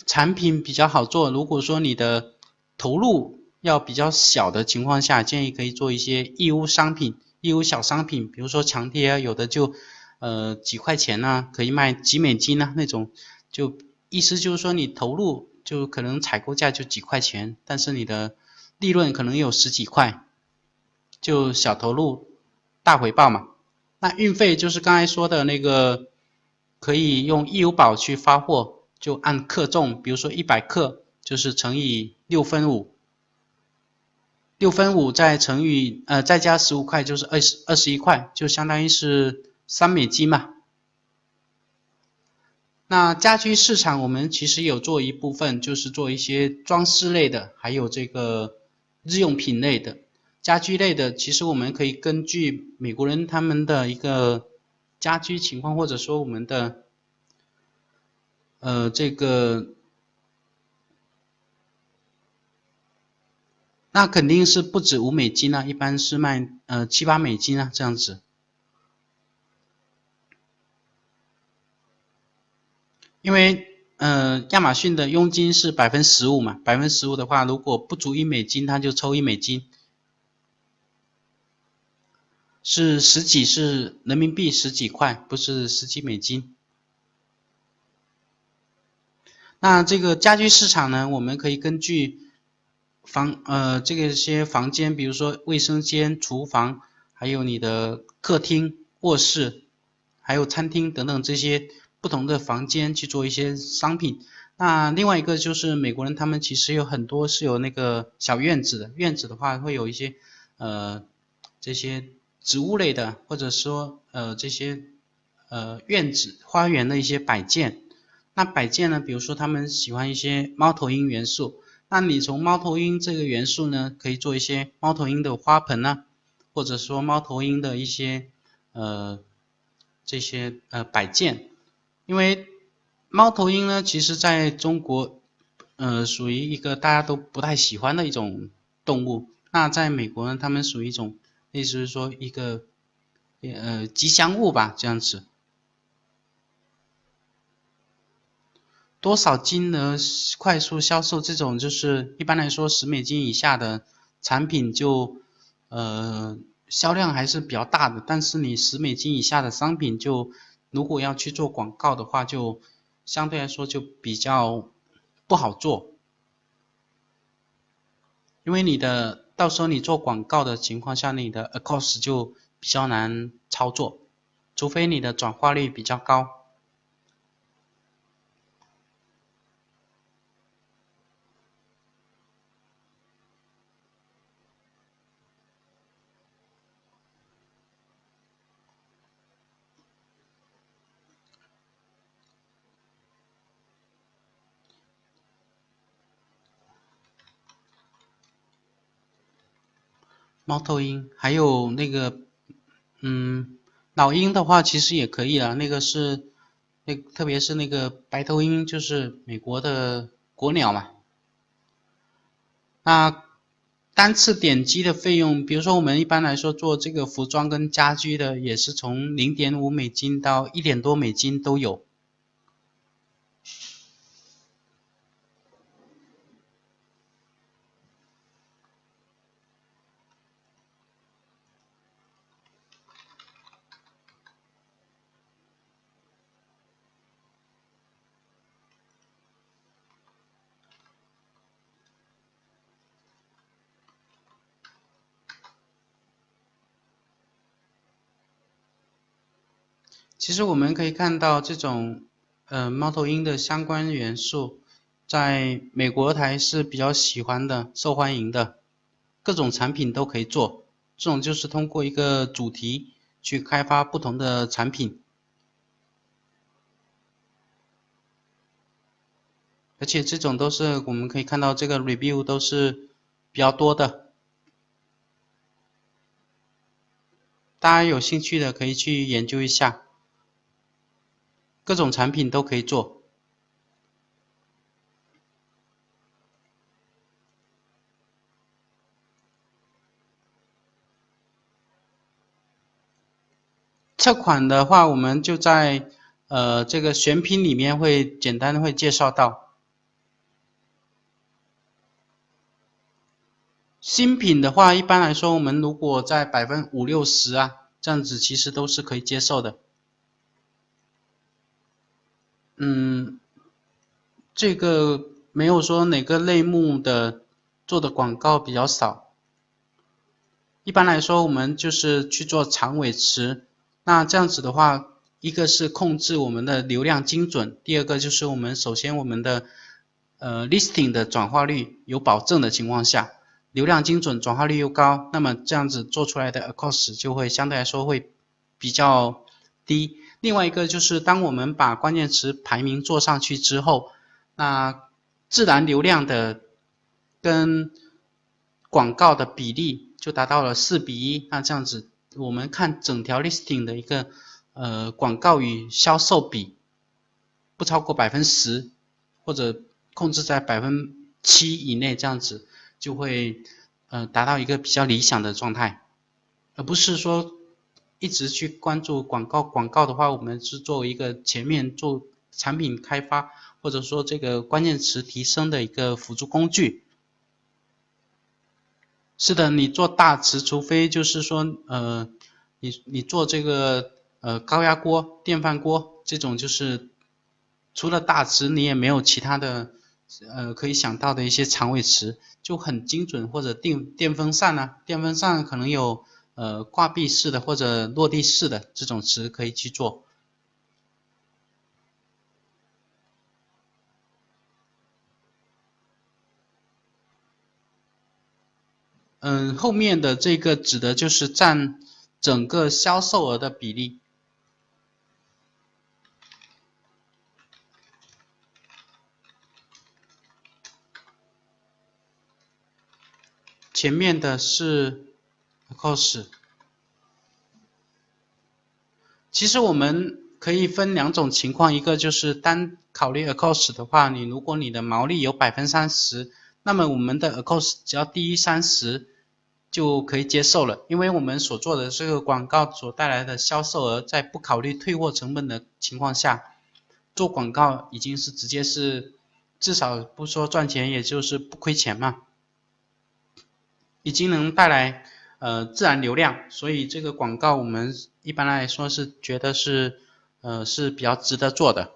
A: 产品比较好做，如果说你的投入要比较小的情况下，建议可以做一些义乌商品、义乌小商品，比如说墙贴啊，有的就几块钱啊，可以卖几美金啊那种，就意思就是说你投入就可能采购价就几块钱，但是你的利润可能有10几块，就小投入大回报嘛。那运费就是刚才说的那个，可以用义乌宝去发货。就按克重，比如说100克就是乘以6分5，6分5再乘以再加15块就是21块，就相当于是3美金嘛。那家居市场我们其实有做一部分，就是做一些装饰类的，还有这个日用品类的。家居类的，其实我们可以根据美国人他们的一个家居情况，或者说我们的这个，那肯定是不止5美金啊，一般是卖7-8美金啊这样子。因为亚马逊的佣金是15%嘛，15%的话，如果不足1美金，它就抽1美金，是10几，是人民币10几块，不是10几美金。那这个家居市场呢，我们可以根据这些房间，比如说卫生间、厨房，还有你的客厅、卧室，还有餐厅等等这些不同的房间去做一些商品。那另外一个就是美国人他们其实有很多是有那个小院子的，院子的话会有一些这些植物类的，或者说这些院子花园的一些摆件。那摆件呢，比如说他们喜欢一些猫头鹰元素，那你从猫头鹰这个元素呢，可以做一些猫头鹰的花盆啊，或者说猫头鹰的一些这些摆件。因为猫头鹰呢，其实在中国属于一个大家都不太喜欢的一种动物。那在美国呢，它们属于一种类似于说一个吉祥物吧，这样子。多少金额快速销售这种，就是一般来说$10以下的产品就销量还是比较大的，但是你$10以下的商品就如果要去做广告的话，就相对来说就比较不好做，因为到时候你做广告的情况下，你的 across 就比较难操作，除非你的转化率比较高。猫头鹰，还有那个，老鹰的话其实也可以啊，特别是那个白头鹰，就是美国的国鸟嘛。那单次点击的费用，比如说我们一般来说做这个服装跟家居的，也是从$0.5到$1.多都有。其实我们可以看到这种猫头鹰的相关元素，在美国台是比较喜欢的、受欢迎的，各种产品都可以做。这种就是通过一个主题去开发不同的产品，而且这种都是我们可以看到这个 review 都是比较多的，大家有兴趣的可以去研究一下，各种产品都可以做。测款的话，我们就在这个选品里面会简单的会介绍到。新品的话，一般来说，我们如果在50%-60%啊，这样子其实都是可以接受的。这个没有说哪个类目的做的广告比较少。一般来说，我们就是去做长尾词。那这样子的话，一个是控制我们的流量精准，第二个就是首先我们的listing 的转化率有保证的情况下，流量精准，转化率又高，那么这样子做出来的 across 就会相对来说会比较低。另外一个就是当我们把关键词排名做上去之后，那自然流量的跟广告的比例就达到了4:1，那这样子我们看整条 listing 的一个广告与销售比不超过10%，或者控制在7%以内，这样子就会达到一个比较理想的状态，而不是说一直去关注广告。广告的话，我们是作为一个前面做产品开发或者说这个关键词提升的一个辅助工具。是的，你做大词，除非就是说你做这个高压锅、电饭锅这种，就是除了大词，你也没有其他的可以想到的一些长尾词，就很精准。或者电风扇啊，电风扇可能有挂壁式的或者落地式的这种词可以去做。后面的这个指的就是整个销售额的比例。前面的是 across。其实我们可以分两种情况，一个就是单考虑 across 的话，如果你的毛利有30%，那么我们的 across 只要低于30就可以接受了，因为我们所做的这个广告所带来的销售额，在不考虑退货成本的情况下，做广告已经是直接是至少不说赚钱，也就是不亏钱嘛，已经能带来自然流量，所以这个广告我们一般来说是觉得是是比较值得做的。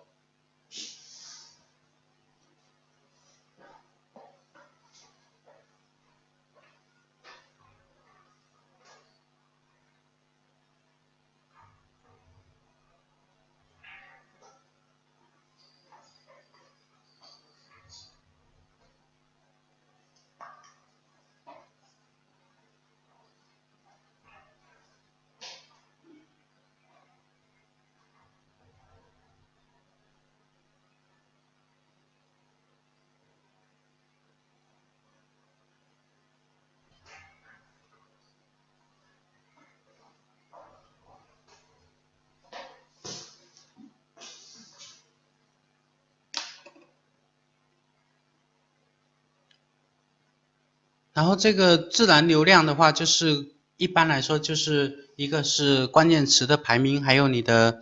A: 然后这个自然流量的话，就是一般来说就是一个是关键词的排名，还有你的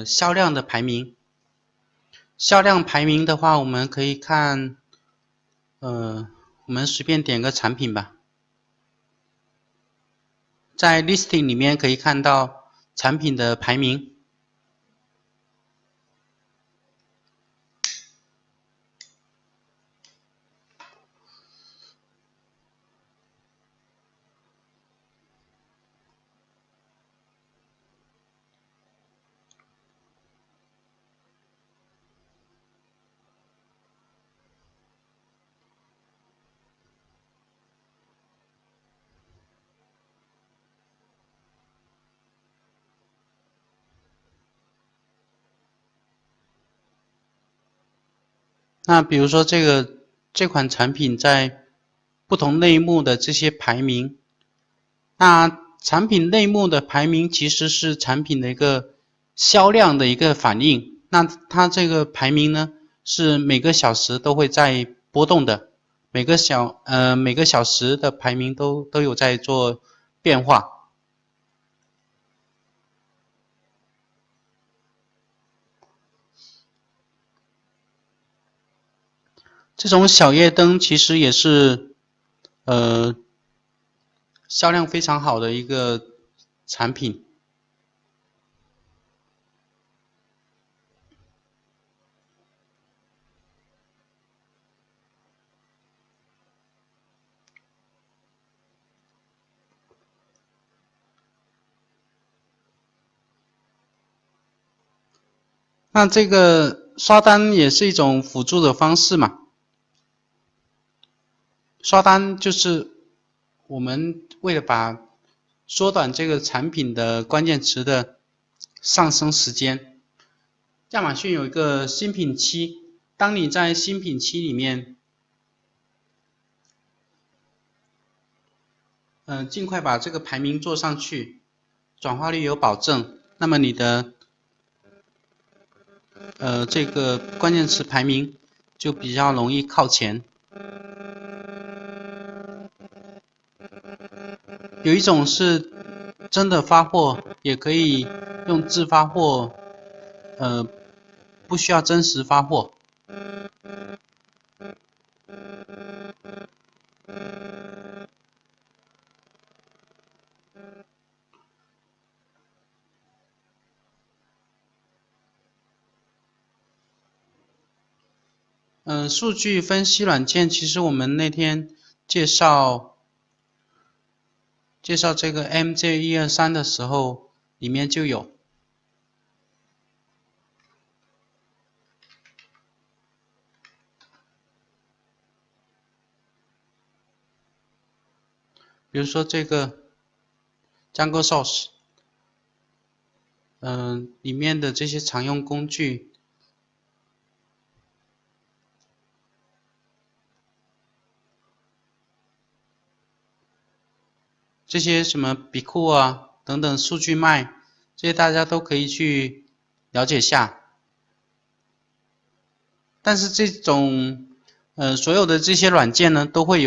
A: 销量的排名。销量排名的话，我们可以看我们随便点个产品吧，在 listing 里面可以看到产品的排名。那比如说这款产品在不同类目的这些排名，那产品类目的排名其实是产品的一个销量的一个反应。那它这个排名呢，是每个小时都会在波动的，每个小时的排名都有在做变化。这种小夜灯其实也是销量非常好的一个产品。那这个刷单也是一种辅助的方式嘛。刷单就是我们为了缩短这个产品的关键词的上升时间，亚马逊有一个新品期，当你在新品期里面，尽快把这个排名做上去，转化率有保证，那么你的这个关键词排名就比较容易靠前。有一种是真的发货，也可以用自发货，不需要真实发货。数据分析软件，其实我们那天介绍这个 MJ123的时候，里面就有。比如说这个 Django Source，里面的这些常用工具，这些什么笔库啊等等数据脉，这些大家都可以去了解下。但是这种所有的这些软件呢，都会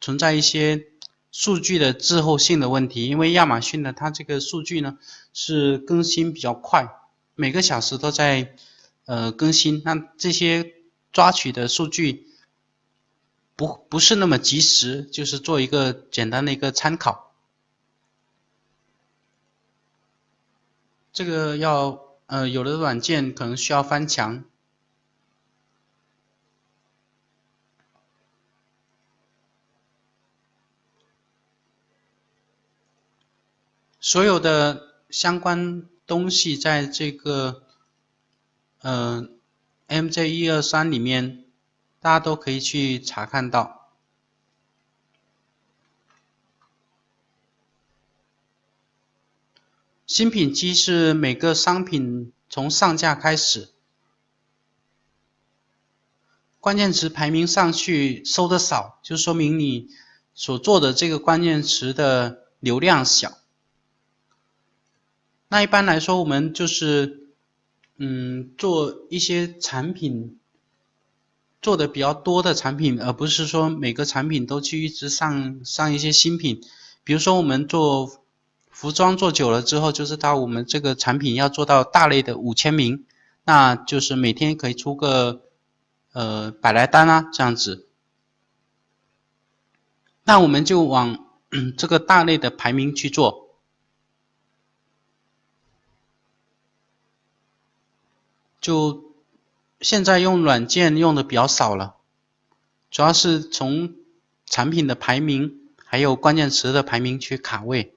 A: 存在一些数据的滞后性的问题，因为亚马逊呢，它这个数据呢是更新比较快，每个小时都在更新，那这些抓取的数据不是那么及时，就是做一个简单的一个参考。这个有的软件可能需要翻墙。所有的相关东西在这个MJ123里面，大家都可以去查看到。新品机是每个商品从上架开始，关键词排名上去搜的少，就说明你所做的这个关键词的流量小。那一般来说，我们就是做一些产品做的比较多的产品，而不是说每个产品都去一直上一些新品。比如说我们做服装做久了之后，就知道我们这个产品要做到大类的5000名，那就是每天可以出个100来单啊这样子。那我们就往这个大类的排名去做。就现在用软件用的比较少了，主要是从产品的排名还有关键词的排名去卡位。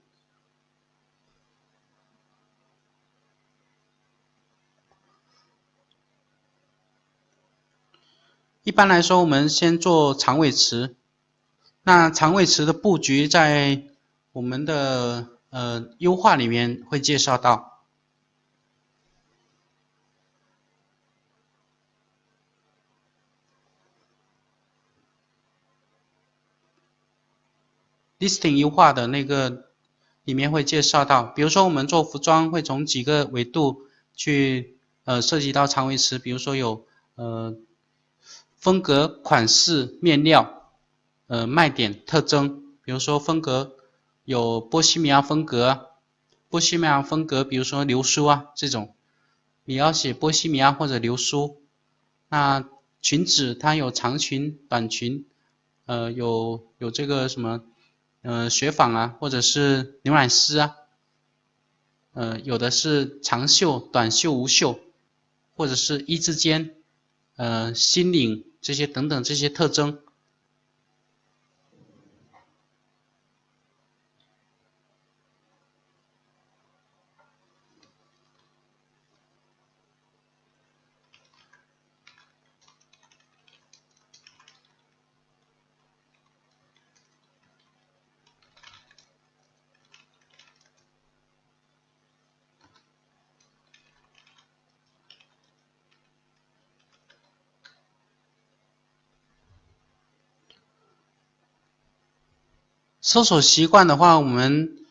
A: 一般来说，我们先做长尾词。那长尾词的布局在我们的优化里面会介绍到。listing 优化的那个里面会介绍到，比如说我们做服装会从几个维度去涉及到长尾词，比如说有风格、款式、面料、卖点、特征，比如说风格有波西米亚风格，波西米亚风格，比如说流苏啊这种，你要写波西米亚或者流苏。那裙子它有长裙、短裙，有这个什么雪纺啊，或者是牛奶丝啊，有的是长袖、短袖、无袖，或者是一字肩、心领这些等等这些特征。搜索习惯的话，我们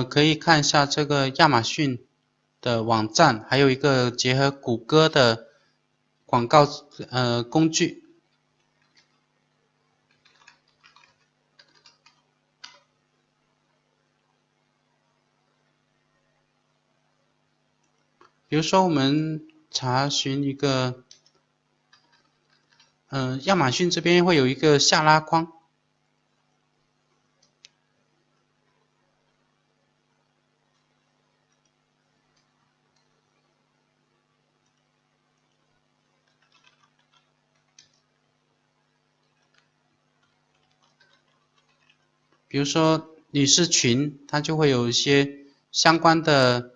A: 可以看一下这个亚马逊的网站，还有一个结合谷歌的广告工具。比如说我们查询一个亚马逊这边会有一个下拉框。比如说女士裙，它就会有一些相关的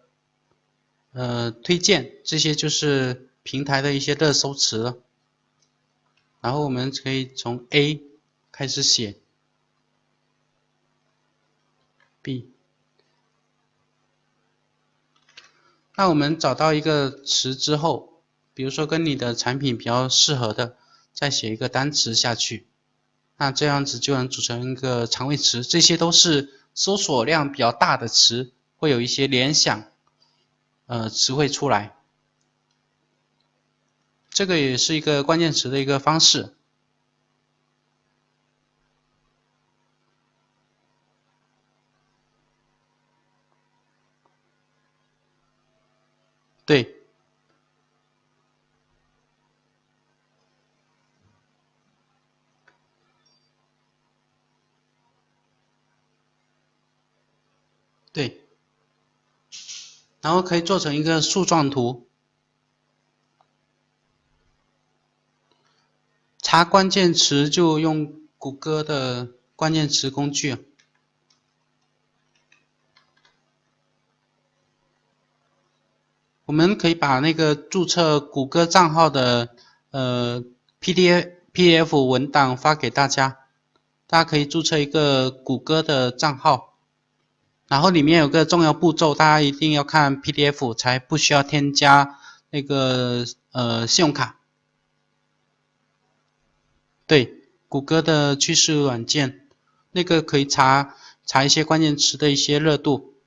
A: 推荐，这些就是平台的一些热搜词了。然后我们可以从 A 开始写 ，B 那我们找到一个词之后，比如说跟你的产品比较适合的，再写一个单词下去，那这样子就能组成一个长尾词。这些都是搜索量比较大的词，会有一些联想词汇出来。这个也是一个关键词的一个方式。对，对，然后可以做成一个树状图。查关键词就用谷歌的关键词工具。我们可以把那个注册谷歌账号的PDF 文档发给大家，大家可以注册一个谷歌的账号，然后里面有个重要步骤，大家一定要看 PDF 才不需要添加那个信用卡。对，谷歌的趋势软件，那个可以查一些关键词的一些热度。